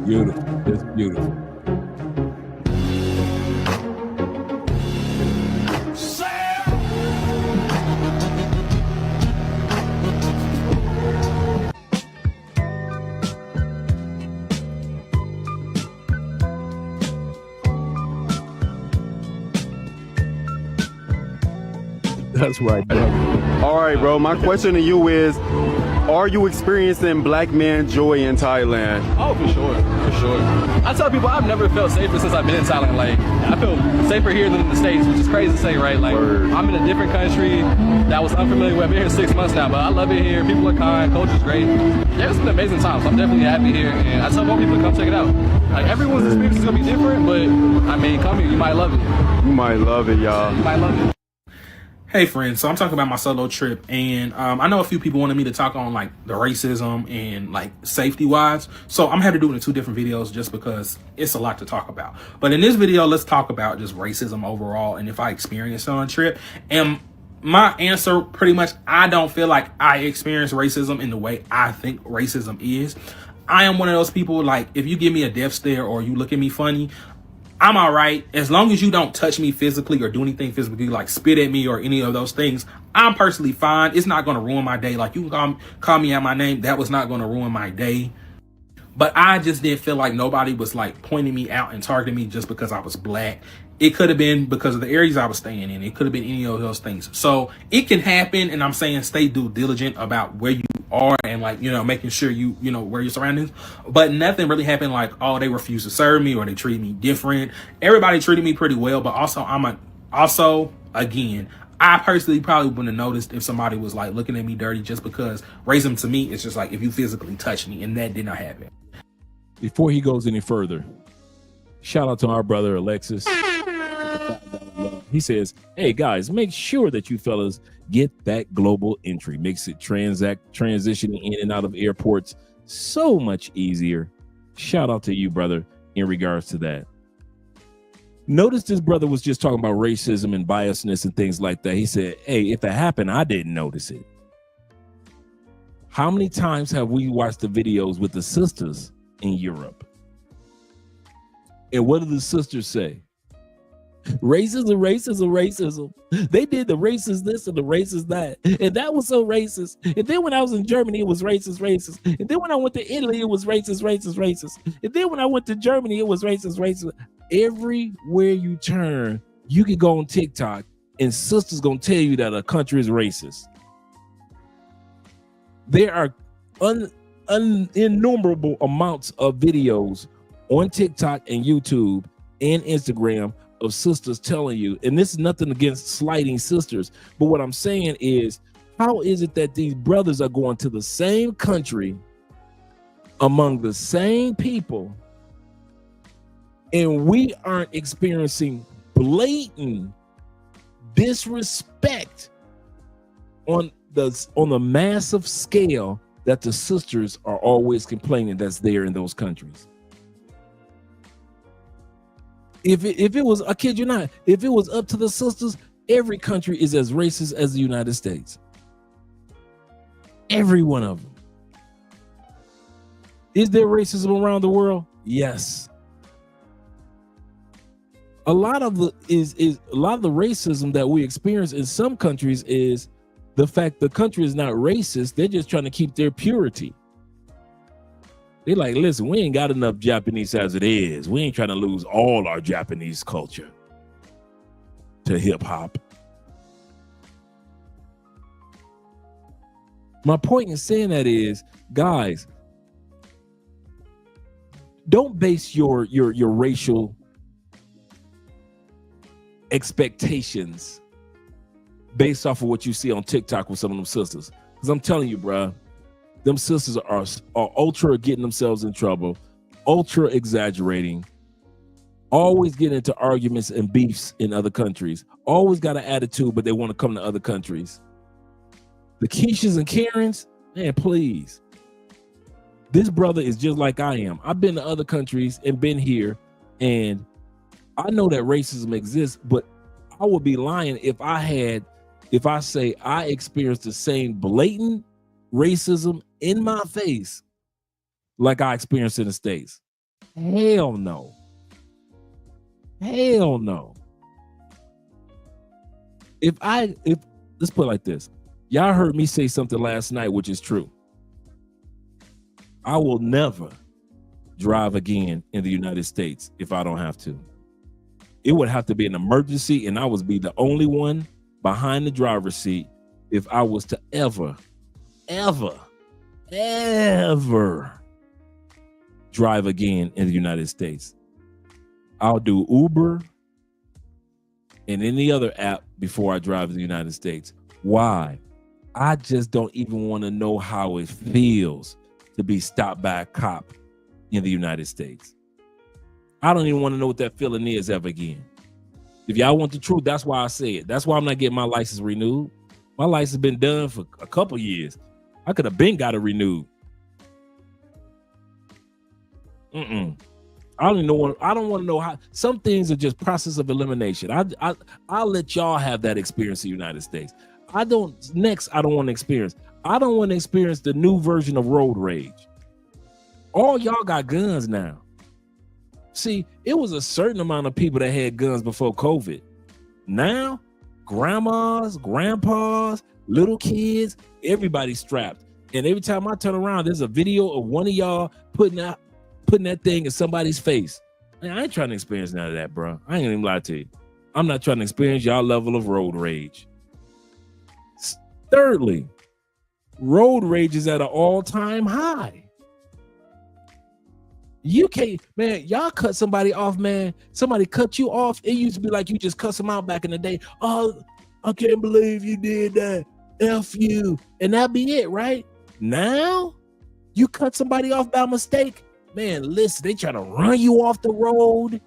Beautiful. That's beautiful. That's right, brother. All right, bro. My question to you is, are you experiencing black man joy in Thailand? Oh, for sure. I tell people I've never felt safer since I've been in Thailand. Like, I feel safer here than in the States, which is crazy to say, right? Like, I'm in a different country that I was unfamiliar with. I've been here 6 months now, but I love it here. People are kind, culture's great. Yeah, it's been an amazing time, so I'm definitely happy here, and I tell more people to come check it out. Like, everyone's experience is gonna be different, but I mean, come here, you might love it. You might love it, y'all. You might love it. Hey friends, so I'm talking about my solo trip, and I know a few people wanted me to talk on like the racism and like safety wise, so I'm had to do it in 2 different videos just because it's a lot to talk about. But in this video, let's talk about just racism overall and if I experienced it on a trip. And my answer, pretty much, I don't feel like I experience racism in the way I think racism is. I am one of those people, like, if you give me a death stare or you look at me funny, I'm all right. As long as you don't touch me physically or do anything physically, like spit at me or any of those things, I'm personally fine. It's not going to ruin my day. Like, you can call me out my name. That was not going to ruin my day. But I just didn't feel like nobody was like pointing me out and targeting me just because I was black. It could have been because of the areas I was staying in. It could have been any of those things. So it can happen. And I'm saying stay due diligent about where you are and, like, you know, making sure you know where your surroundings. But nothing really happened like, oh, they refused to serve me or they treated me different. Everybody treated me pretty well. But also, again, I personally probably wouldn't have noticed if somebody was like looking at me dirty, just because racism to me is just like if you physically touch me, and that did not happen. Before he goes any further, shout out to our brother Alexis. He says, hey guys, make sure that you fellas get that global entry. Makes it transitioning in and out of airports so much easier. Shout out to you, brother, in regards to that. Notice this brother was just talking about racism and biasness and things like that. He said, hey, if it happened, I didn't notice it. How many times have we watched the videos with the sisters in Europe? And what do the sisters say? Racism. They did the racist this and the racist that. And that was so racist. And then when I was in Germany, it was racist. And then when I went to Italy, it was racist. And then when I went to Germany, it was racist. Everywhere you turn, you can go on TikTok and sisters gonna tell you that a country is racist. There are innumerable amounts of videos on TikTok and YouTube and Instagram of sisters telling you, and this is nothing against slighting sisters, but what I'm saying is, how is it that these brothers are going to the same country among the same people and we aren't experiencing blatant disrespect on the massive scale that the sisters are always complaining that's there in those countries? If it was, I kid you not, if it was up to the sisters, every country is as racist as the United States. Every one of them. Is there racism around the world? Yes. A lot of the racism that we experience in some countries is the fact the country is not racist. They're just trying to keep their purity. They're like, listen, we ain't got enough Japanese as it is. We ain't trying to lose all our Japanese culture to hip hop. My point in saying that is, guys, don't base your racial expectations based off of what you see on TikTok with some of them sisters. Because I'm telling you, bruh, them sisters are ultra getting themselves in trouble, ultra exaggerating, always getting into arguments and beefs in other countries, always got an attitude, but they want to come to other countries. The Keishas and Karens, man, please. This brother is just like I am. I've been to other countries and been here, and I know that racism exists, but I would be lying if I say I experienced the same blatant racism in my face like I experienced in the States. Hell no. Hell no. If let's put it like this. Y'all heard me say something last night, which is true. I will never drive again in the United States if I don't have to. It would have to be an emergency, and I would be the only one behind the driver's seat if I was to ever drive again in the United States. I'll do Uber and any other app before I drive to the United States. Why? I just don't even want to know how it feels to be stopped by a cop in the United States. I don't even want to know what that feeling is ever again. If y'all want the truth, that's why I say it. That's why I'm not getting my license renewed. My license has been done for a couple years. I could have been got it renewed. I don't want to know how. Some things are just process of elimination. I'll let y'all have that experience in the United States. I don't want to experience. I don't want to experience the new version of road rage. All y'all got guns now. See, it was a certain amount of people that had guns before COVID. Now, grandmas, grandpas, little kids, everybody's strapped. And every time I turn around, there's a video of one of y'all putting that thing in somebody's face. Man, I ain't trying to experience none of that, bro. I ain't gonna even lie to you. I'm not trying to experience y'all level of road rage. Thirdly, road rage is at an all-time high. You can't, man, y'all cut somebody off, man. Somebody cut you off. It used to be like you just cuss them out back in the day. Oh, I can't believe you did that. F you. And that'd be it, right? Now, you cut somebody off by mistake. Man, listen, they try to run you off the road.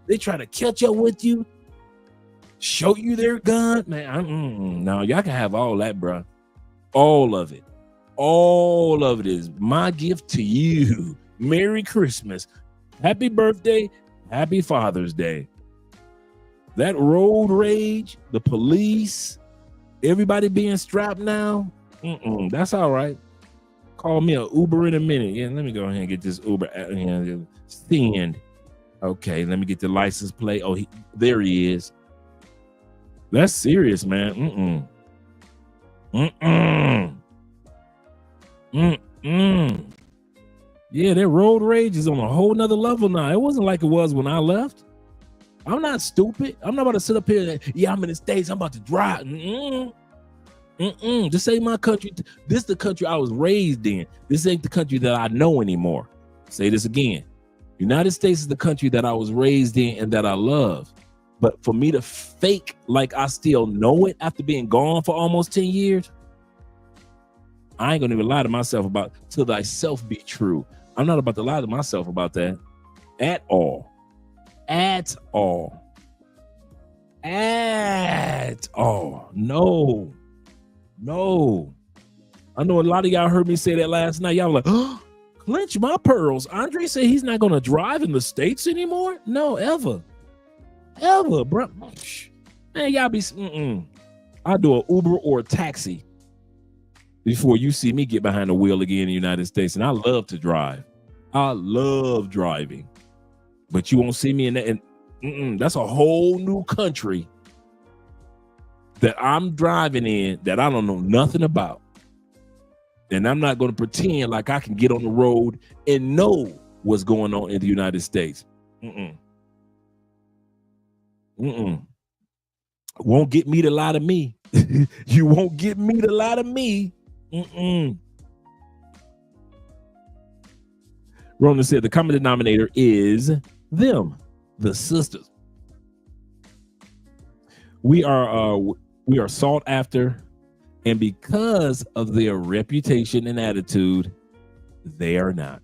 They try to catch up with you. Show you their gun. Man, no, y'all can have all that, bro. All of it. All of it is my gift to you. Merry Christmas. Happy birthday. Happy Father's Day. That road rage, the police, everybody being strapped now. That's all right. Call me an Uber in a minute. Yeah, let me go ahead and get this Uber. Send. Okay, let me get the license plate. Oh, there he is. That's serious, man. Yeah, that road rage is on a whole nother level now. It wasn't like it was when I left. I'm not stupid. I'm not about to sit up here and, yeah, I'm in the States. I'm about to drive. This ain't my country. This is the country I was raised in. This ain't the country that I know anymore. Say this again. United States is the country that I was raised in and that I love. But for me to fake like I still know it after being gone for almost 10 years, I ain't gonna even lie to myself about till thyself be true. I'm not about to lie to myself about that at all. At all. At all. No. No. I know a lot of y'all heard me say that last night. Y'all were like, oh, clench my pearls. Andre said he's not gonna drive in the States anymore. No, ever. Ever, bro. Man, y'all be I do an Uber or a taxi before you see me get behind the wheel again in the United States. And I love to drive. I love driving. But you won't see me in that. And that's a whole new country that I'm driving in that I don't know nothing about. And I'm not going to pretend like I can get on the road and know what's going on in the United States. Won't get me to lie to me. You won't get me to lie to me. Ronan said the common denominator is them, the sisters. We are sought after, and because of their reputation and attitude, they are not.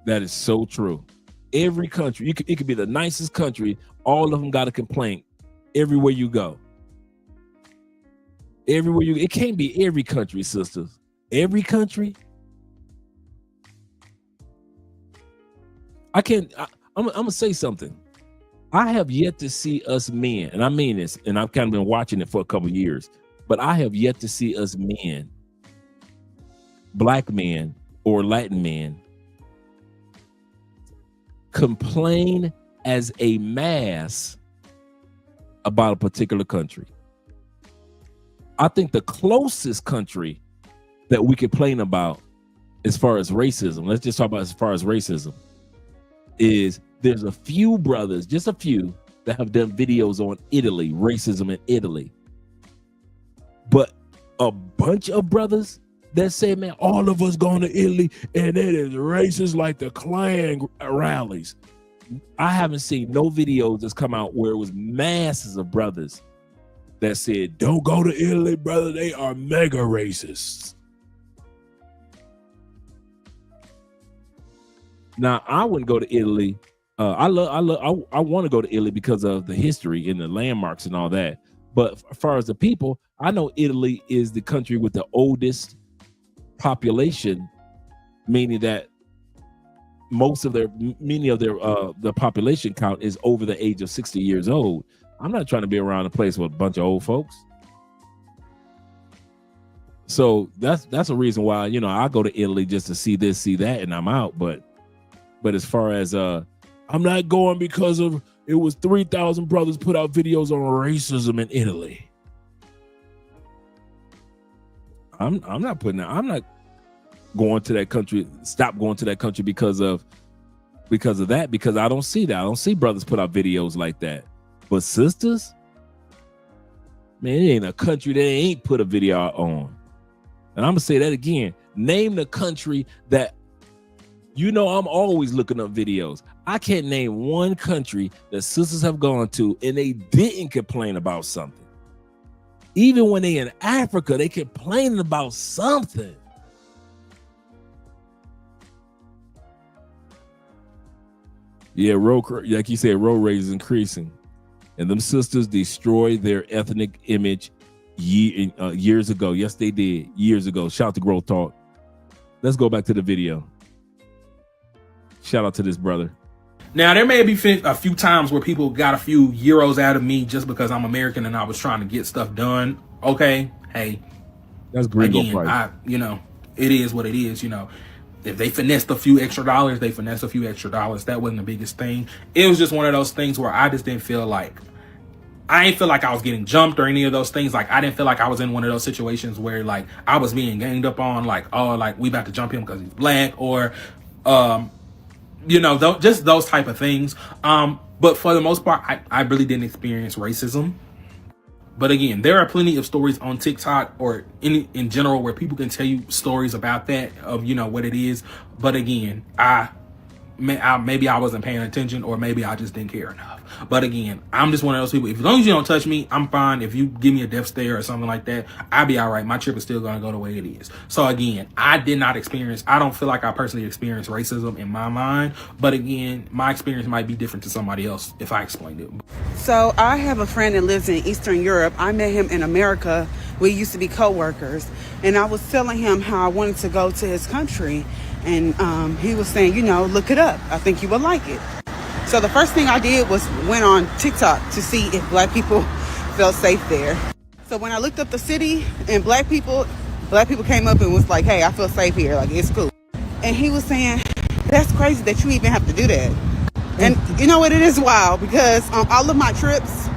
That is so true. Every country, it could be the nicest country, all of them got a complaint everywhere you go. Everywhere you, it can't be every country, sisters. Every country. I'm gonna say something. I have yet to see us men, and I mean this, and I've kind of been watching it for a couple of years, but I have yet to see us men, black men or Latin men, complain as a mass about a particular country. I think the closest country that we complain about as far as racism, let's just talk about as far as racism, is there's a few brothers, just a few, that have done videos on Italy, racism in Italy. But a bunch of brothers that say, man, all of us going to Italy and it is racist like the Klan rallies. I haven't seen no videos that's come out where it was masses of brothers that said, don't go to Italy, brother. They are mega racists. Now, I wouldn't go to Italy. I want to go to Italy because of the history and the landmarks and all that. But as far as the people, I know Italy is the country with the oldest population, meaning that the population count is over the age of 60 years old. I'm not trying to be around a place with a bunch of old folks. So that's a reason why, I go to Italy just to see this, see that, and I'm out. But as far as I'm not going because of it was 3,000 brothers put out videos on racism in Italy. I'm not going to that country, stop going to that country because of that, because I don't see that. I don't see brothers put out videos like that. But sisters, man, it ain't a country that ain't put a video out on. And I'm gonna say that again. Name the country that, I'm always looking up videos. I can't name one country that sisters have gone to and they didn't complain about something. Even when they in Africa, they complaining about something. Yeah, like you said, road rage is increasing. And them sisters destroyed their ethnic image years ago. Yes, they did. Years ago. Shout out to Growth Talk. Let's go back to the video. Shout out to this brother. Now, there may be a few times where people got a few euros out of me just because I'm American and I was trying to get stuff done. Okay, hey. That's gringo price. It is what it is, And if they finessed a few extra dollars, they finessed a few extra dollars. That wasn't the biggest thing. It was just one of those things where I just didn't feel like, I ain't feel like I was getting jumped or any of those things. Like, I didn't feel like I was in one of those situations where like I was being ganged up on, like, oh, like we about to jump him because he's black, or you know, just those type of things. But for the most part, I really didn't experience racism. But again, there are plenty of stories on TikTok or in general where people can tell you stories about that, of, you know, what it is. But again, maybe I wasn't paying attention, or maybe I just didn't care enough. But again, I'm just one of those people. As long as you don't touch me, I'm fine. If you give me a death stare or something like that, I'll be all right. My trip is still going to go the way it is. So again, I don't feel like I personally experienced racism in my mind. But again, my experience might be different to somebody else if I explained it. So I have a friend that lives in Eastern Europe. I met him in America. We used to be co-workers. And I was telling him how I wanted to go to his country. And he was saying, you know, look it up. I think you would like it. So the first thing I did was went on TikTok to see if black people felt safe there. So when I looked up the city and black people came up and was like, hey, I feel safe here. Like, it's cool. And he was saying, that's crazy that you even have to do that. And you know what? It is wild because on all of my trips,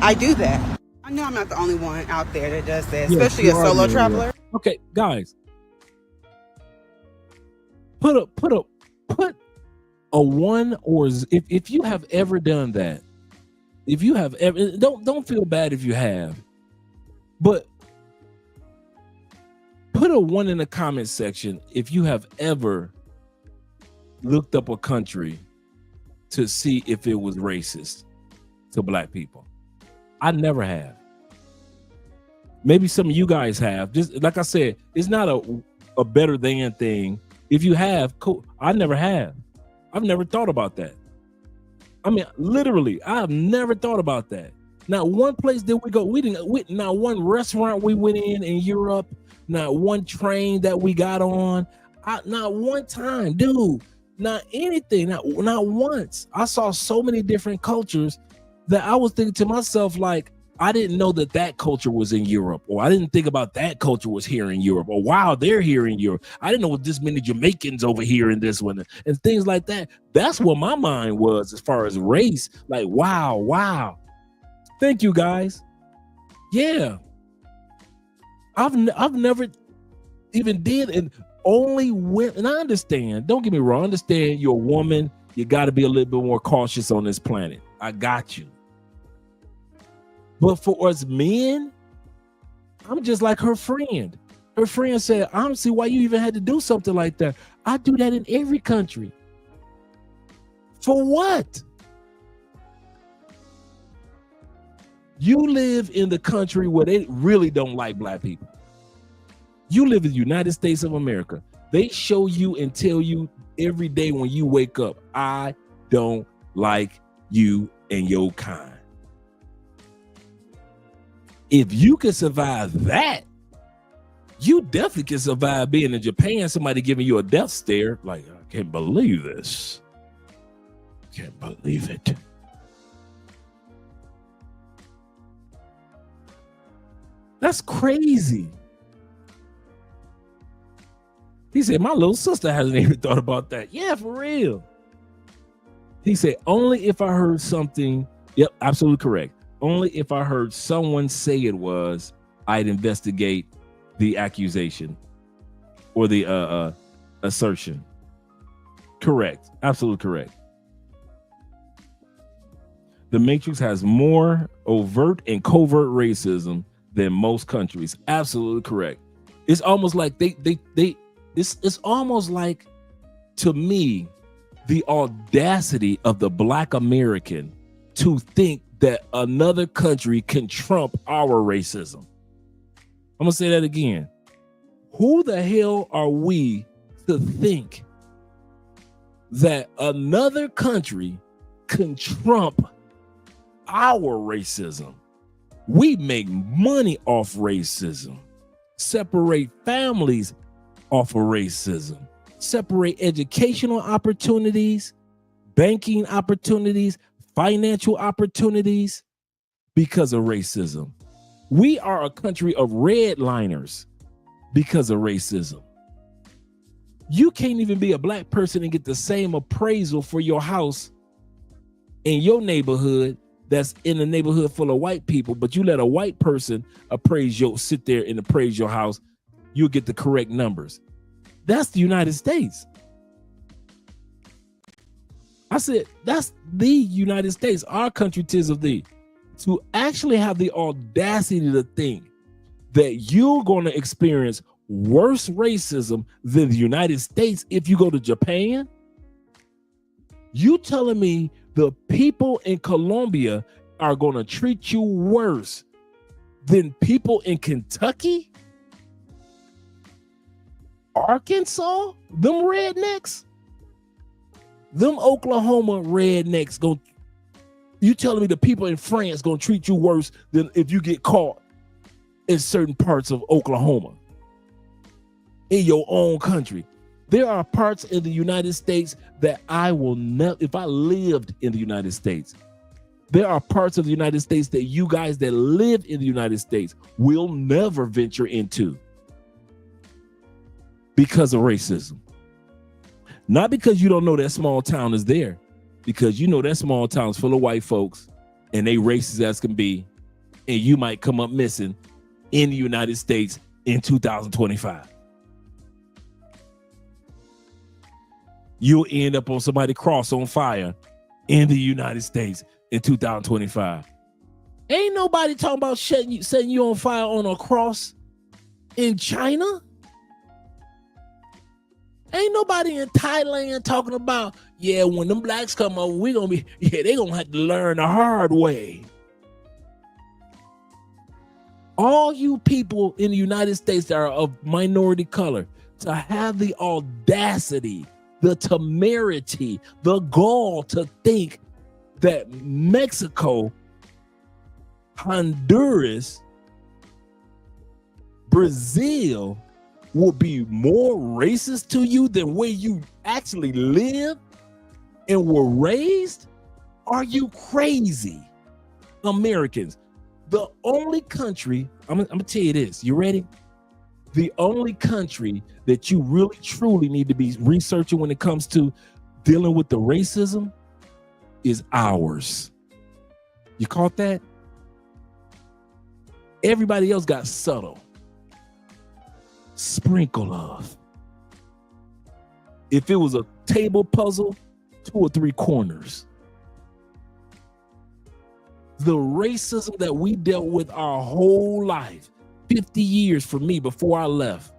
I do that. I know I'm not the only one out there that does that, especially a solo traveler. Okay, guys. Put a one, or if you have ever done that, if you have ever, don't feel bad if you have, but put a one in the comment section if you have ever looked up a country to see if it was racist to black people. I never have. Maybe some of you guys have. Just like I said, it's not a better than thing. If you have, cool. I never have. I've never thought about that. I mean, literally, I've never thought about that. Not one place did we go. Not one restaurant we went in Europe. Not one train that we got on. Not one time, dude. Not anything. Not once. I saw so many different cultures that I was thinking to myself, like, I didn't know that culture was in Europe, or I didn't think about that culture was here in Europe, or wow, they're here in Europe. I didn't know this many Jamaicans over here in this one, and things like that. That's what my mind was as far as race. Like, wow. Thank you, guys. Yeah, I've never even did, and only when, and I understand. Don't get me wrong. I understand you're a woman. You got to be a little bit more cautious on this planet. I got you. But for us men, I'm just like her friend. Her friend said, I don't see why you even had to do something like that. I do that in every country. For what? You live in the country where they really don't like black people. You live in the United States of America. They show you and tell you every day when you wake up, I don't like you and your kind. If you can survive that, you definitely can survive being in Japan, somebody giving you a death stare. Like, I can't believe this. Can't believe it. That's crazy. He said, my little sister hasn't even thought about that. Yeah, for real. He said, only if I heard something. Yep, absolutely correct. Only if I heard someone say it was, I'd investigate the accusation or the assertion. Correct. Absolutely correct. The Matrix has more overt and covert racism than most countries. Absolutely correct. It's almost like it's almost like, to me, the audacity of the Black American to think that another country can trump our racism. I'm gonna say that again. Who the hell are we to think that another country can trump our racism? We make money off racism, separate families off of racism, separate educational opportunities, banking opportunities, financial opportunities because of racism. We are a country of redliners because of racism. You can't even be a black person and get the same appraisal for your house in your neighborhood that's in a neighborhood full of white people, but you let a white person sit there and appraise your house, you'll get the correct numbers. That's the United States. I said, that's the United States, our country 'tis of thee. To actually have the audacity to think that you're going to experience worse racism than the United States if you go to Japan? You telling me the people in Colombia are going to treat you worse than people in Kentucky? Arkansas? Them rednecks? Them Oklahoma rednecks you telling me the people in France gonna treat you worse than if you get caught in certain parts of Oklahoma in your own country? There are parts in the United States that I will never, if I lived in the United States, there are parts of the United States that you guys that live in the United States will never venture into because of racism. Not because you don't know that small town is there, because you know that small town is full of white folks and they racist as can be, and you might come up missing in the United States in 2025. You'll end up on somebody's cross on fire in the United States in 2025. Ain't nobody talking about setting you on fire on a cross in China. Ain't nobody in Thailand talking about, yeah, when them blacks come over, they gonna have to learn the hard way. All you people in the United States that are of minority color, to have the audacity, the temerity, the gall to think that Mexico, Honduras, Brazil will be more racist to you than where you actually live and were raised? Are you crazy? Americans, the only country, I'm gonna tell you this, you ready? The only country that you really truly need to be researching when it comes to dealing with the racism is ours. You caught that? Everybody else got subtle. Sprinkle of. If it was a table puzzle, 2 or 3 corners. The racism that we dealt with our whole life, 50 years for me before I left.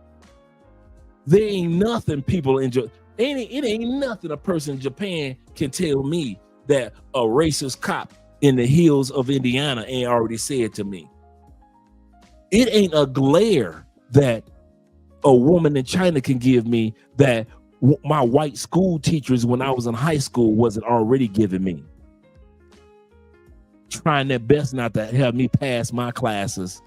There ain't nothing people in Japan, it ain't nothing a person in Japan can tell me that a racist cop in the hills of Indiana ain't already said to me. It ain't a glare that a woman in China can give me that my white school teachers when I was in high school wasn't already giving me. Trying their best not to have me pass my classes.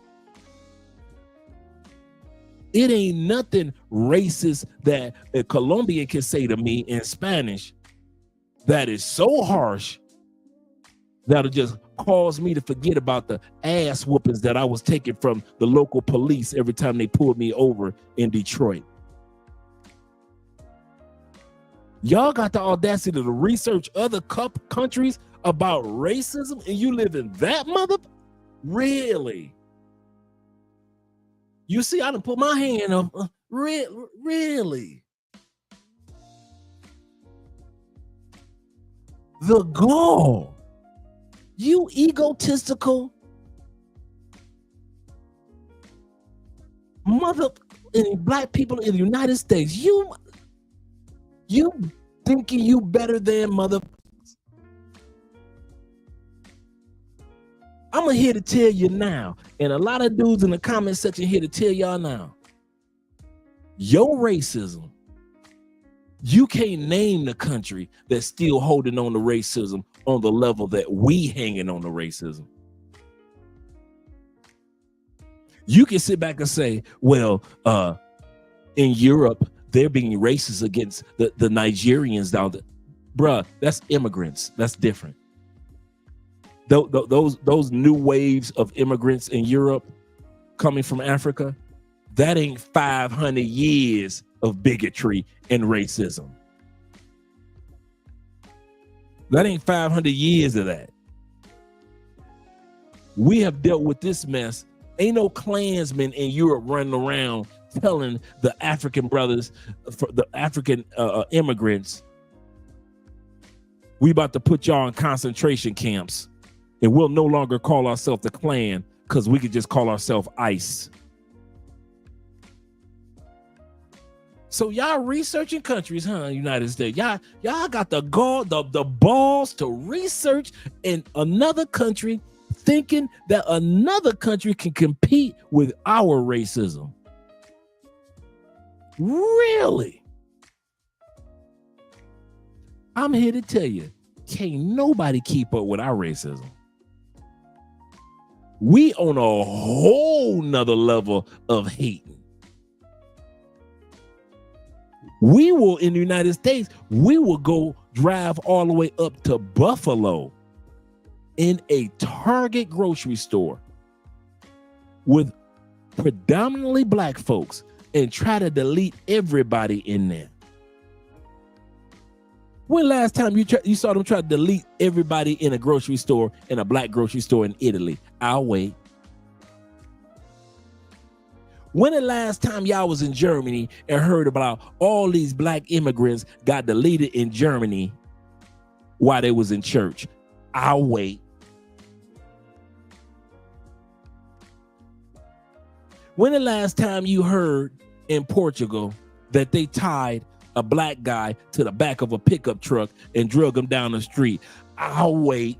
It ain't nothing racist that a Colombian can say to me in Spanish that is so harsh that'll just cause me to forget about the ass whoopings that I was taking from the local police every time they pulled me over in Detroit. Y'all got the audacity to research other countries about racism and you live in that mother? Really? You see, I done put my hand up. Really? The gall. You egotistical mother and black people in the United States. You thinking you better than mother. I'm here to tell you now, and a lot of dudes in the comment section here to tell y'all now, your racism, you can't name the country that's still holding on to racism on the level that we hanging on to racism. You can sit back and say, well, in Europe, they're being racist against the Nigerians down there. Bruh, that's immigrants. That's different. Those new waves of immigrants in Europe coming from Africa, That ain't 500 years of bigotry and racism. That ain't 500 years of that. We have dealt with this mess. Ain't no Klansmen in Europe running around telling the African brothers, the African immigrants, we about to put y'all in concentration camps and we'll no longer call ourselves the Klan because we could just call ourselves ICE. So y'all researching countries, huh? United States. Y'all got the balls to research in another country, thinking that another country can compete with our racism. Really? I'm here to tell you, can't nobody keep up with our racism. We on a whole nother level of hating. We will, in the United States, we will go drive all the way up to Buffalo in a Target grocery store with predominantly black folks and try to delete everybody in there. When last time you saw them try to delete everybody in a grocery store, in a black grocery store in Italy? I'll wait. When the last time y'all was in Germany and heard about all these black immigrants got deleted in Germany while they was in church? I'll wait. When the last time you heard in Portugal that they tied a black guy to the back of a pickup truck and drug him down the street? I'll wait.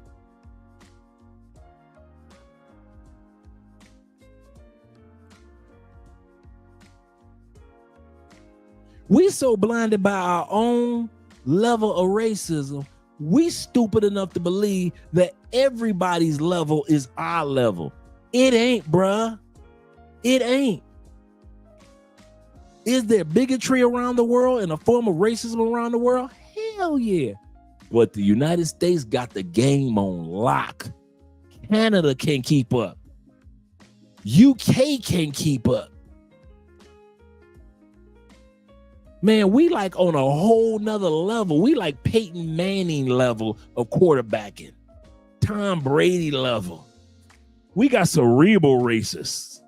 We so blinded by our own level of racism, we stupid enough to believe that everybody's level is our level. It ain't, bruh. It ain't. Is there bigotry around the world and a form of racism around the world? Hell yeah. But the United States got the game on lock. Canada can't keep up. UK can't keep up. Man, we like on a whole nother level. We like Peyton Manning level of quarterbacking. Tom Brady level. We got cerebral racists.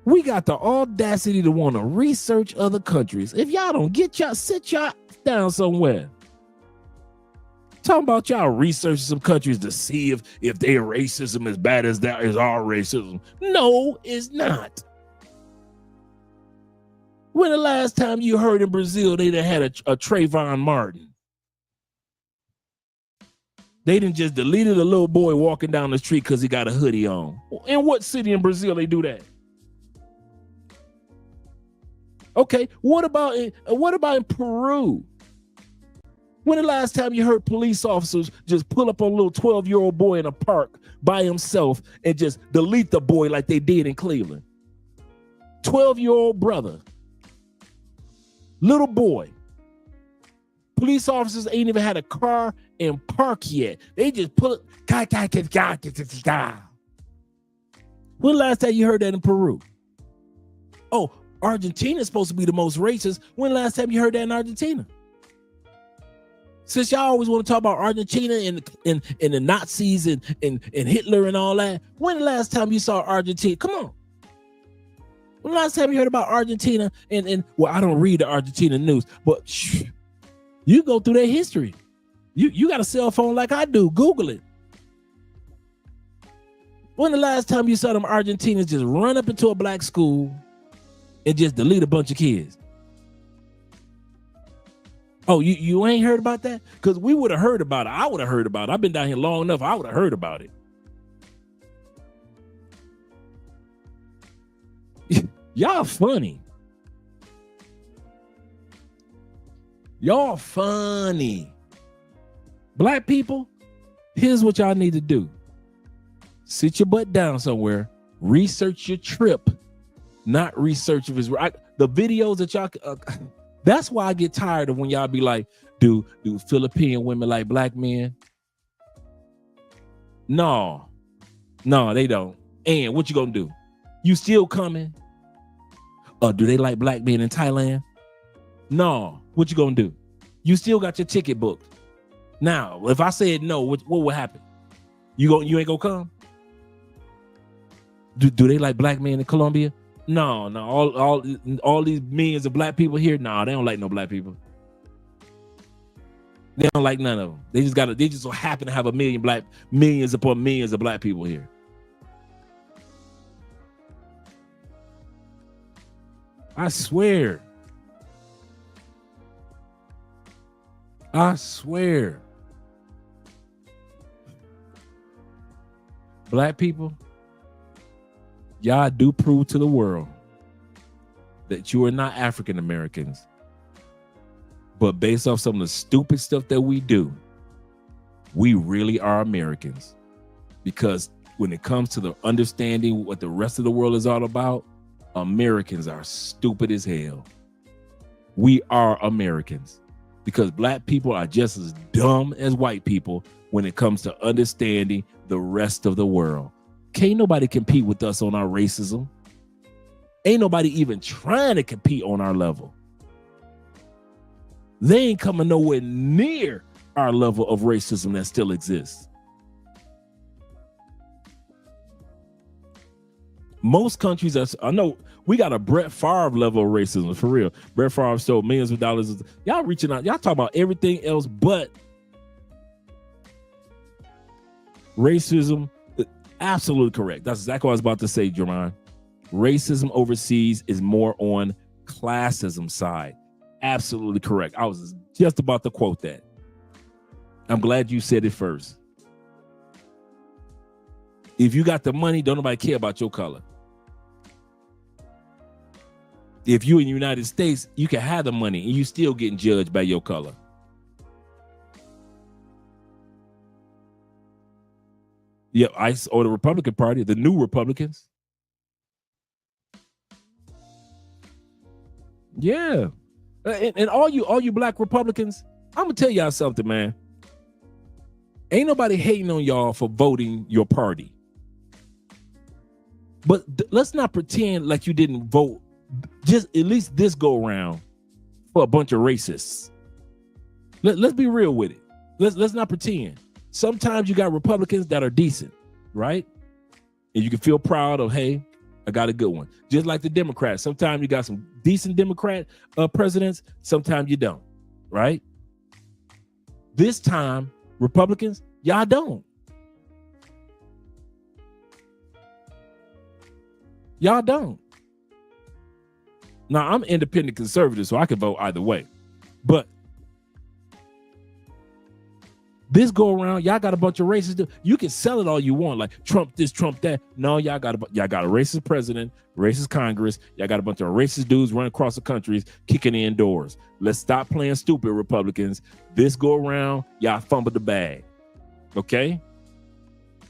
We got the audacity to want to research other countries. If y'all don't get y'all, sit y'all down somewhere. Talking about y'all researching some countries to see if their racism is bad as that is our racism. No, it's not. When the last time you heard in Brazil they done had a Trayvon Martin? They didn't just deleted a little boy walking down the street because he got a hoodie on. In what city in Brazil they do that? Okay, what about in Peru? When the last time you heard police officers just pull up on a little 12-year-old boy in a park by himself and just delete the boy like they did in Cleveland? 12-year-old brother. Little boy. Police officers ain't even had a car in park yet. They just put. When the last time you heard that in Peru? Oh, Argentina is supposed to be the most racist. When the last time you heard that in Argentina? Since y'all always want to talk about Argentina and the Nazis and Hitler and all that, when the last time you saw Argentina? Come on. When the last time you heard about Argentina and well, I don't read the Argentina news, but you go through their history. You got a cell phone like I do. Google it. When the last time you saw them Argentinians just run up into a black school and just delete a bunch of kids? Oh, you ain't heard about that? Because we would have heard about it. I would have heard about it. I've been down here long enough. I would have heard about it. Y'all funny. Y'all funny. Black people, here's what y'all need to do. Sit your butt down somewhere. Research your trip. Not research if it's right. The videos that y'all... that's why I get tired of when y'all be like, do Philippine women like black men? No, they don't. And what you gonna do? You still coming? Do they like black men in Thailand? No. What you gonna do? You still got your ticket booked. Now, if I said no, what would happen? You ain't gonna come? Do they like black men in Colombia? No. All these millions of black people here. No, they don't like no black people. They don't like none of them. They just so happen to have millions upon millions of black people here. I swear. Black people, y'all do prove to the world that you are not African Americans. But based off some of the stupid stuff that we do, we really are Americans. Because when it comes to the understanding what the rest of the world is all about, Americans are stupid as hell. We are Americans. Because black people are just as dumb as white people when it comes to understanding the rest of the world. Can't nobody compete with us on our racism. Ain't nobody even trying to compete on our level. They ain't coming nowhere near our level of racism that still exists. Most countries, I know we got a Brett Favre level of racism, for real. Brett Favre stole millions of dollars. Y'all reaching out, y'all talk about everything else but racism. Absolutely correct. That's exactly what I was about to say, Jermaine. Racism overseas is more on classism side. Absolutely correct. I was just about to quote that. I'm glad you said it first. If you got the money, don't nobody care about your color. If you in the United States, you can have the money and you still getting judged by your color. Yeah, ICE or the Republican Party, the new Republicans. Yeah. And all you black Republicans, I'm gonna tell y'all something, man. Ain't nobody hating on y'all for voting your party. But let's not pretend like you didn't vote just at least this go around for a bunch of racists. Let's be real with it. Let's not pretend. Sometimes you got Republicans that are decent, right? And you can feel proud of, hey, I got a good one. Just like the Democrats. Sometimes you got some decent Democrat presidents. Sometimes you don't, right? This time, Republicans, y'all don't. Y'all don't. Now, I'm independent conservative, so I can vote either way. But this go around, y'all got a bunch of racists. You can sell it all you want, like Trump this, Trump that. No, y'all got a racist president, racist Congress. Y'all got a bunch of racist dudes running across the countries, kicking in doors. Let's stop playing stupid, Republicans. This go around, y'all fumble the bag. Okay?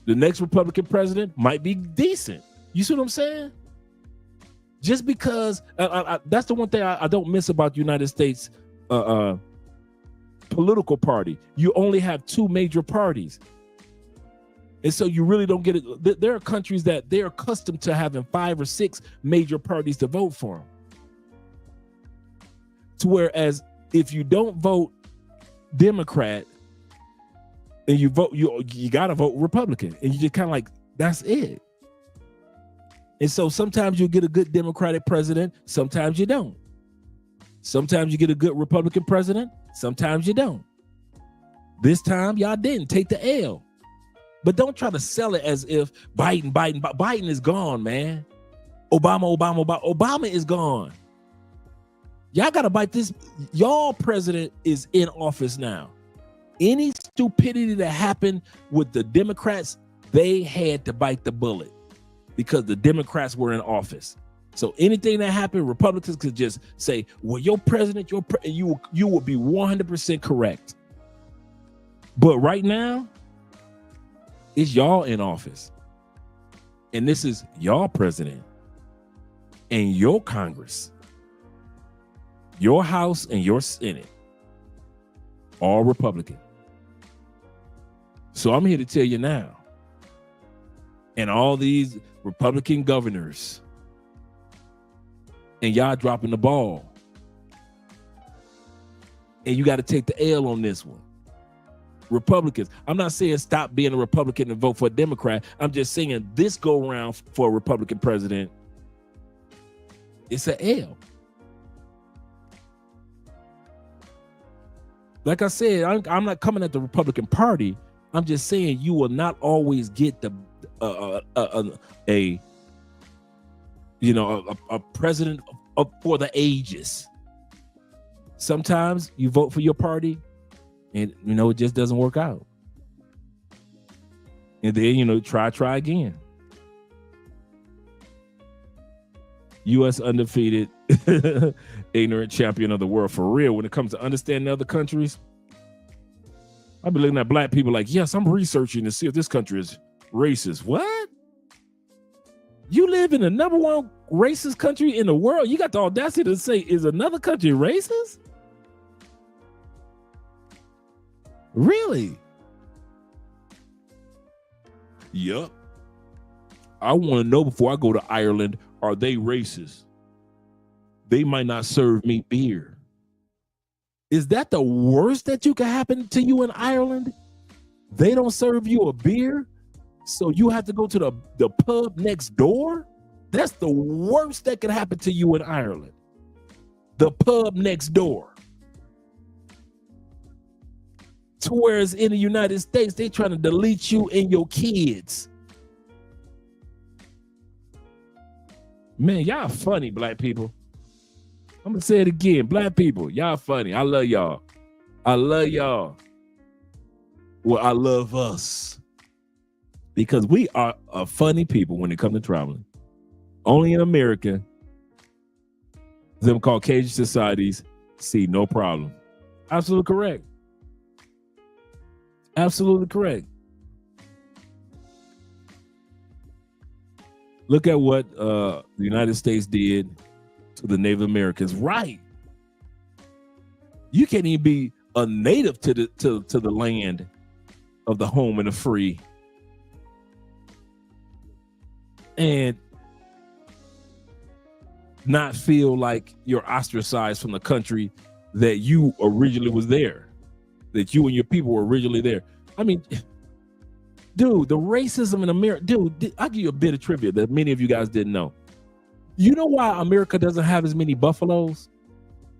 The next Republican president might be decent. You see what I'm saying? Just because that's the one thing I don't miss about the United States political party. You only have two major parties. And so you really don't get it. There are countries that they're accustomed to having 5 or 6 major parties to vote for them. To whereas if you don't vote Democrat and you vote, you gotta vote Republican. And you just kind of like, that's it. And so sometimes you get a good Democratic president, sometimes you don't. Sometimes you get a good Republican president, sometimes you don't. This time, y'all didn't take the L. But don't try to sell it as if Biden is gone, man. Obama is gone. Y'all got to bite this. Y'all president is in office now. Any stupidity that happened with the Democrats, they had to bite the bullet because the Democrats were in office. So anything that happened, Republicans could just say, well, your president, you will be 100% correct. But right now, it's y'all in office. And this is y'all president and your Congress, your House and your Senate, all Republican. So I'm here to tell you now, and all these Republican governors, and y'all dropping the ball. And you got to take the L on this one. Republicans. I'm not saying stop being a Republican and vote for a Democrat. I'm just saying this go around for a Republican president, it's an L. Like I said, I'm not coming at the Republican Party. I'm just saying you will not always get the a president for the ages. Sometimes you vote for your party and it just doesn't work out. And then try again. U.S. undefeated, ignorant champion of the world. For real, when it comes to understanding other countries, I've been looking at black people like, yes, I'm researching to see if this country is racist. What? You live in the number one racist country in the world? You got the audacity to say, is another country racist? Really? Yup. I want to know before I go to Ireland, are they racist? They might not serve me beer. Is that the worst that you can happen to you in Ireland? They don't serve you a beer, so you have to go to the pub next door? That's the worst that could happen to you in Ireland. The pub next door. To whereas in the United States, they trying to delete you and your kids. Man, y'all funny, black people. I'm gonna say it again. Black people, y'all funny. I love y'all. I love y'all. Well, I love us. Because we are a funny people when it comes to traveling. Only in America, them Caucasian societies see no problem. Absolutely correct. Absolutely correct. Look at what the United States did to the Native Americans. Right. You can't even be a native to the land of the home and the free. And not feel like you're ostracized from the country that you originally was there, that you and your people were originally there. I mean, dude, the racism in America, dude, I'll give you a bit of trivia that many of you guys didn't know. You know why America doesn't have as many buffaloes?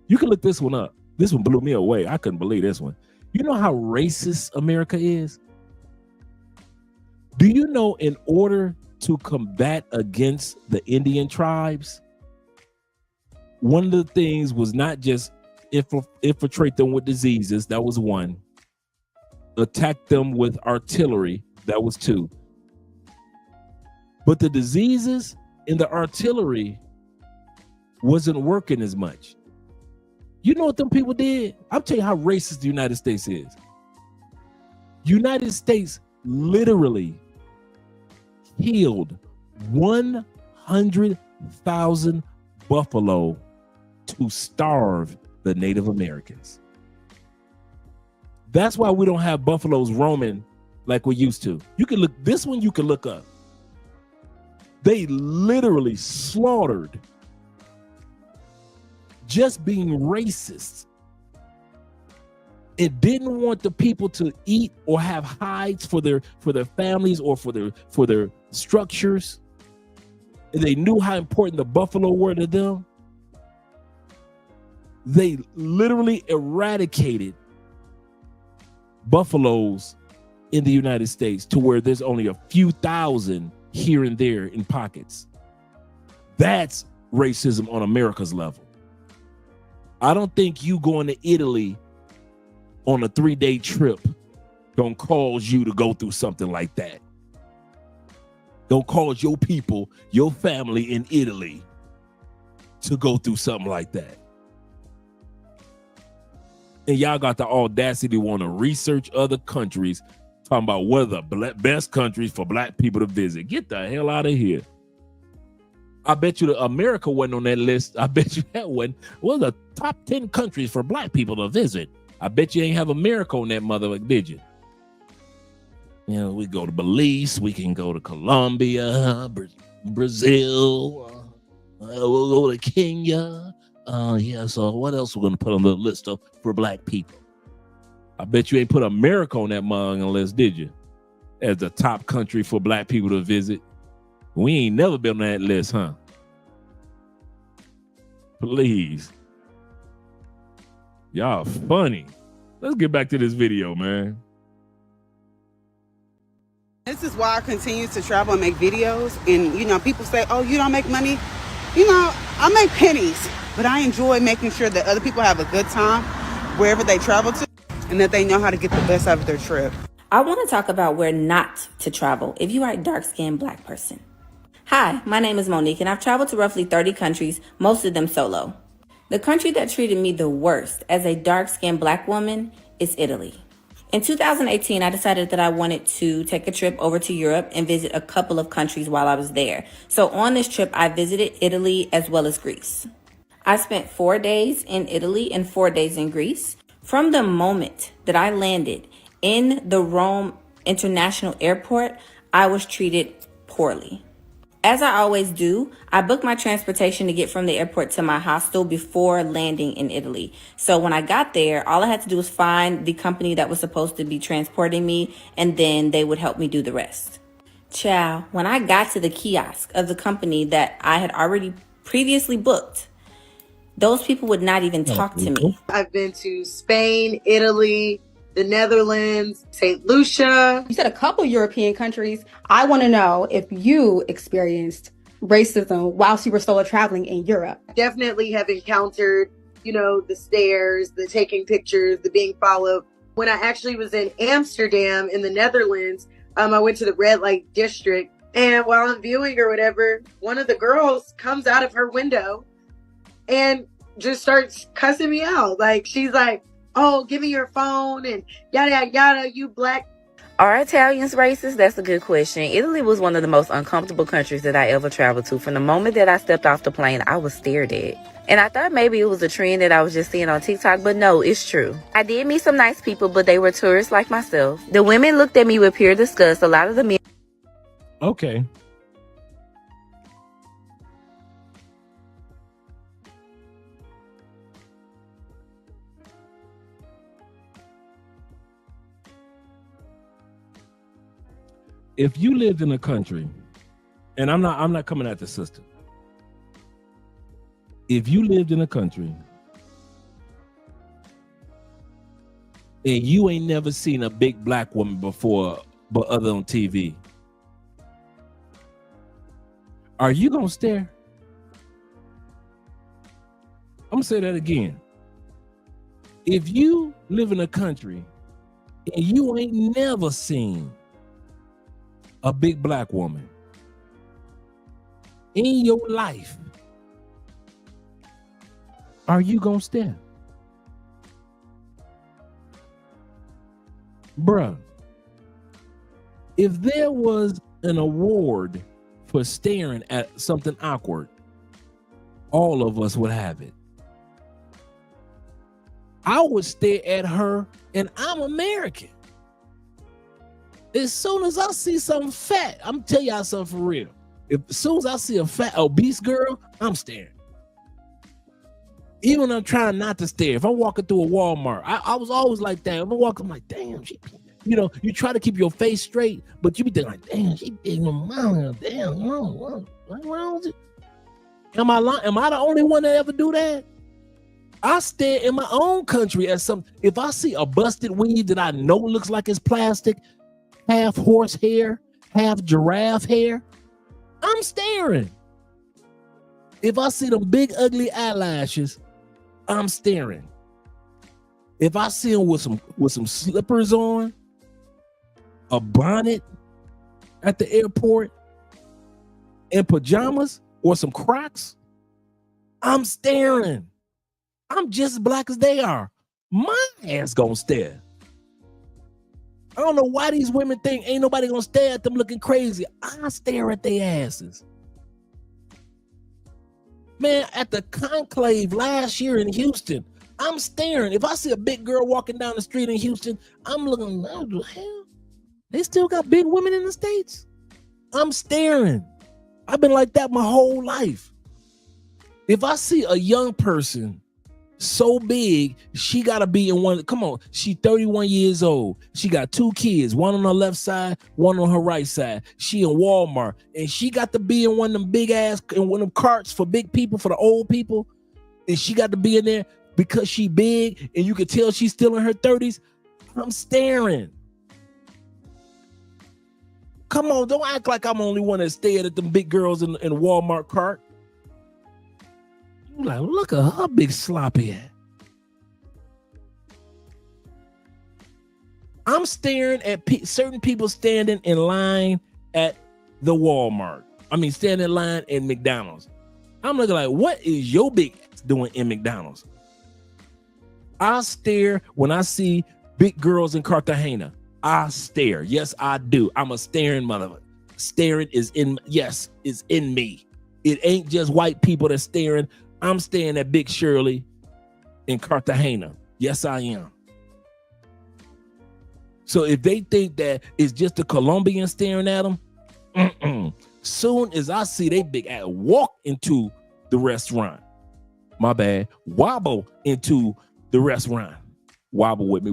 You can look this one up. This one blew me away. I couldn't believe this one. You know how racist America is? Do you know in order to combat against the Indian tribes, one of the things was not just infiltrate them with diseases, that was one. Attack them with artillery, that was two. But the diseases and the artillery wasn't working as much. You know what them people did? I'll tell you how racist the United States is. United States literally killed 100,000 buffalo to starve the Native Americans. That's why we don't have buffaloes roaming like we used to. You can look, this one you can look up. They literally slaughtered, just being racist. It didn't want the people to eat or have hides for their families or for their structures. And they knew how important the buffalo were to them. They literally eradicated buffaloes in the United States to where there's only a few thousand here and there in pockets. That's racism on America's level. I don't think you going to Italy on a 3-day trip don't cause you to go through something like that. Don't cause your people, your family in Italy to go through something like that. And y'all got the audacity to want to research other countries, talking about what are the best countries for black people to visit. Get the hell out of here. I bet you America wasn't on that list. I bet you that wasn't. What are the top 10 countries for black people to visit? I bet you ain't have America on that mother, did you? You know, we go to Belize, we can go to Colombia, Brazil, we'll go to Kenya. Yeah, so what else we're gonna put on the list for black people? I bet you ain't put America on that mug list, did you? As the top country for black people to visit. We ain't never been on that list, huh? Please. Y'all funny. Let's get back to this video, man. This is why I continue to travel and make videos. And, you know, people say, oh, you don't make money. You know, I make pennies, but I enjoy making sure that other people have a good time wherever they travel to and that they know how to get the best out of their trip. I want to talk about where not to travel if you are a dark-skinned black person. Hi, my name is Monique, and I've traveled to roughly 30 countries, most of them solo. The country that treated me the worst as a dark-skinned black woman is Italy. In 2018, I decided that I wanted to take a trip over to Europe and visit a couple of countries while I was there. So on this trip, I visited Italy as well as Greece. I spent 4 days in Italy and 4 days in Greece. From the moment that I landed in the Rome International Airport, I was treated poorly. As I always do, I booked my transportation to get from the airport to my hostel before landing in Italy. So when I got there, all I had to do was find the company that was supposed to be transporting me, and then they would help me do the rest. Ciao. When I got to the kiosk of the company that I had already previously booked, those people would not even talk to me. I've been to Spain, Italy, the Netherlands, St. Lucia. You said a couple European countries. I want to know if you experienced racism whilst you were solo traveling in Europe. Definitely have encountered, you know, the stares, the taking pictures, the being followed. When I actually was in Amsterdam in the Netherlands, I went to the red light district, and while I'm viewing or whatever, one of the girls comes out of her window and just starts cussing me out. Like, she's like, oh, give me your phone and yada, yada, yada, you black. Are Italians racist? That's a good question. Italy was one of the most uncomfortable countries that I ever traveled to. From the moment that I stepped off the plane, I was stared at. And I thought maybe it was a trend that I was just seeing on TikTok, but no, it's true. I did meet some nice people, but they were tourists like myself. The women looked at me with pure disgust. A lot of the men... Okay. If you lived in a country, and I'm not coming at the sister. If you lived in a country and you ain't never seen a big black woman before, but other on TV, are you gonna stare? I'm gonna say that again. If you live in a country and you ain't never seen a big black woman in your life, are you gonna stare? Bruh, if there was an award for staring at something awkward, all of us would have it. I would stare at her, and I'm American. As soon as I see something fat, I'm telling y'all something for real. As soon as I see a fat, obese girl, I'm staring. Even when I'm trying not to stare. If I'm walking through a Walmart, I was always like that. If I'm walking, I'm like, damn, she, you know, you try to keep your face straight, but you be thinking like, damn, she big mama, damn, what's wrong with it? Am I the only one that ever do that? I stare in my own country at some. If I see a busted weave that I know looks like it's plastic, half horse hair, half giraffe hair, I'm staring. If I see them big ugly eyelashes, I'm staring. If I see them with some slippers on, a bonnet at the airport, and pajamas or some Crocs, I'm staring. I'm just as black as they are. My ass gonna stare. I don't know why these women think ain't nobody gonna stare at them looking crazy. I stare at their asses. Man, at the conclave last year in Houston, I'm staring. If I see a big girl walking down the street in Houston, I'm looking, what the hell? They still got big women in the States. I'm staring. I've been like that my whole life. If I see a young person so big, she got to be in one. Come on, she 31 years old. She got 2 kids, one on her left side, one on her right side. She in Walmart, and she got to be in one of them big ass, in one of them carts for big people, for the old people. And she got to be in there because she big, and you can tell she's still in her 30s. I'm staring. Come on, don't act like I'm the only one that stared at them big girls in Walmart cart. You like, look at her big sloppy ass. I'm staring at certain people standing in line at the Walmart. I mean, standing in line at McDonald's. I'm looking like, what is your big ass doing in McDonald's? I stare when I see big girls in Cartagena. I stare. Yes, I do. I'm a staring motherfucker. Staring is in me. It ain't just white people that's staring. I'm staring at Big Shirley in Cartagena. Yes, I am. So if they think that it's just a Colombian staring at them, soon as I see they big ass walk into the restaurant, my bad, wobble into the restaurant. Wobble with me,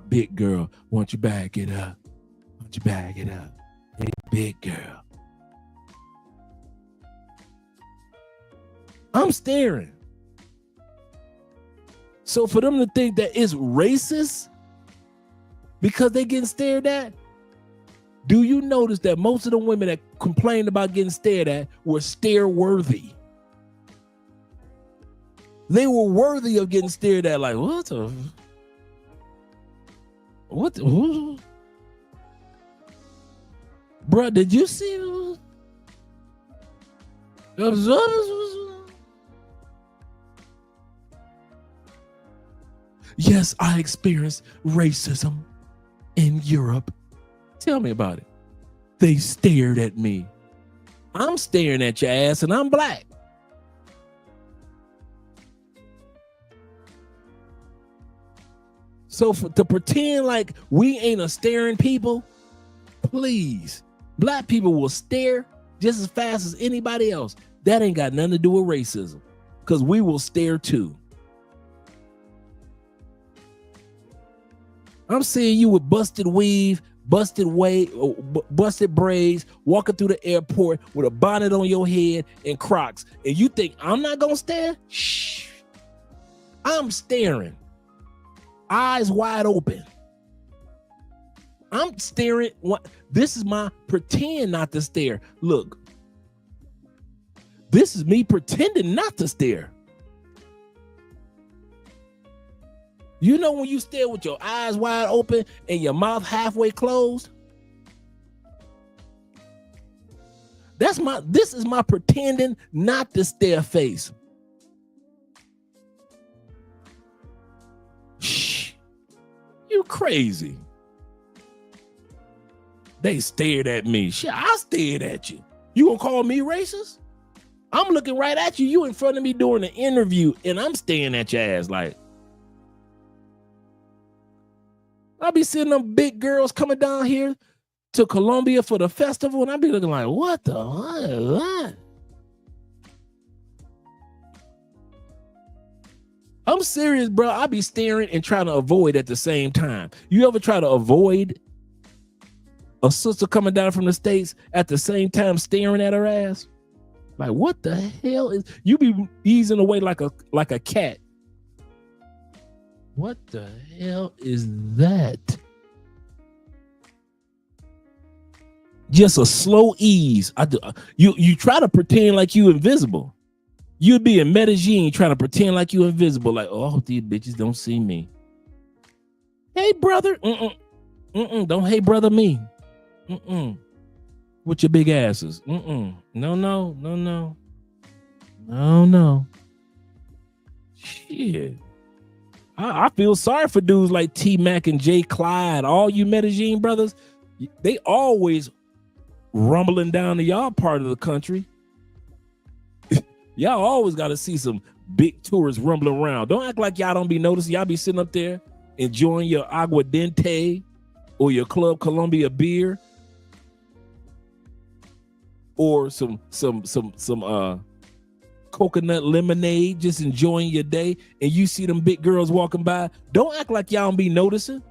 big girl. Won't you bag it up? Won't you bag it up? Hey, big girl. I'm staring. So for them to think that it's racist because they getting stared at, do you notice that most of the women that complained about getting stared at were stare worthy? They were worthy of getting stared at. Like, what the? Bruh, did you see? Yes, I experienced racism in Europe. Tell me about it. They stared at me. I'm staring at your ass and I'm black. So to pretend like we ain't a staring people, please. Black people will stare just as fast as anybody else. That ain't got nothing to do with racism, because we will stare too. I'm seeing you with busted weave, busted braids, walking through the airport with a bonnet on your head and Crocs, and you think I'm not gonna stare? Shh. I'm staring. Eyes wide open. I'm staring. This is my pretend not to stare. Look, this is me pretending not to stare. You know when you stare with your eyes wide open and your mouth halfway closed? This is my pretending not to stare face. Shh. You crazy. They stared at me. Shit, I stared at you. You gonna call me racist? I'm looking right at you. You in front of me doing an interview and I'm staring at your ass like. I'll be seeing them big girls coming down here to Colombia for the festival, and I'll be looking like, what the what is that? I'm serious, bro. I'll be staring and trying to avoid at the same time. You ever try to avoid a sister coming down from the States at the same time staring at her ass? Like, what the hell is, you be easing away like a cat. What the hell is that? Just a slow ease. You try to pretend like you invisible. You'd be in Medellin trying to pretend like you invisible. Like, oh, these bitches don't see me. Hey, brother. Don't hey, brother me. With your big asses. No. Shit. I feel sorry for dudes like T-Mac and Jay Clyde, all you Medellin brothers. They always rumbling down to y'all part of the country. Y'all always got to see some big tourists rumbling around. Don't act like y'all don't be noticing. Y'all be sitting up there enjoying your aguardiente or your Club Colombia beer, or some coconut lemonade, just enjoying your day, and you see them big girls walking by, don't act like y'all don't be noticing.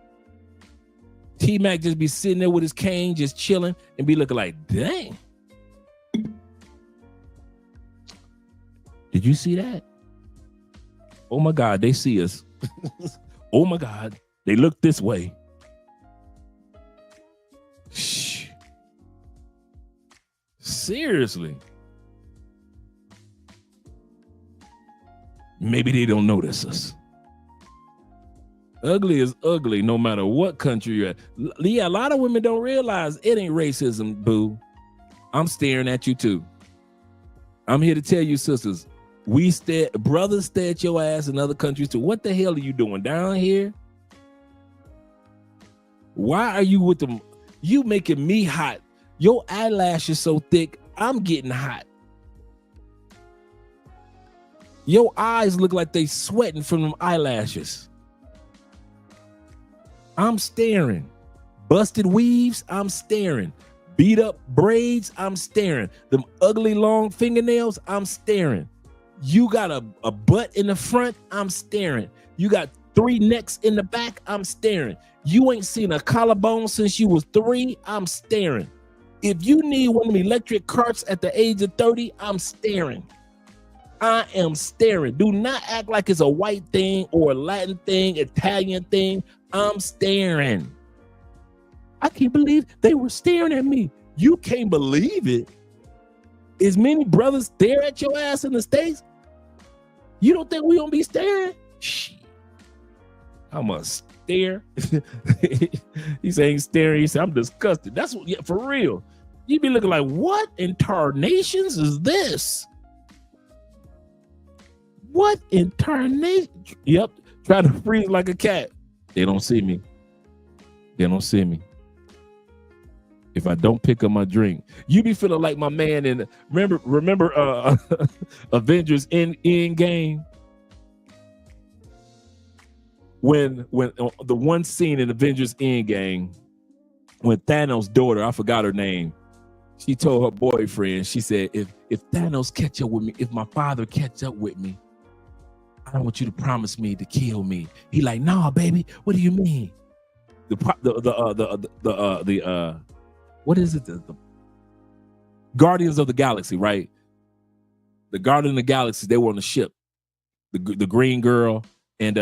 T-Mac just be sitting there with his cane, just chilling, and be looking like, dang. Did you see that? Oh my God, they see us. Oh my God, they look this way. Shh. Seriously. Maybe they don't notice us. Ugly is ugly no matter what country you're at. Yeah, a lot of women don't realize it ain't racism, boo. I'm staring at you too. I'm here to tell you, sisters, brothers stare at your ass in other countries too. What the hell are you doing down here? Why are you with them? You making me hot. Your eyelashes so thick, I'm getting hot. Your eyes look like they sweating from them eyelashes. I'm staring. Busted weaves, I'm staring. Beat up braids, I'm staring. Them ugly long fingernails, I'm staring. You got a butt in the front, I'm staring. You got 3 necks in the back, I'm staring. You ain't seen a collarbone since you was 3, I'm staring. If you need one of them electric carts at the age of 30, I'm staring. I am staring. Do not act like it's a white thing or a Latin thing, Italian thing. I'm staring. I can't believe they were staring at me. You can't believe it. As many brothers stare at your ass in the States? You don't think we don't be staring? Shit. I'm a stare. He saying staring. He said, I'm disgusted. That's what, yeah, for real. You be looking like, what in tarnations is this? What in tarnation? Yep. Try to freeze like a cat. They don't see me. They don't see me. If I don't pick up my drink, you be feeling like my man in remember Avengers Endgame? When the one scene in Avengers Endgame, when Thanos' daughter, I forgot her name, she told her boyfriend, she said, if Thanos catch up with me, if my father catch up with me, I don't want you to promise me to kill me. He like, nah, baby. What do you mean? What is it? The Guardians of the Galaxy, right? The Guardians of the Galaxy, they were on the ship. The green girl and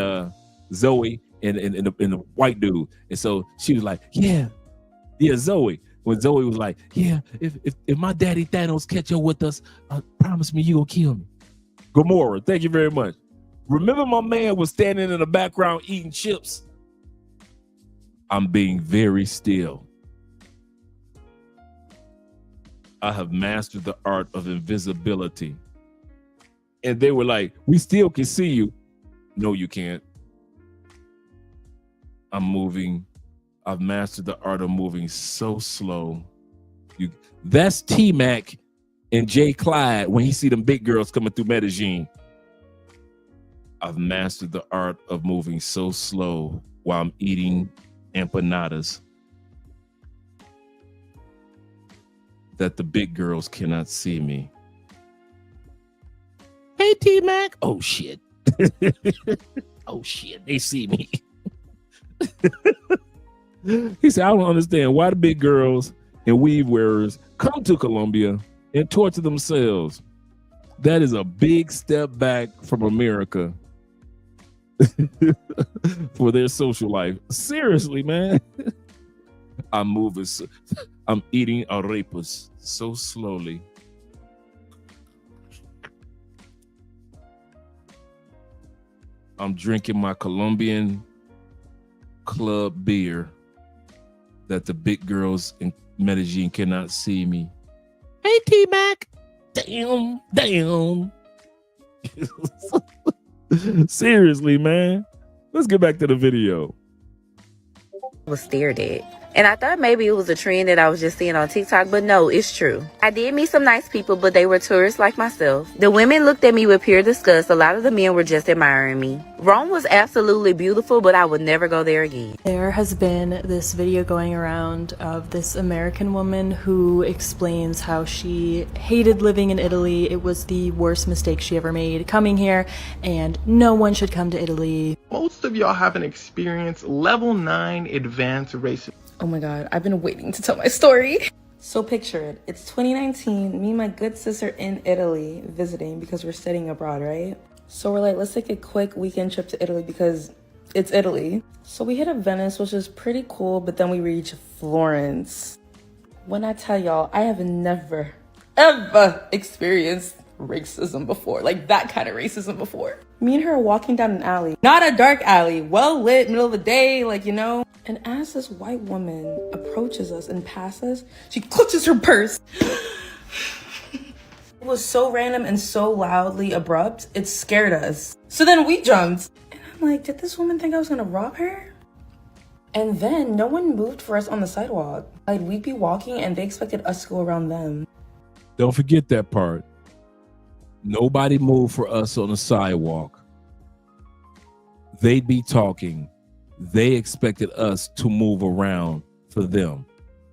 Zoe and the white dude. And so she was like, yeah, Zoe. When Zoe was like, yeah, if my daddy Thanos catch up with us, promise me you gonna kill me. Gamora, thank you very much. Remember my man was standing in the background eating chips? I'm being very still. I have mastered the art of invisibility. And they were like, we still can see you. No, you can't. I'm moving. I've mastered the art of moving so slow. That's T-Mac and Jay Clyde when he see them big girls coming through Medellin. I've mastered the art of moving so slow while I'm eating empanadas that the big girls cannot see me. Hey, T-Mac. Oh, shit. Oh, shit. They see me. He said, I don't understand why the big girls and weave wearers come to Colombia and torture themselves. That is a big step back from America for their social life. Seriously, man. I'm eating arepas so slowly. I'm drinking my Colombian club beer that the big girls in Medellin cannot see me. Hey, T-Mac. Damn. Seriously, man. Let's get back to the video. I was stared at. And I thought maybe it was a trend that I was just seeing on TikTok, but no, it's true. I did meet some nice people, but they were tourists like myself. The women looked at me with pure disgust. A lot of the men were just admiring me. Rome was absolutely beautiful, but I would never go there again. There has been this video going around of this American woman who explains how she hated living in Italy. It was the worst mistake she ever made coming here, and no one should come to Italy. Most of y'all haven't experienced level 9 advanced racism. Oh my God, I've been waiting to tell my story. So picture it. It's 2019, me and my good sister in Italy visiting because we're studying abroad, right? So we're like, let's take a quick weekend trip to Italy because it's Italy. So we hit up Venice, which is pretty cool, but then we reach Florence. When I tell y'all, I have never, ever experienced racism before, like that kind of racism before. Me and her are walking down an alley, not a dark alley, well lit, middle of the day, like, you know. And as this white woman approaches us and passes, she clutches her purse. It was so random and so loudly abrupt, it scared us. So then we jumped. And I'm like, did this woman think I was gonna rob her? And then no one moved for us on the sidewalk. Like, we'd be walking and they expected us to go around them. Don't forget that part. Nobody moved for us on the sidewalk. They'd be talking. They expected us to move around for them.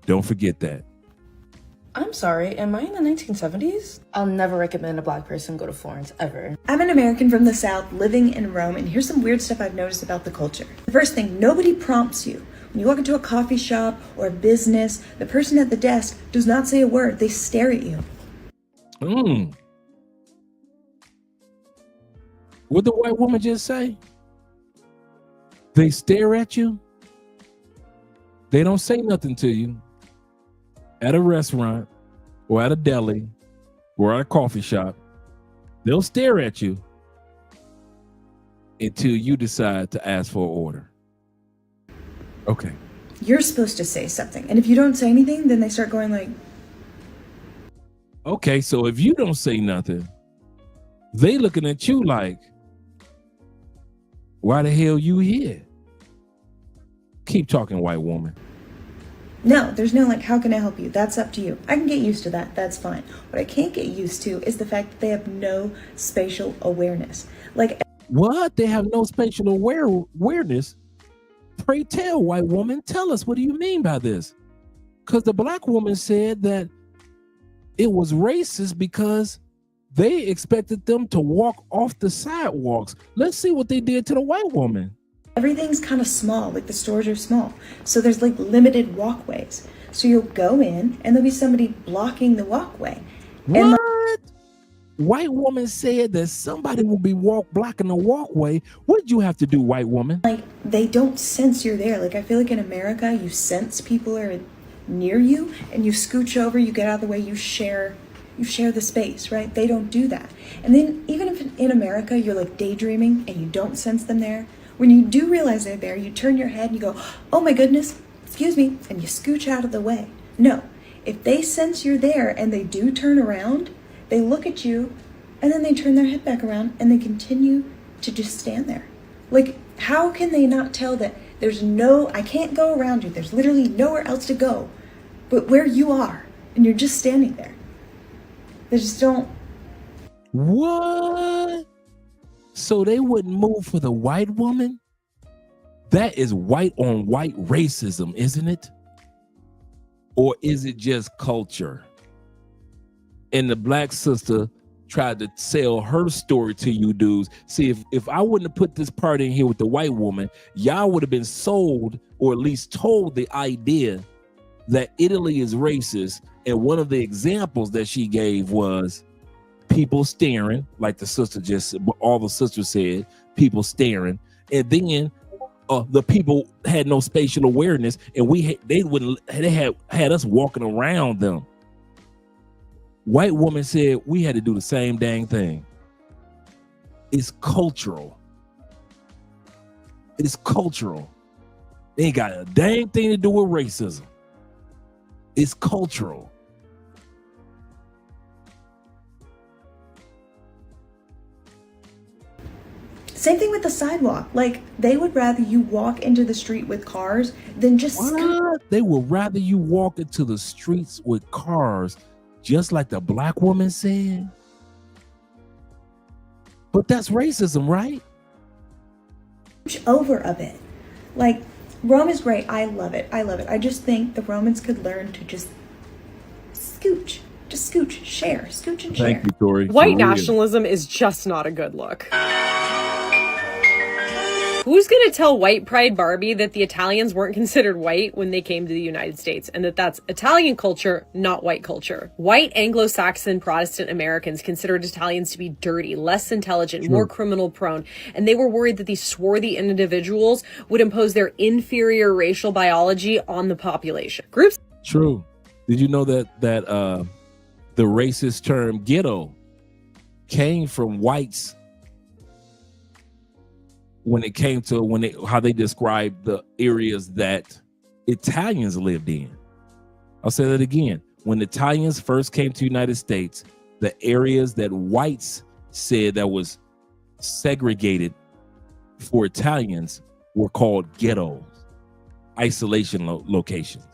Don't forget that. I'm sorry, am I in the 1970s? I'll never recommend a black person go to Florence, ever. I'm an American from the South living in Rome, and here's some weird stuff I've noticed about the culture. The first thing, nobody prompts you. When you walk into a coffee shop or a business, the person at the desk does not say a word. They stare at you. What did the white woman just say? They stare at you. They don't say nothing to you. At a restaurant or at a deli or at a coffee shop, they'll stare at you until you decide to ask for an order. Okay. You're supposed to say something, and if you don't say anything, then they start going like... Okay, so if you don't say nothing, they looking at you like, why the hell you here? Keep talking, white woman. No, there's no like, how can I help you? That's up to you. I can get used to that. That's fine. What I can't get used to is the fact that they have no spatial awareness. Like, what? They have no spatial awareness? Pray tell, white woman, tell us, what do you mean by this? Because the black woman said that it was racist because they expected them to walk off the sidewalks. Let's see what they did to the white woman. everything's kind of small, like the stores are small. So there's like limited walkways. So you'll go in and there'll be somebody blocking the walkway. And what? White woman said that somebody will be blocking the walkway. What did you have to do, white woman? Like, they don't sense you're there. Like, I feel like in America, you sense people are near you and you scooch over, you get out of the way, you share the space, right? They don't do that. And then even if in America you're like daydreaming and you don't sense them there, when you do realize they're there, you turn your head and you go, oh my goodness, excuse me, and you scooch out of the way. No, if they sense you're there and they do turn around, they look at you and then they turn their head back around and they continue to just stand there. Like, how can they not tell that I can't go around you, there's literally nowhere else to go but where you are, and you're just standing there. They just don't. What? So they wouldn't move for the white woman? That is white on white racism, isn't it? Or is it just culture? And the black sister tried to sell her story to you dudes. See, if I wouldn't have put this part in here with the white woman, y'all would have been sold, or at least told the idea that Italy is racist. And one of the examples that she gave was people staring, like the sister all the sisters said, people staring. And then the people had no spatial awareness, and they had us walking around them. White woman said we had to do the same dang thing. It's cultural. It's cultural. It ain't got a dang thing to do with racism. It's cultural. Same thing with the sidewalk. Like, they would rather you walk into the street with cars than just scoot. They would rather you walk into the streets with cars, just like the black woman said. But that's racism, right? Over a bit. Like, Rome is great. I love it. I love it. I just think the Romans could learn to just scooch. Just scooch, share, scooch and share. Thank you, Tori. White nationalism is just not a good look. Who's going to tell white pride Barbie that the Italians weren't considered white when they came to the United States, and that that's Italian culture, not white culture? White Anglo-Saxon Protestant Americans considered Italians to be dirty, less intelligent, more criminal prone, and they were worried that these swarthy individuals would impose their inferior racial biology on the population. Groups. True. Did you know that the racist term ghetto came from whites when it came to how they described the areas that Italians lived in? I'll say that again. When Italians first came to the United States, the areas that whites said that was segregated for Italians were called ghettos, isolation locations.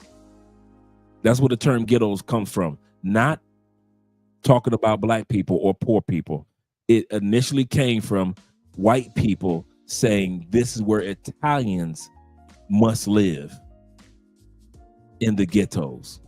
That's where the term ghettos comes from. Not talking about black people or poor people. It initially came from white people saying this is where Italians must live, in the ghettos.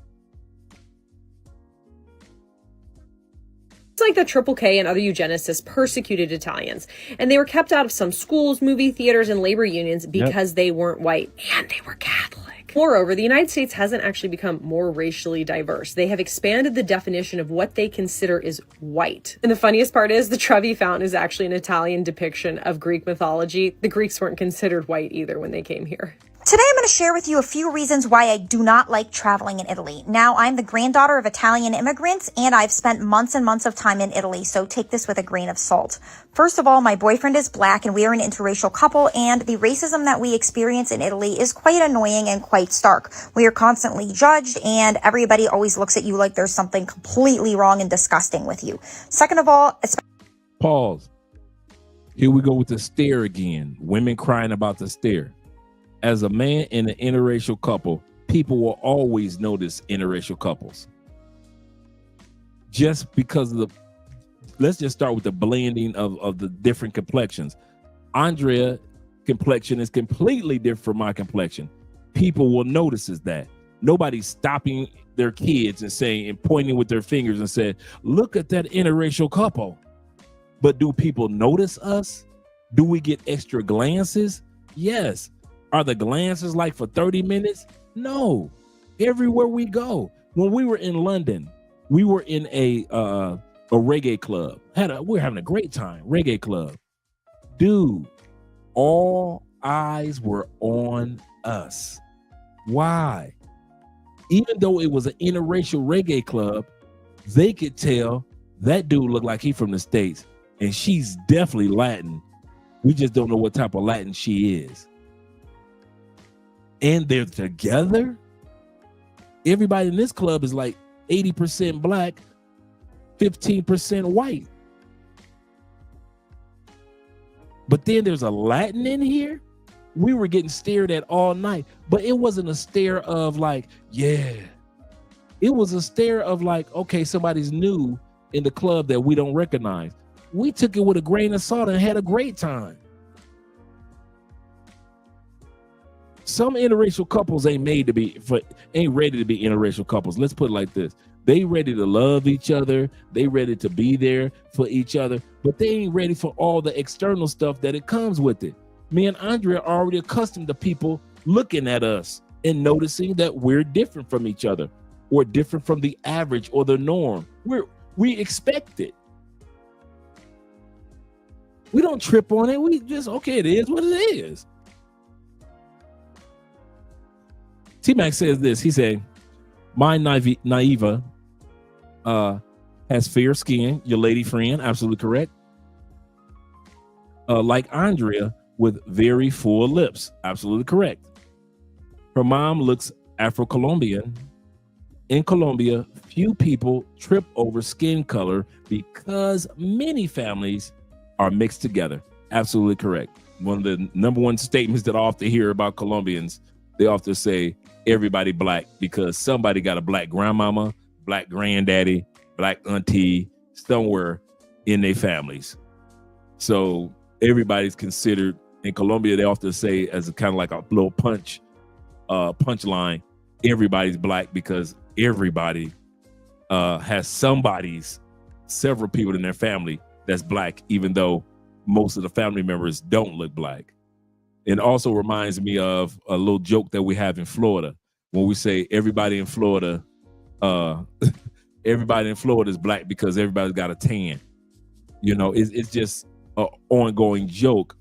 It's like the Triple K and other eugenicists persecuted Italians, and they were kept out of some schools, movie theaters, and labor unions because they weren't white and they were Catholic. Moreover, the United States hasn't actually become more racially diverse. They have expanded the definition of what they consider is white. And the funnious part is the Trevi Fountain is actually an Italian depiction of Greek mythology. The Greeks weren't considered white either when they came here. Today I'm going to share with you a few reasons why I do not like traveling in Italy. Now, I'm the granddaughter of Italian immigrants, and I've spent months and months of time in Italy, so take this with a grain of salt. First of all, my boyfriend is black, and we are an interracial couple, and the racism that we experience in Italy is quite annoying and quite stark. We are constantly judged, and everybody always looks at you like there's something completely wrong and disgusting with you. Second of all, Pause. Here we go with the stare again. Women crying about the stare. As a man in an interracial couple, people will always notice interracial couples. Just because of let's just start with the blending of the different complexions. Andrea complexion is completely different from my complexion. People will notice that. Nobody's stopping their kids and saying and pointing with their fingers and saying, look at that interracial couple. But do people notice us? Do we get extra glances? Yes. Are the glances like for 30 minutes? No. Everywhere we go. When we were in London, we were in a reggae club. We were having a great time. Reggae club. Dude, all eyes were on us. Why? Even though it was an interracial reggae club, they could tell that dude looked like he from the States, and she's definitely Latin. We just don't know what type of Latin she is. And they're together. Everybody in this club is like 80% black, 15% white. But then there's a Latin in here. We were getting stared at all night, but it wasn't a stare of like, yeah. It was a stare of like, okay, somebody's new in the club that we don't recognize. We took it with a grain of salt and had a great time. Some interracial couples ain't ready to be interracial couples. Let's put it like this. They ready to love each other. They ready to be there for each other, but they ain't ready for all the external stuff that it comes with it. Me and Andrea are already accustomed to people looking at us and noticing that we're different from each other or different from the average or the norm. We expect it. We don't trip on it. We just, okay, it is what it is. T-Mac says this. He said, my Naiva has fair skin, your lady friend, absolutely correct. Like Andrea, with very full lips, absolutely correct. Her mom looks Afro-Colombian. In Colombia, few people trip over skin color because many families are mixed together. Absolutely correct. One of the number one statements that I often hear about Colombians, they often say everybody black because somebody got a black grandmama, black granddaddy, black auntie somewhere in their families. So everybody's considered in Colombia. They often say as a kind of like a little punchline, everybody's black because everybody has several people in their family that's black, even though most of the family members don't look black. It also reminds me of a little joke that we have in Florida when we say everybody in Florida is black because everybody's got a tan. You know, it's just an ongoing joke.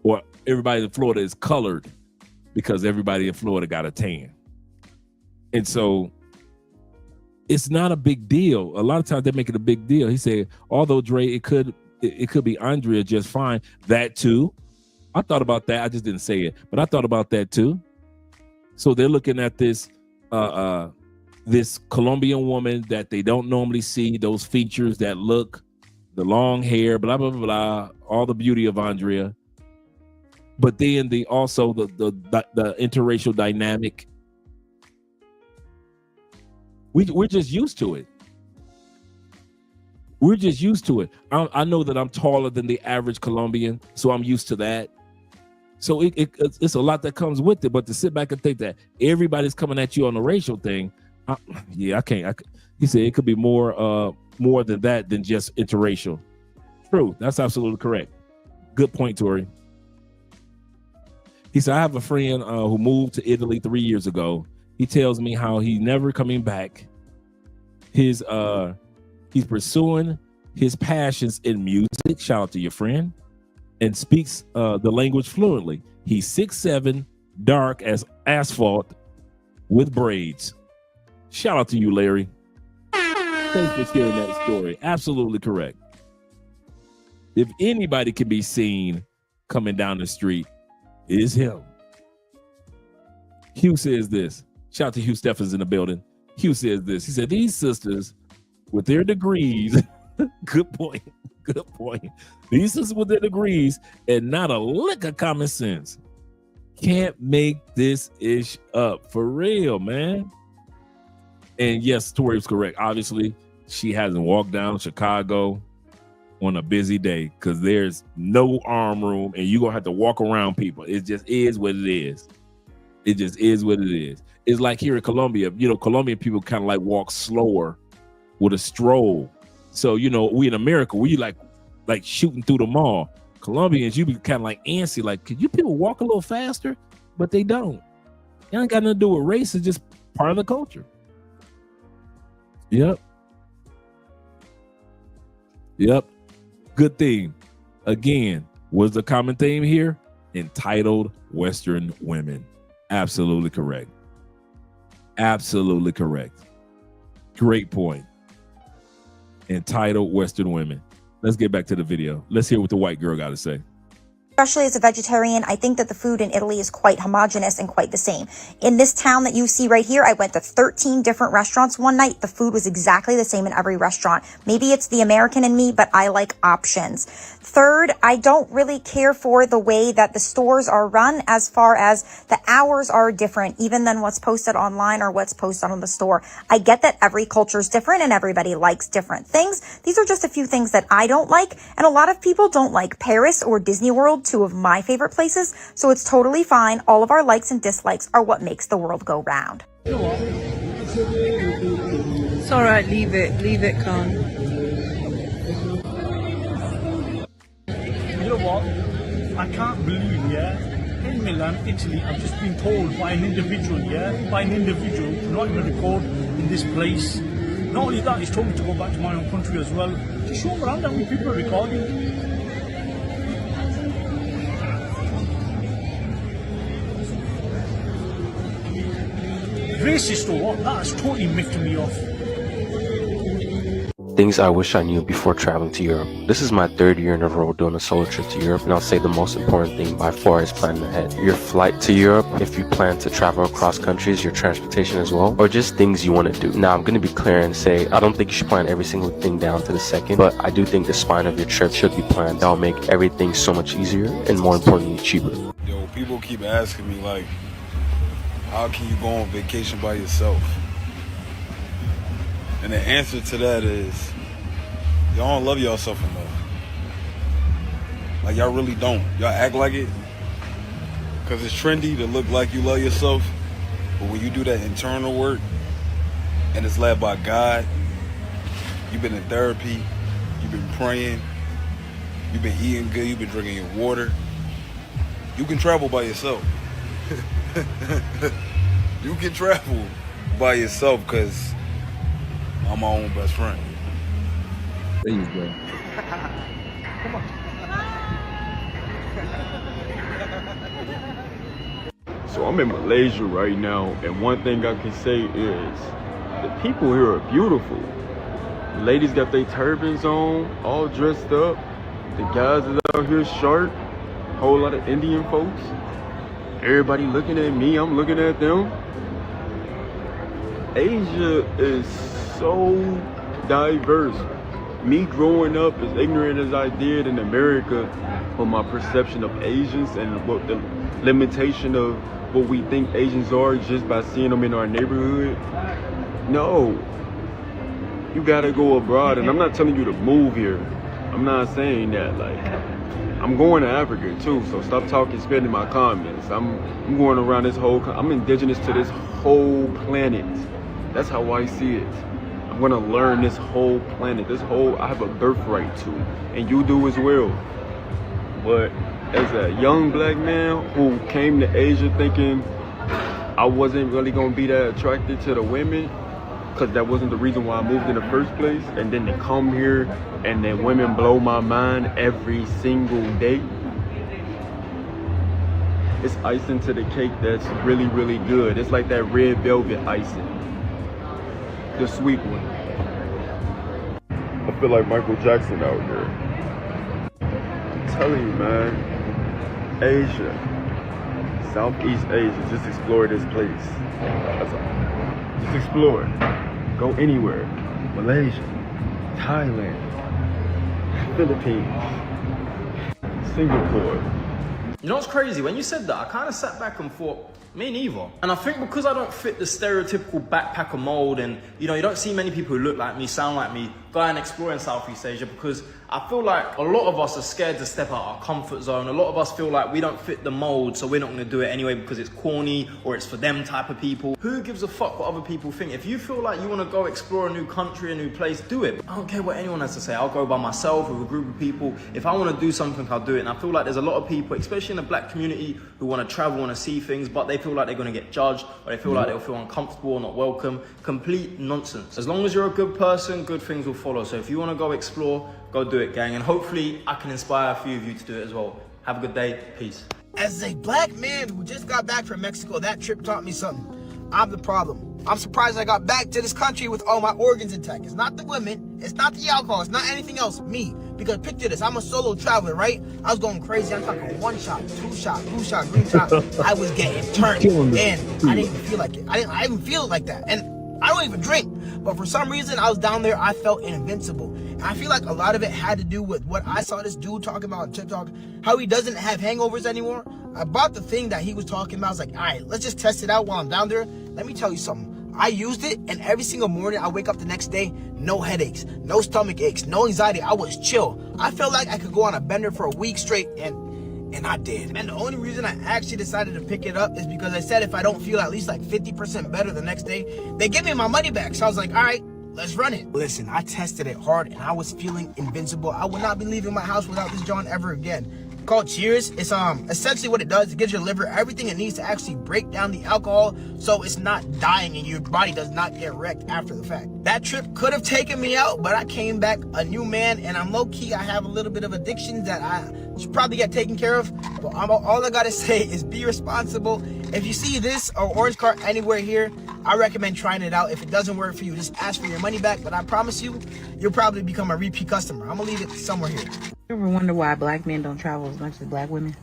Or everybody in Florida is colored because everybody in Florida got a tan. And so it's not a big deal. A lot of times they make it a big deal. He said, although Dre, it could be Andrea just fine. That too. I thought about that. I just didn't say it, but I thought about that too. So they're looking at this this Colombian woman that they don't normally see, those features that look, the long hair, blah, blah, blah, blah, all the beauty of Andrea. But then the interracial dynamic. We're just used to it. We're just used to it. I know that I'm taller than the average Colombian, so I'm used to that. So it's a lot that comes with it. But to sit back and think that everybody's coming at you on the racial thing, I can't. He said it could be more than that than just interracial. True, that's absolutely correct. Good point, Tori. He said, I have a friend who moved to Italy 3 years ago. He tells me how he's never coming back. He's pursuing his passions in music. Shout out to your friend. And speaks the language fluently. He's 6'7", dark as asphalt with braids. Shout out to you, Larry. Thanks for sharing that story. Absolutely correct. If anybody can be seen coming down the street, it is him. Hugh says this. Shout out to Hugh Steffens in the building. Hugh says this. He said, these sisters with their degrees, good point. These sisters with their degrees and not a lick of common sense can't make this ish up. For real, man. And yes, Tori was correct. Obviously, she hasn't walked down Chicago on a busy day because there's no arm room and you're going to have to walk around people. It just is what it is. It just is what it is. It's like here in Colombia, Colombian people kind of like walk slower with a stroll. So, we in America, we like shooting through the mall. Colombians, you be kind of like antsy, like, could you people walk a little faster? But they don't. It ain't got nothing to do with race. It's just part of the culture. Yep. Good theme. Again, what's the common theme here? Entitled Western women. Absolutely correct. Absolutely correct. Great point. Entitled Western women. Let's get back to the video. Let's hear what the white girl got to say. Especially as a vegetarian, I think that the food in Italy is quite homogenous and quite the same. In this town that you see right here, I went to 13 different restaurants one night. The food was exactly the same in every restaurant. Maybe it's the American in me, but I like options. Third, I don't really care for the way that the stores are run as far as the hours are different, even than what's posted online or what's posted on the store. I get that every culture is different and everybody likes different things. These are just a few things that I don't like, and a lot of people don't like. Paris or Disney World, two of my favorite places, so it's totally fine. All of our likes and dislikes are what makes the world go round. It's all right, leave it, Con. You know what? I can't believe, in Milan, Italy, I've just been told by an individual, not even record in this place. Not only that, he's told me to go back to my own country as well. To show around how many people are recording. Racist or what? That's totally miffed me off. Things I wish I knew before traveling to Europe. This is my 3rd year in a row doing a solo trip to Europe, and I'll say the most important thing by far is planning ahead. Your flight to Europe, if you plan to travel across countries, your transportation as well, or just things you want to do. Now, I'm going to be clear and say I don't think you should plan every single thing down to the second, but I do think the spine of your trip should be planned. That'll make everything so much easier and more importantly, cheaper. Yo, people keep asking me like, how can you go on vacation by yourself? And the answer to that is, y'all don't love yourself enough. Like, y'all really don't. Y'all act like it because it's trendy to look like you love yourself. But when you do that internal work and it's led by God, you've been in therapy, you've been praying, you've been eating good, you've been drinking your water, you can travel by yourself. You can travel by yourself because I'm my own best friend. There you go. Come on. So I'm in Malaysia right now, and one thing I can say is the people here are beautiful. The ladies got their turbans on, all dressed up. The guys is out here sharp. Whole lot of Indian folks. Everybody looking at me, I'm looking at them. Asia is so diverse. Me growing up as ignorant as I did in America from my perception of Asians and what the limitation of what we think Asians are just by seeing them in our neighborhood. No, you gotta go abroad, and I'm not telling you to move here. I'm not saying that. Like, I'm going to Africa too, so stop talking, spending my comments. I'm going around this whole, I'm indigenous to this whole planet. That's how I see it. I'm gonna learn this whole planet, I have a birthright to, and you do as well. But as a young black man who came to Asia thinking I wasn't really gonna be that attracted to the women, because that wasn't the reason why I moved in the first place, and then to come here and then women blow my mind every single day. It's icing to the cake that's really, really good. It's like that red velvet icing. The sweet one. I feel like Michael Jackson out here. I'm telling you, man. Asia, Southeast Asia, just explore this place. That's all. Just explore. Go anywhere. Malaysia, Thailand, Philippines, Singapore. You know what's crazy? When you said that, I kind of sat back and thought, me neither. And I think because I don't fit the stereotypical backpacker mold, and you don't see many people who look like me, sound like me, go and explore in Southeast Asia, because I feel like a lot of us are scared to step out our comfort zone. A lot of us feel like we don't fit the mold, so we're not going to do it anyway because it's corny or it's for them type of people. Who gives a fuck what other people think? If you feel like you want to go explore a new country, a new place, do it. I don't care what anyone has to say. I'll go by myself with a group of people. If I want to do something, I'll do it. And I feel like there's a lot of people, especially in the black community, who want to travel, want to see things, but they feel like they're going to get judged, or they feel like they'll feel uncomfortable or not welcome. Complete nonsense. As long as you're a good person, good things will follow. So if you want to go explore, go do it, gang. And hopefully I can inspire a few of you to do it as well. Have a good day. Peace. As a black man who just got back from Mexico, that trip taught me something. I'm the problem. I'm surprised I got back to this country with all my organs intact. It's not the women, it's not the alcohol, it's not anything else. Me. Because picture this, I'm a solo traveler, right? I was going crazy. I'm talking 1 shot, 2 shot, blue shot, green shot. I was getting turned, and I didn't even feel like it. I didn't feel like that. And I don't even drink. But for some reason, I was down there, I felt invincible. And I feel like a lot of it had to do with what I saw this dude talking about on TikTok, how he doesn't have hangovers anymore. I bought the thing that he was talking about. I was like, all right, let's just test it out while I'm down there. Let me tell you something. I used it, and every single morning I wake up the next day, no headaches, no stomach aches, no anxiety. I was chill. I felt like I could go on a bender for a week straight, and I did. And the only reason I actually decided to pick it up is because I said if I don't feel at least like 50% better the next day, they give me my money back. So I was like, all right, let's run it. Listen, I tested it hard, and I was feeling invincible. I would not be leaving my house without this joint ever again. Called Cheers. It's essentially what it does, it gives your liver everything it needs to actually break down the alcohol so it's not dying and your body does not get wrecked after the fact. That trip could have taken me out, but I came back a new man, and I'm low-key, I have a little bit of addiction that should probably get taken care of. But all I gotta say is be responsible. If you see this or orange cart anywhere here, I recommend trying it out. If it doesn't work for you, just ask for your money back. But I promise you, you'll probably become a repeat customer. I'm gonna leave it somewhere here. You ever wonder why black men don't travel as much as black women?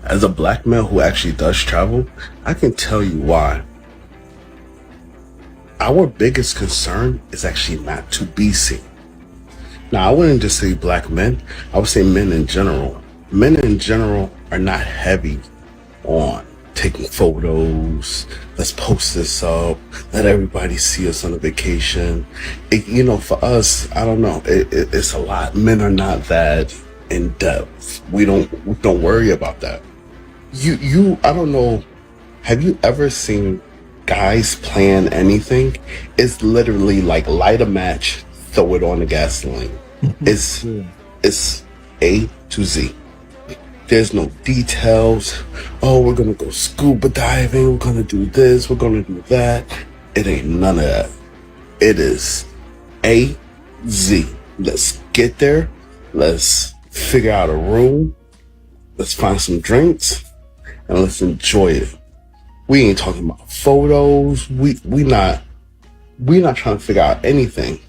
As a black man who actually does travel, I can tell you why. Our biggest concern is actually not to be seen. Now, I wouldn't just say black men, I would say men in general. Men in general are not heavy on taking photos, let's post this up, let everybody see us on a vacation. For us, I don't know, it's a lot. Men are not that in depth. We don't worry about that. I don't know, have you ever seen guys plan anything? It's literally like light a match, throw it on the gasoline. It's A to Z. There's no details. Oh, we're gonna go scuba diving, we're gonna do this, we're gonna do that. It ain't none of that. It is A, Z. Let's get there. Let's figure out a room. Let's find some drinks and let's enjoy it. We ain't talking about photos. We not trying to figure out anything.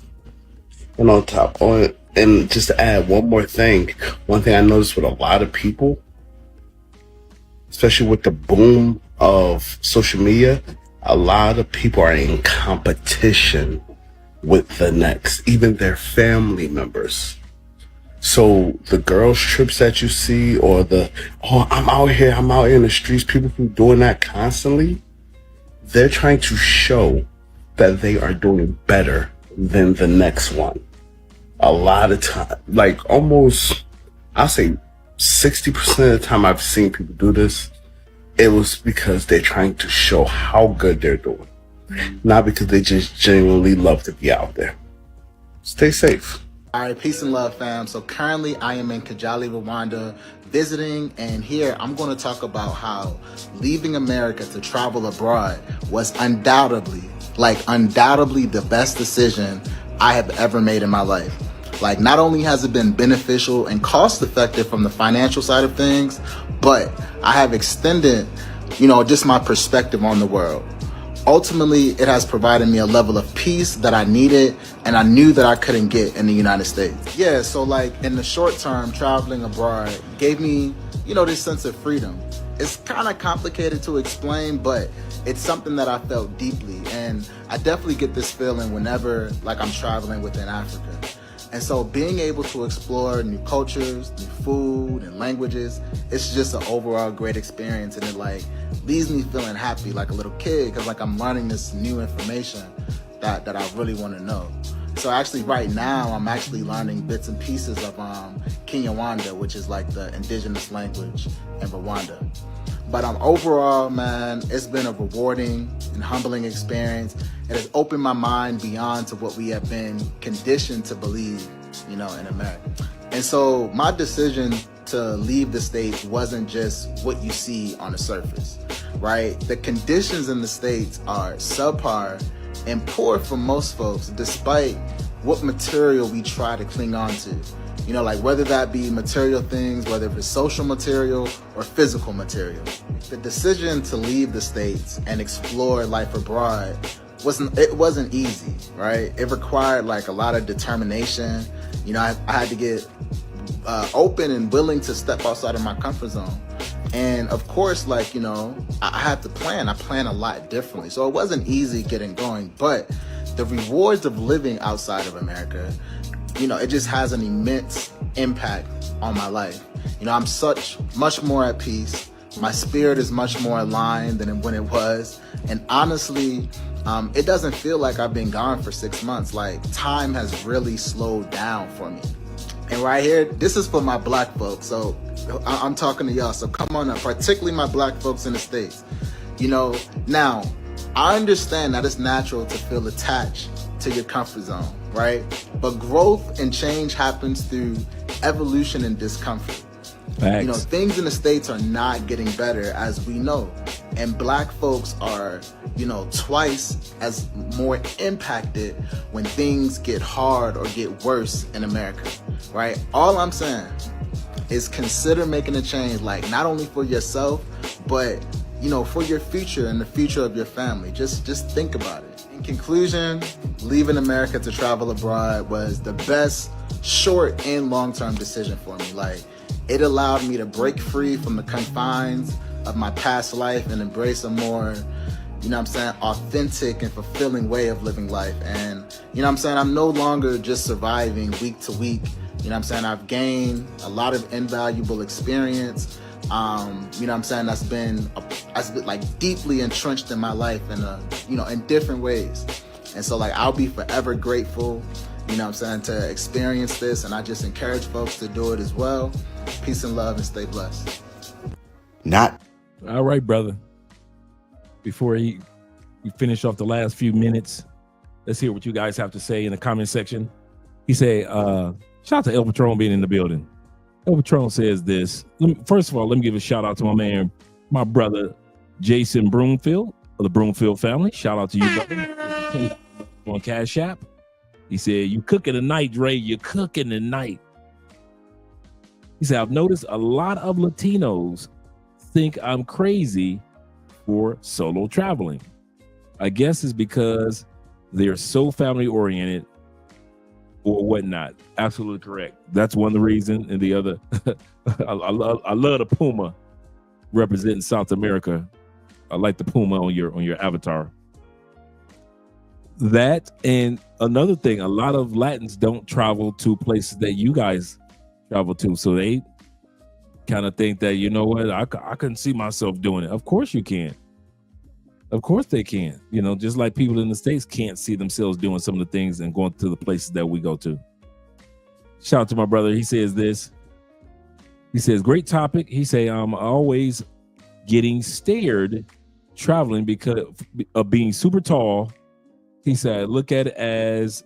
And just to add one more thing, one thing I noticed with a lot of people, especially with the boom of social media, a lot of people are in competition with the next, even their family members. So the girls' trips that you see, or I'm out here in the streets, people who doing that constantly, they're trying to show that they are doing better than the next one. A lot of time, like almost, I'll say 60% of the time I've seen people do this, it was because they're trying to show how good they're doing. Not because they just genuinely love to be out there. Stay safe. All right, peace and love, fam. So currently I am in Kigali, Rwanda, visiting, and here I'm going to talk about how leaving America to travel abroad was undoubtedly the best decision I have ever made in my life. Like, not only has it been beneficial and cost effective from the financial side of things, but I have extended, just my perspective on the world. Ultimately, it has provided me a level of peace that I needed and I knew that I couldn't get in the United States. Yeah, so like in the short term, traveling abroad gave me, this sense of freedom. It's kind of complicated to explain, but it's something that I felt deeply. And I definitely get this feeling whenever I'm traveling within Africa. And so being able to explore new cultures, new food and languages, it's just an overall great experience. And it leaves me feeling happy like a little kid, because I'm learning this new information that I really want to know. So actually right now I'm actually learning bits and pieces of Kinyarwanda, which is the indigenous language in Rwanda. But overall, man, it's been a rewarding and humbling experience. It has opened my mind beyond to what we have been conditioned to believe, in America. And so my decision to leave the States wasn't just what you see on the surface, right? The conditions in the States are subpar and poor for most folks, despite what material we try to cling on to. Whether that be material things, whether it's social material or physical material. The decision to leave the States and explore life abroad wasn't easy, right? It required a lot of determination. I had to get open and willing to step outside of my comfort zone. And of course, I had to plan. I plan a lot differently. So it wasn't easy getting going, but the rewards of living outside of America, it just has an immense impact on my life. I'm much more at peace. My spirit is much more aligned than when it was. And honestly, it doesn't feel like I've been gone for 6 months. Time has really slowed down for me. And right here, this is for my black folks. So I'm talking to y'all. So come on up, particularly my black folks in the States. Now, I understand that it's natural to feel attached to your comfort zone, right? But growth and change happens through evolution and discomfort. Thanks. Things in the States are not getting better, as we know. And black folks are, twice as more impacted when things get hard or get worse in America, right? All I'm saying is consider making a change, like not only for yourself, but for your future and the future of your family. Just think about it. In conclusion, leaving America to travel abroad was the best short and long-term decision for me. Like, it allowed me to break free from the confines of my past life and embrace a more, authentic and fulfilling way of living life. And, I'm no longer just surviving week to week. I've gained a lot of invaluable experience. That's been like deeply entrenched in my life in different ways. And so I'll be forever grateful, to experience this. And I just encourage folks to do it as well. Peace and love, and stay blessed. All right, brother. Before we finish off the last few minutes, let's hear what you guys have to say in the comment section. He said, shout out to El Patron being in the building. El Patron says this. First of all, let me give a shout out to my man, my brother, Jason Broomfield of the Broomfield family. Shout out to you, brother. On Cash App. He said, you cooking tonight, Dre. You're cooking tonight. He said, I've noticed a lot of Latinos think I'm crazy for solo traveling. I guess it's because they're so family oriented or whatnot. Absolutely correct. That's one of the reasons. And the other, I love the Puma representing South America. I like the Puma on your avatar. That, and another thing, a lot of Latins don't travel to places that you guys travel to, so they kind of think that, you know what, I couldn't see myself doing it. Of course you can. Of course they can. Just like people in the States can't see themselves doing some of the things and going to the places that we go to. Shout out to my brother. He says this. He says, great topic. He say, I'm always getting stared traveling because of being super tall. He said, look at it as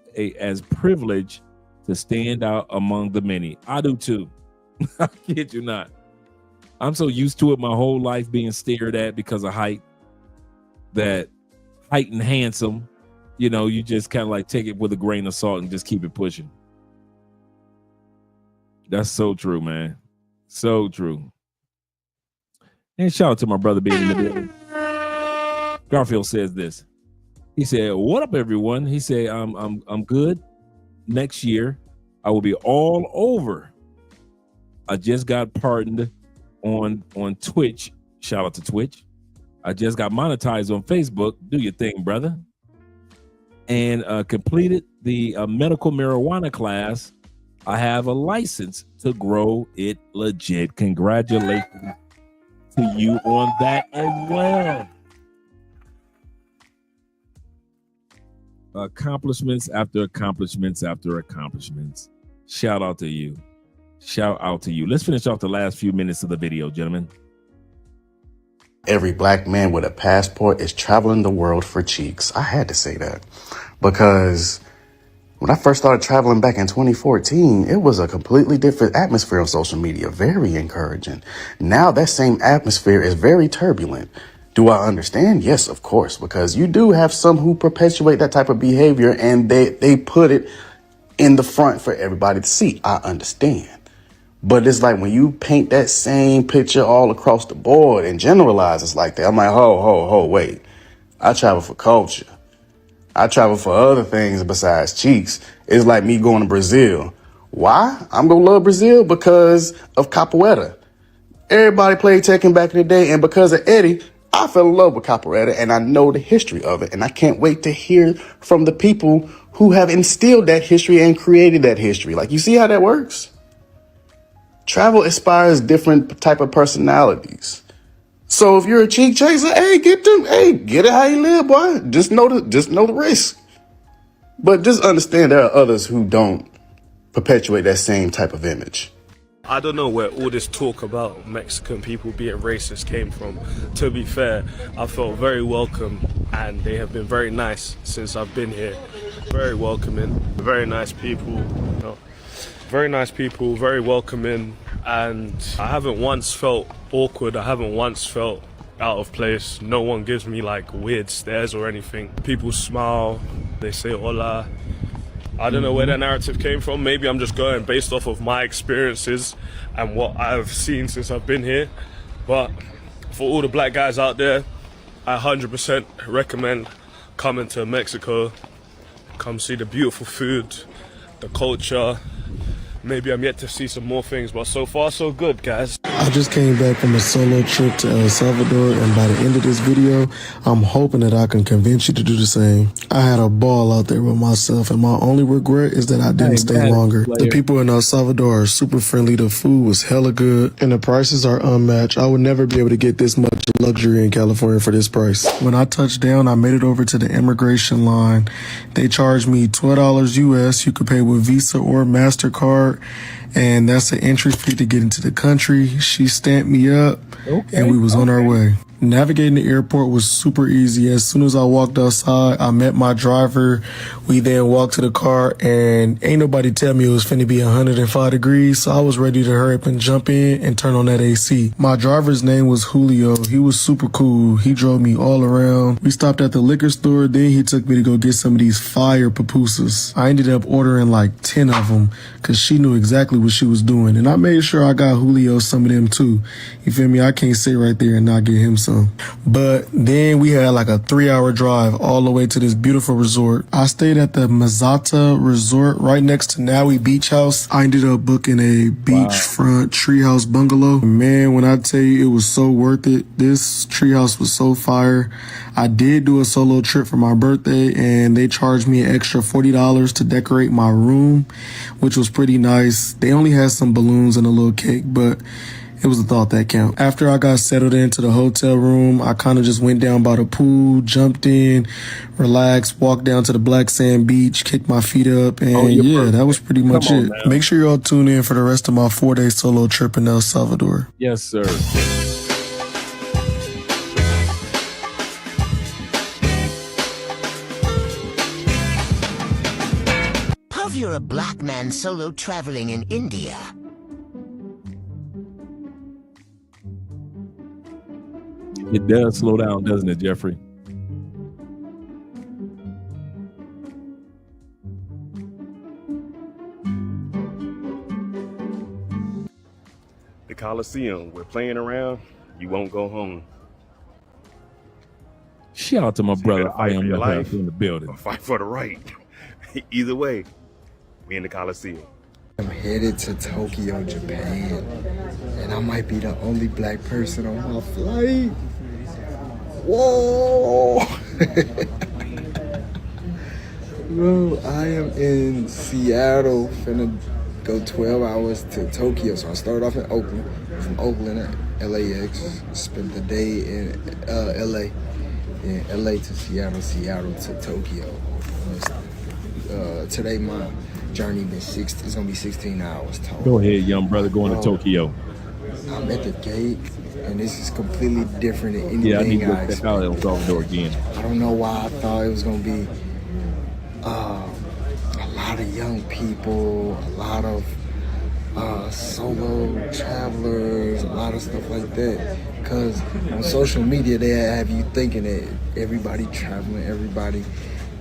privilege to stand out among the many. I do too. I kid you not. I'm so used to it my whole life being stared at because of height, that height and handsome, you just kind of like take it with a grain of salt and just keep it pushing. That's so true, man. So true. And shout out to my brother being in the building. Garfield says this. He said, what up, everyone? He said, I'm good. Next year, I will be all over. I just got pardoned on Twitch. Shout out to Twitch. I just got monetized on Facebook. Do your thing, brother. And completed the medical marijuana class. I have a license to grow it legit. Congratulations to you on that as well. Accomplishments after accomplishments after accomplishments. Shout out to you. Shout out to you. Let's finish off the last few minutes of the video, gentlemen. Every black man with a passport is traveling the world for cheeks. I had to say that because when I first started traveling back in 2014, it was a completely different atmosphere on social media. Very encouraging. Now that same atmosphere is very turbulent. Do I understand? Yes, of course, because you do have some who perpetuate that type of behavior and they put it in the front for everybody to see. I understand. But it's like when you paint that same picture all across the board and generalize it's like that. I'm like, wait. I travel for culture. I travel for other things besides cheeks. It's like me going to Brazil. Why? I'm going to love Brazil because of capoeira. Everybody played Tekken back in the day, and because of Eddie, I fell in love with capoeira, and I know the history of it, and I can't wait to hear from the people who have instilled that history and created that history. Like, you see how that works? Travel inspires different type of personalities. So if you're a cheek chaser, get it how you live, boy. Just know the risk. But just understand there are others who don't perpetuate that same type of image. I don't know where all this talk about Mexican people being racist came from. To be fair, I felt very welcome, and they have been very nice since I've been here. Very welcoming, very nice people. Very nice people, very welcoming, and I haven't once felt awkward. I haven't once felt out of place. No one gives me like weird stares or anything. People smile, they say hola. I don't know where that narrative came from. Maybe I'm just going based off of my experiences and what I've seen since I've been here. But for all the black guys out there, I 100% recommend coming to Mexico. Come see the beautiful food, the culture. Maybe I'm yet to see some more things, but so far so good, guys. I just came back from a solo trip to El Salvador, and by the end of this video, I'm hoping that I can convince you to do the same. I had a ball out there with myself, and my only regret is that I didn't stay longer. The people in El Salvador are super friendly, the food was hella good, and the prices are unmatched. I would never be able to get this much luxury in California for this price. When I touched down, I made it over to the immigration line. They charged me $12 US. You could pay with Visa or MasterCard, and that's the entry fee to get into the country. She stamped me up, and we was on our way. Navigating the airport was super easy. As soon as I walked outside, I met my driver. We then walked to the car, and ain't nobody tell me it was finna be 105 degrees, so I was ready to hurry up and jump in and turn on that AC. My driver's name was Julio. He was super cool. He drove me all around. We stopped at the liquor store, then he took me to go get some of these fire pupusas. I ended up ordering like 10 of them because she knew exactly what she was doing, and I made sure I got Julio some of them too. You feel me? I can't sit right there and not get him some. But then we had like a 3-hour drive all the way to this beautiful resort. I stayed at the Mazata Resort right next to Naui Beach House. I ended up booking a beachfront treehouse bungalow. Man, when I tell you it was so worth it, this treehouse was so fire. I did do a solo trip for my birthday, and they charged me an extra $40 to decorate my room, which was pretty nice. They only had some balloons and a little cake, but it was the thought that count. After I got settled into the hotel room, I kind of just went down by the pool, jumped in, relaxed, walked down to the black sand beach, kicked my feet up, and yeah, that was pretty much it. Make sure y'all tune in for the rest of my 4-day solo trip in El Salvador. Yes, sir. Puff, you're a black man solo traveling in India. It does slow down, doesn't it, Jeffrey? The Coliseum, we're playing around, you won't go home. Shout out to my brother, I am your life in the building. or fight for the right. Either way, we in the Coliseum. I'm headed to Tokyo, Japan, and I might be the only black person on my flight. Whoa! Bro, I am in Seattle, finna go 12 hours to Tokyo. So I started off in Oakland, from Oakland at LAX, spent the day in LA, and LA to Seattle, Seattle to Tokyo. Today my journey it's gonna be 16 hours total. Go ahead, young brother, going to Tokyo. I'm at the gate, and this is completely different than anything Yeah, I need to I go check out El Salvador again. I don't know why I thought it was gonna be a lot of young people, a lot of solo travelers, a lot of stuff like that. Because on social media, they have you thinking that everybody traveling, everybody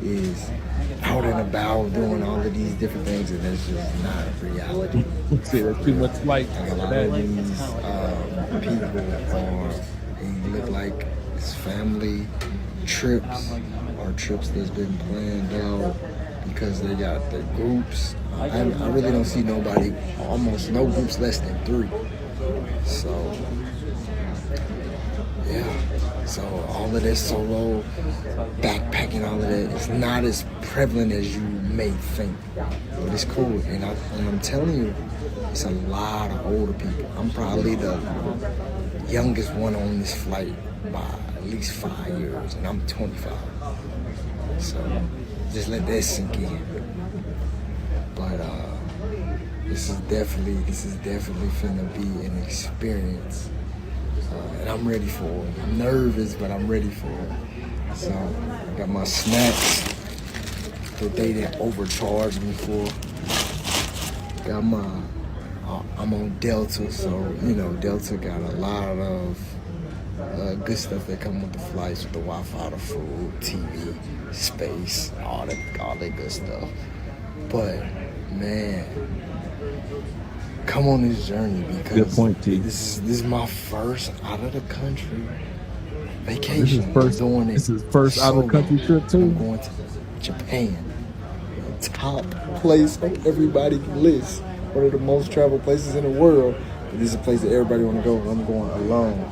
is out and about doing all of these different things, and that's just not reality. See, there's too much light. A lot of these people they look like it's family trips or trips that's been planned out because they got their groups. I really don't see nobody, almost no groups less than 3. So yeah, so all of this solo backpacking, all of that, it's not as prevalent as you may think, but it's cool. And I'm telling you, it's a lot of older people. I'm probably the youngest one on this flight by at least 5 years, and I'm 25. So just let that sink in. But this is definitely finna be an experience. And I'm ready for it. I'm nervous, but I'm ready for it. So I got my snacks that they didn't overcharge me for. Got my, I'm on Delta, so you know Delta got a lot of good stuff that come with the flights, with the Wi-Fi, the food, TV, space, all that good stuff. But man, come on this journey because Good point, T. This is my first out of the country vacation. This is first out of the country trip too. I'm going to Japan, top place on everybody's list. One of the most traveled places in the world. But this is a place that everybody want to go. I'm going alone.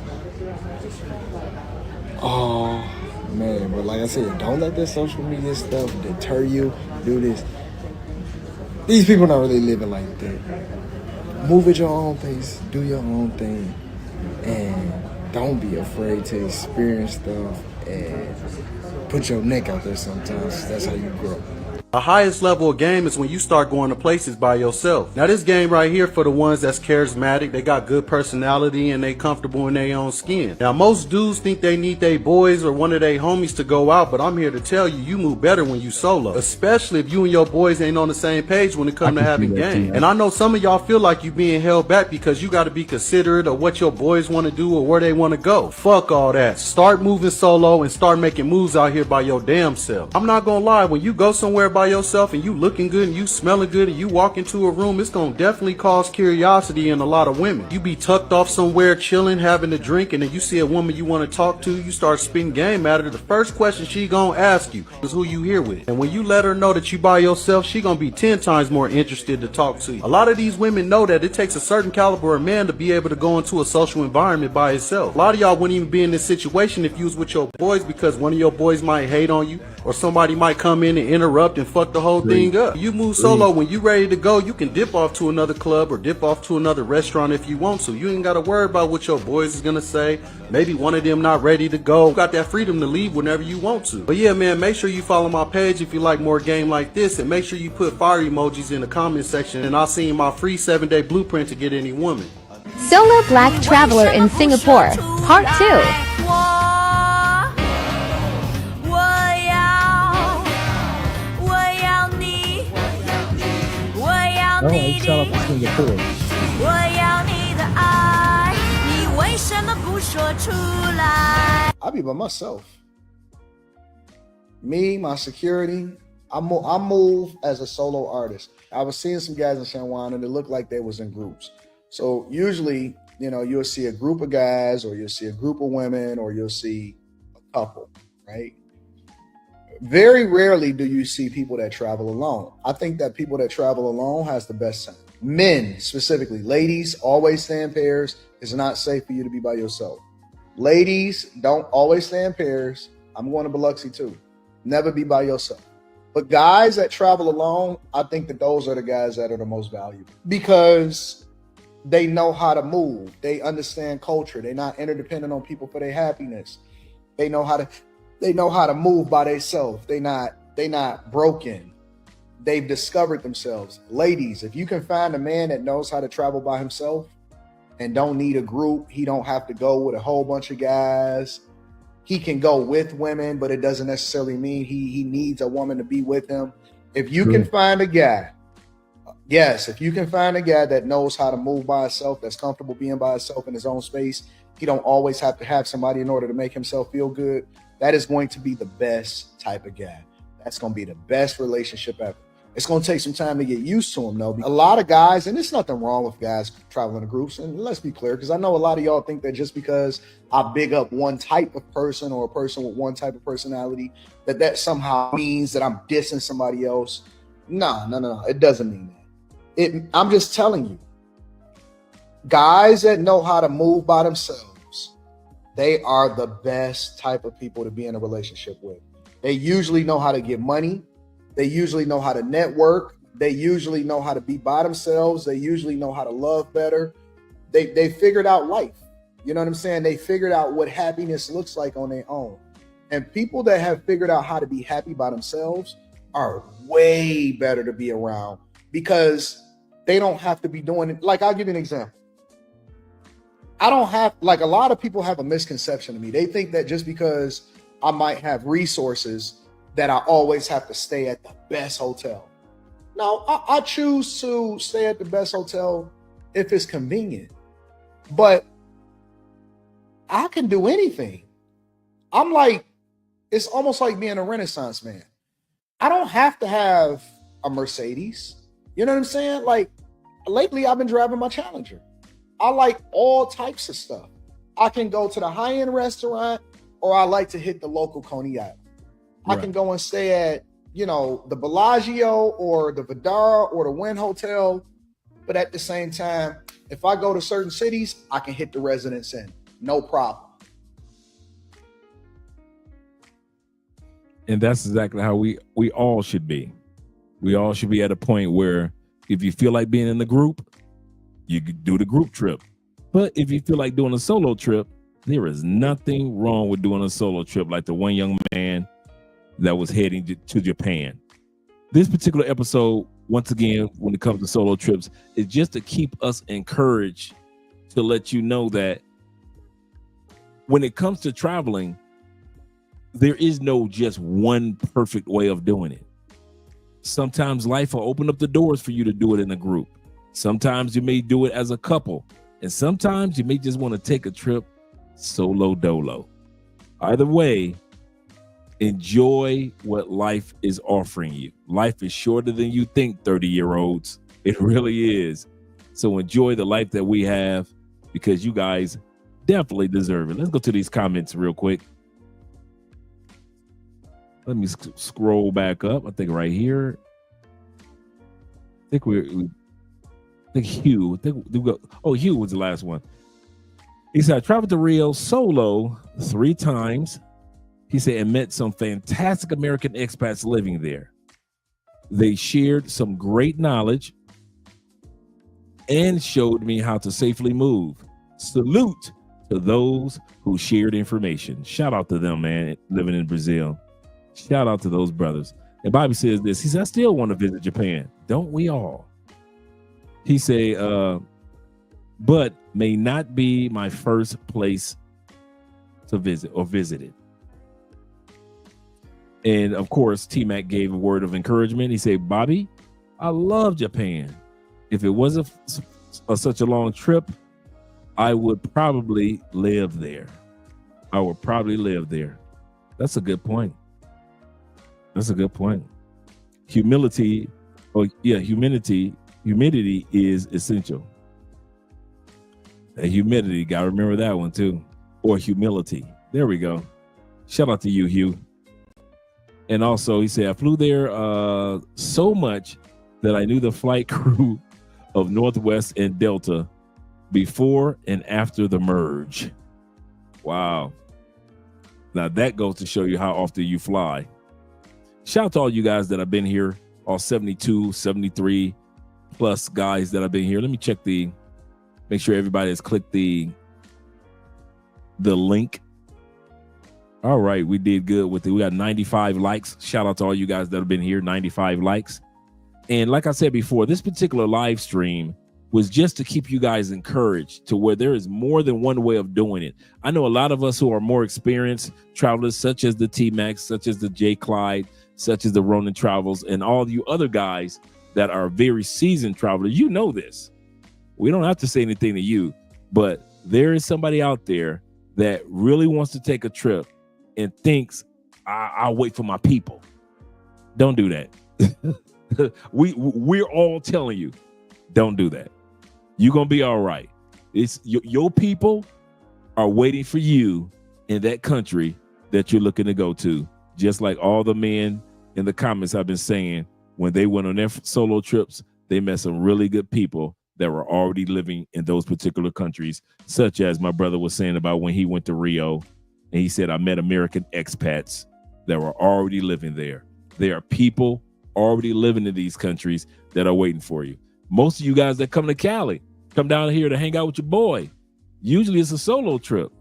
Oh man, but like I said, don't let that social media stuff deter you. Do this. These people not really living like that. Move at your own pace. Do your own thing. And don't be afraid to experience stuff and put your neck out there sometimes. That's how you grow. The highest level of game is when you start going to places by yourself. Now this game right here for the ones that's charismatic, they got good personality and they comfortable in their own skin. Now most dudes think they need their boys or one of their homies to go out, but I'm here to tell you, you move better when you solo. Especially if you and your boys ain't on the same page when it comes to having game. And I know some of y'all feel like you being held back because you got to be considerate of what your boys want to do or where they want to go. Fuck all that. Start moving solo and start making moves out here by your damn self. I'm not gonna lie, when you go somewhere by yourself and you looking good and you smelling good and you walk into a room, it's gonna definitely cause curiosity in a lot of women. You be tucked off somewhere chilling, having a drink, and then you see a woman you want to talk to, you start spitting game at her. The first question she gonna ask you is who you here with. And when you let her know that you by yourself, she gonna be 10 times more interested to talk to you. A lot of these women know that it takes a certain caliber of man to be able to go into a social environment by itself. A lot of y'all wouldn't even be in this situation if you was with your boys because one of your boys might hate on you or somebody might come in and interrupt and fuck the whole thing up. You move solo, when you ready to go, you can dip off to another club or dip off to another restaurant if you want to. You ain't got to worry about what your boys is going to say. Maybe one of them not ready to go. You got that freedom to leave whenever you want to. But yeah, man, make sure you follow my page if you like more game like this, and make sure you put fire emojis in the comment section, and I'll send you my free 7-day blueprint to get any woman. Solo Black Traveler in Singapore, Part 2. Oh, shout out to Singapore. I be by myself. Me, my security. I move as a solo artist. I was seeing some guys in San Juan and it looked like they was in groups. So usually, you know, you'll see a group of guys or you'll see a group of women or you'll see a couple, right? Very rarely do you see people that travel alone. I think that people that travel alone has the best sound. Men specifically, ladies, always stay in pairs. It's not safe for you to be by yourself. Ladies, don't always stay in pairs. I'm going to Biloxi too. Never be by yourself. But guys that travel alone, I think that those are the guys that are the most valuable because they know how to move. They understand culture. They're not interdependent on people for their happiness. They know how to move by themselves. They not broken. They've discovered themselves. Ladies, if you can find a man that knows how to travel by himself and don't need a group, he don't have to go with a whole bunch of guys. He can go with women, but it doesn't necessarily mean he needs a woman to be with him. If you can find a guy, if you can find a guy that knows how to move by himself, that's comfortable being by himself in his own space, he don't always have to have somebody in order to make himself feel good. That is going to be the best type of guy. That's going to be the best relationship ever. It's going to take some time to get used to him, though. A lot of guys, and there's nothing wrong with guys traveling in groups, and let's be clear, because I know a lot of y'all think that just because I big up one type of person or a person with one type of personality, that somehow means that I'm dissing somebody else. No. It doesn't mean that. I'm just telling you, guys that know how to move by themselves, they are the best type of people to be in a relationship with. They usually know how to get money. They usually know how to network. They usually know how to be by themselves. They usually know how to love better. They figured out life. You know what I'm saying? They figured out what happiness looks like on their own. And people that have figured out how to be happy by themselves are way better to be around because they don't have to be doing it. Like, I'll give you an example. I don't have, like, a lot of people have a misconception of me. They think that just because I might have resources that I always have to stay at the best hotel. No, I choose to stay at the best hotel if it's convenient. But I can do anything. I'm like, it's almost like being a Renaissance man. I don't have to have a Mercedes. You know what I'm saying? Like lately I've been driving my Challenger. I like all types of stuff. I can go to the high-end restaurant, or I like to hit the local Coney Island. I can go and stay at, you know, the Bellagio or the Vdara or the Wynn Hotel. But at the same time, if I go to certain cities, I can hit the Residence Inn. No problem. And that's exactly how we all should be. We all should be at a point where if you feel like being in the group, you could do the group trip. But if you feel like doing a solo trip, there is nothing wrong with doing a solo trip like the one young man that was heading to Japan. This particular episode, once again, when it comes to solo trips, is just to keep us encouraged, to let you know that when it comes to traveling, there is no just one perfect way of doing it. Sometimes life will open up the doors for you to do it in a group. Sometimes you may do it as a couple, and sometimes you may just want to take a trip solo dolo. Either way, enjoy what life is offering you. Life is shorter than you think, 30-year-olds. It really is. So enjoy the life that we have, because you guys definitely deserve it. Let's go to these comments real quick. Let me scroll back up. I think right here. I think Hugh. Hugh was the last one. He said, I traveled to Rio solo 3 times. He said, and met some fantastic American expats living there. They shared some great knowledge and showed me how to safely move. Salute to those who shared information. Shout out to them, man, living in Brazil. Shout out to those brothers. And Bobby says this. He said, I still want to visit Japan. Don't we all? He say, but may not be my first place to visit or visited. And of course, T-Mac gave a word of encouragement. He said, Bobby, I love Japan. If it wasn't such a long trip, I would probably live there. That's a good point. Humility is essential. And humidity, gotta remember that one too. Or humility. There we go. Shout out to you, Hugh. And also, he said, I flew there so much that I knew the flight crew of Northwest and Delta before and after the merge. Wow. Now that goes to show you how often you fly. Shout out to all you guys that have been here, all 72, 73 plus guys that have been here. Let me check make sure everybody has clicked the link. All right, we did good with it. We got 95 likes. Shout out to all you guys that have been here, 95 likes. And like I said before, this particular live stream was just to keep you guys encouraged to where there is more than one way of doing it. I know a lot of us who are more experienced travelers, such as the T-Max, such as the J. Clyde, such as the Ronin Travels, and all you other guys that are very seasoned travelers. You know this. We don't have to say anything to you, but there is somebody out there that really wants to take a trip and thinks, I'll wait for my people. Don't do that. We're all telling you, don't do that. You're gonna be all right. It's your people are waiting for you in that country that you're looking to go to. Just like all the men in the comments have been saying, when they went on their solo trips, they met some really good people that were already living in those particular countries, such as my brother was saying about when he went to Rio, and he said, I met American expats that were already living there. There are people already living in these countries that are waiting for you. Most of you guys that come to Cali, come down here to hang out with your boy. Usually it's a solo trip.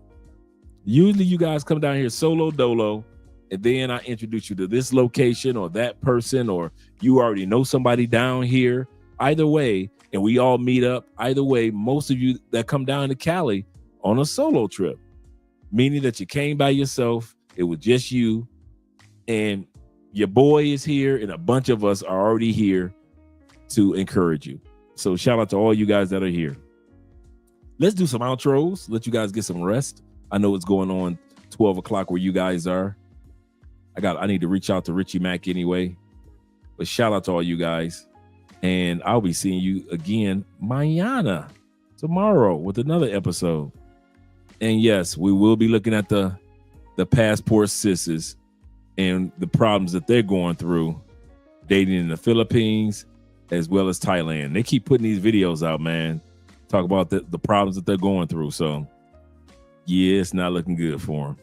Usually you guys come down here solo dolo, and then I introduce you to this location or that person, or you already know somebody down here. Either way, and we all meet up. Either way, most of you that come down to Cali on a solo trip, meaning that you came by yourself, it was just you, and your boy is here, and a bunch of us are already here to encourage you. So shout out to all you guys that are here. Let's do some outros. Let you guys get some rest. I know it's going on 12 o'clock where you guys are. I need to reach out to Richie Mack anyway. But shout out to all you guys. And I'll be seeing you again mañana, tomorrow, with another episode. And yes, we will be looking at the passport sisters and the problems that they're going through dating in the Philippines as well as Thailand. They keep putting these videos out, man. Talk about the problems that they're going through. So, yeah, it's not looking good for them.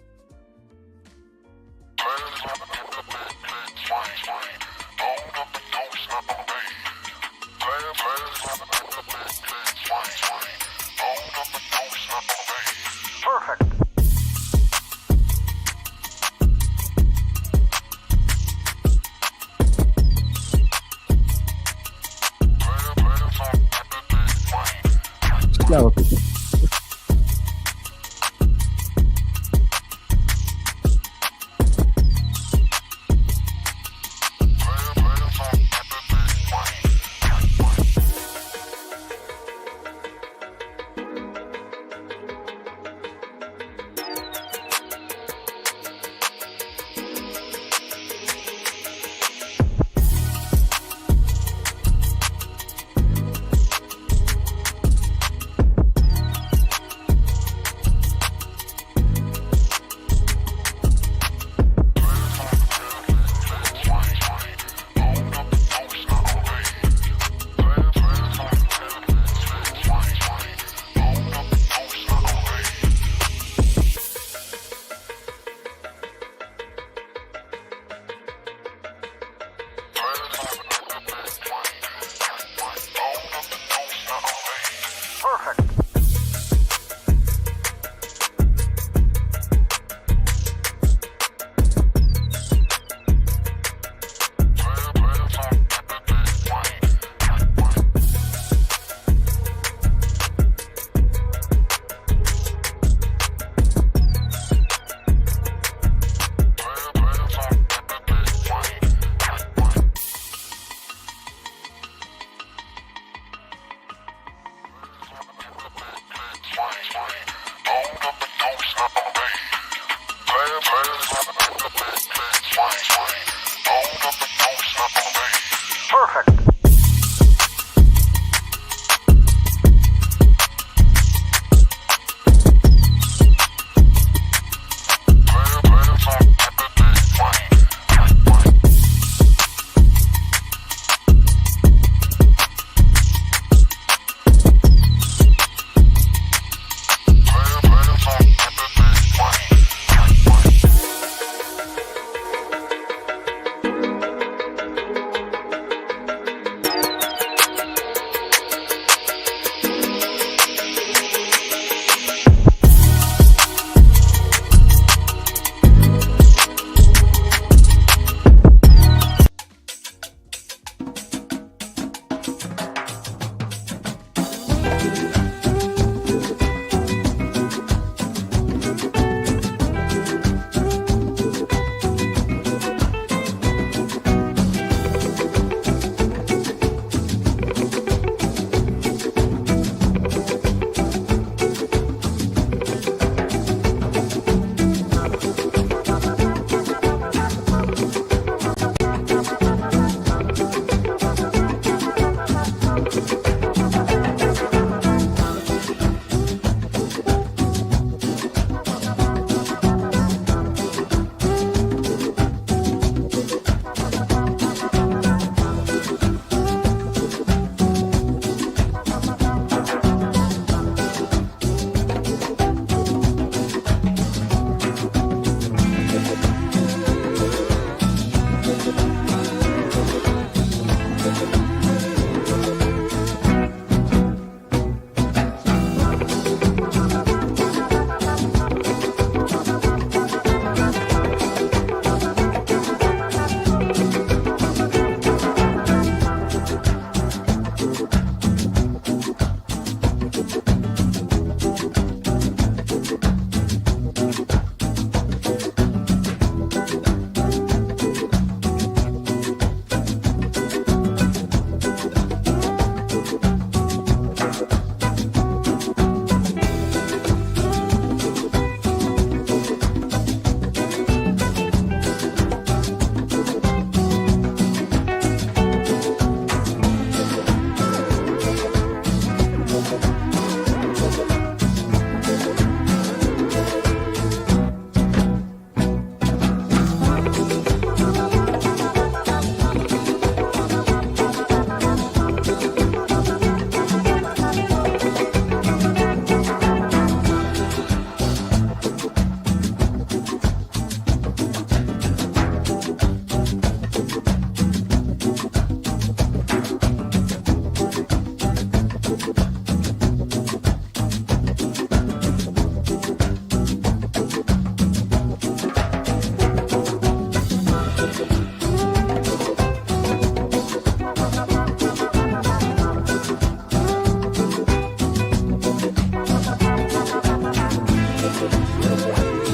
You know what I'm saying?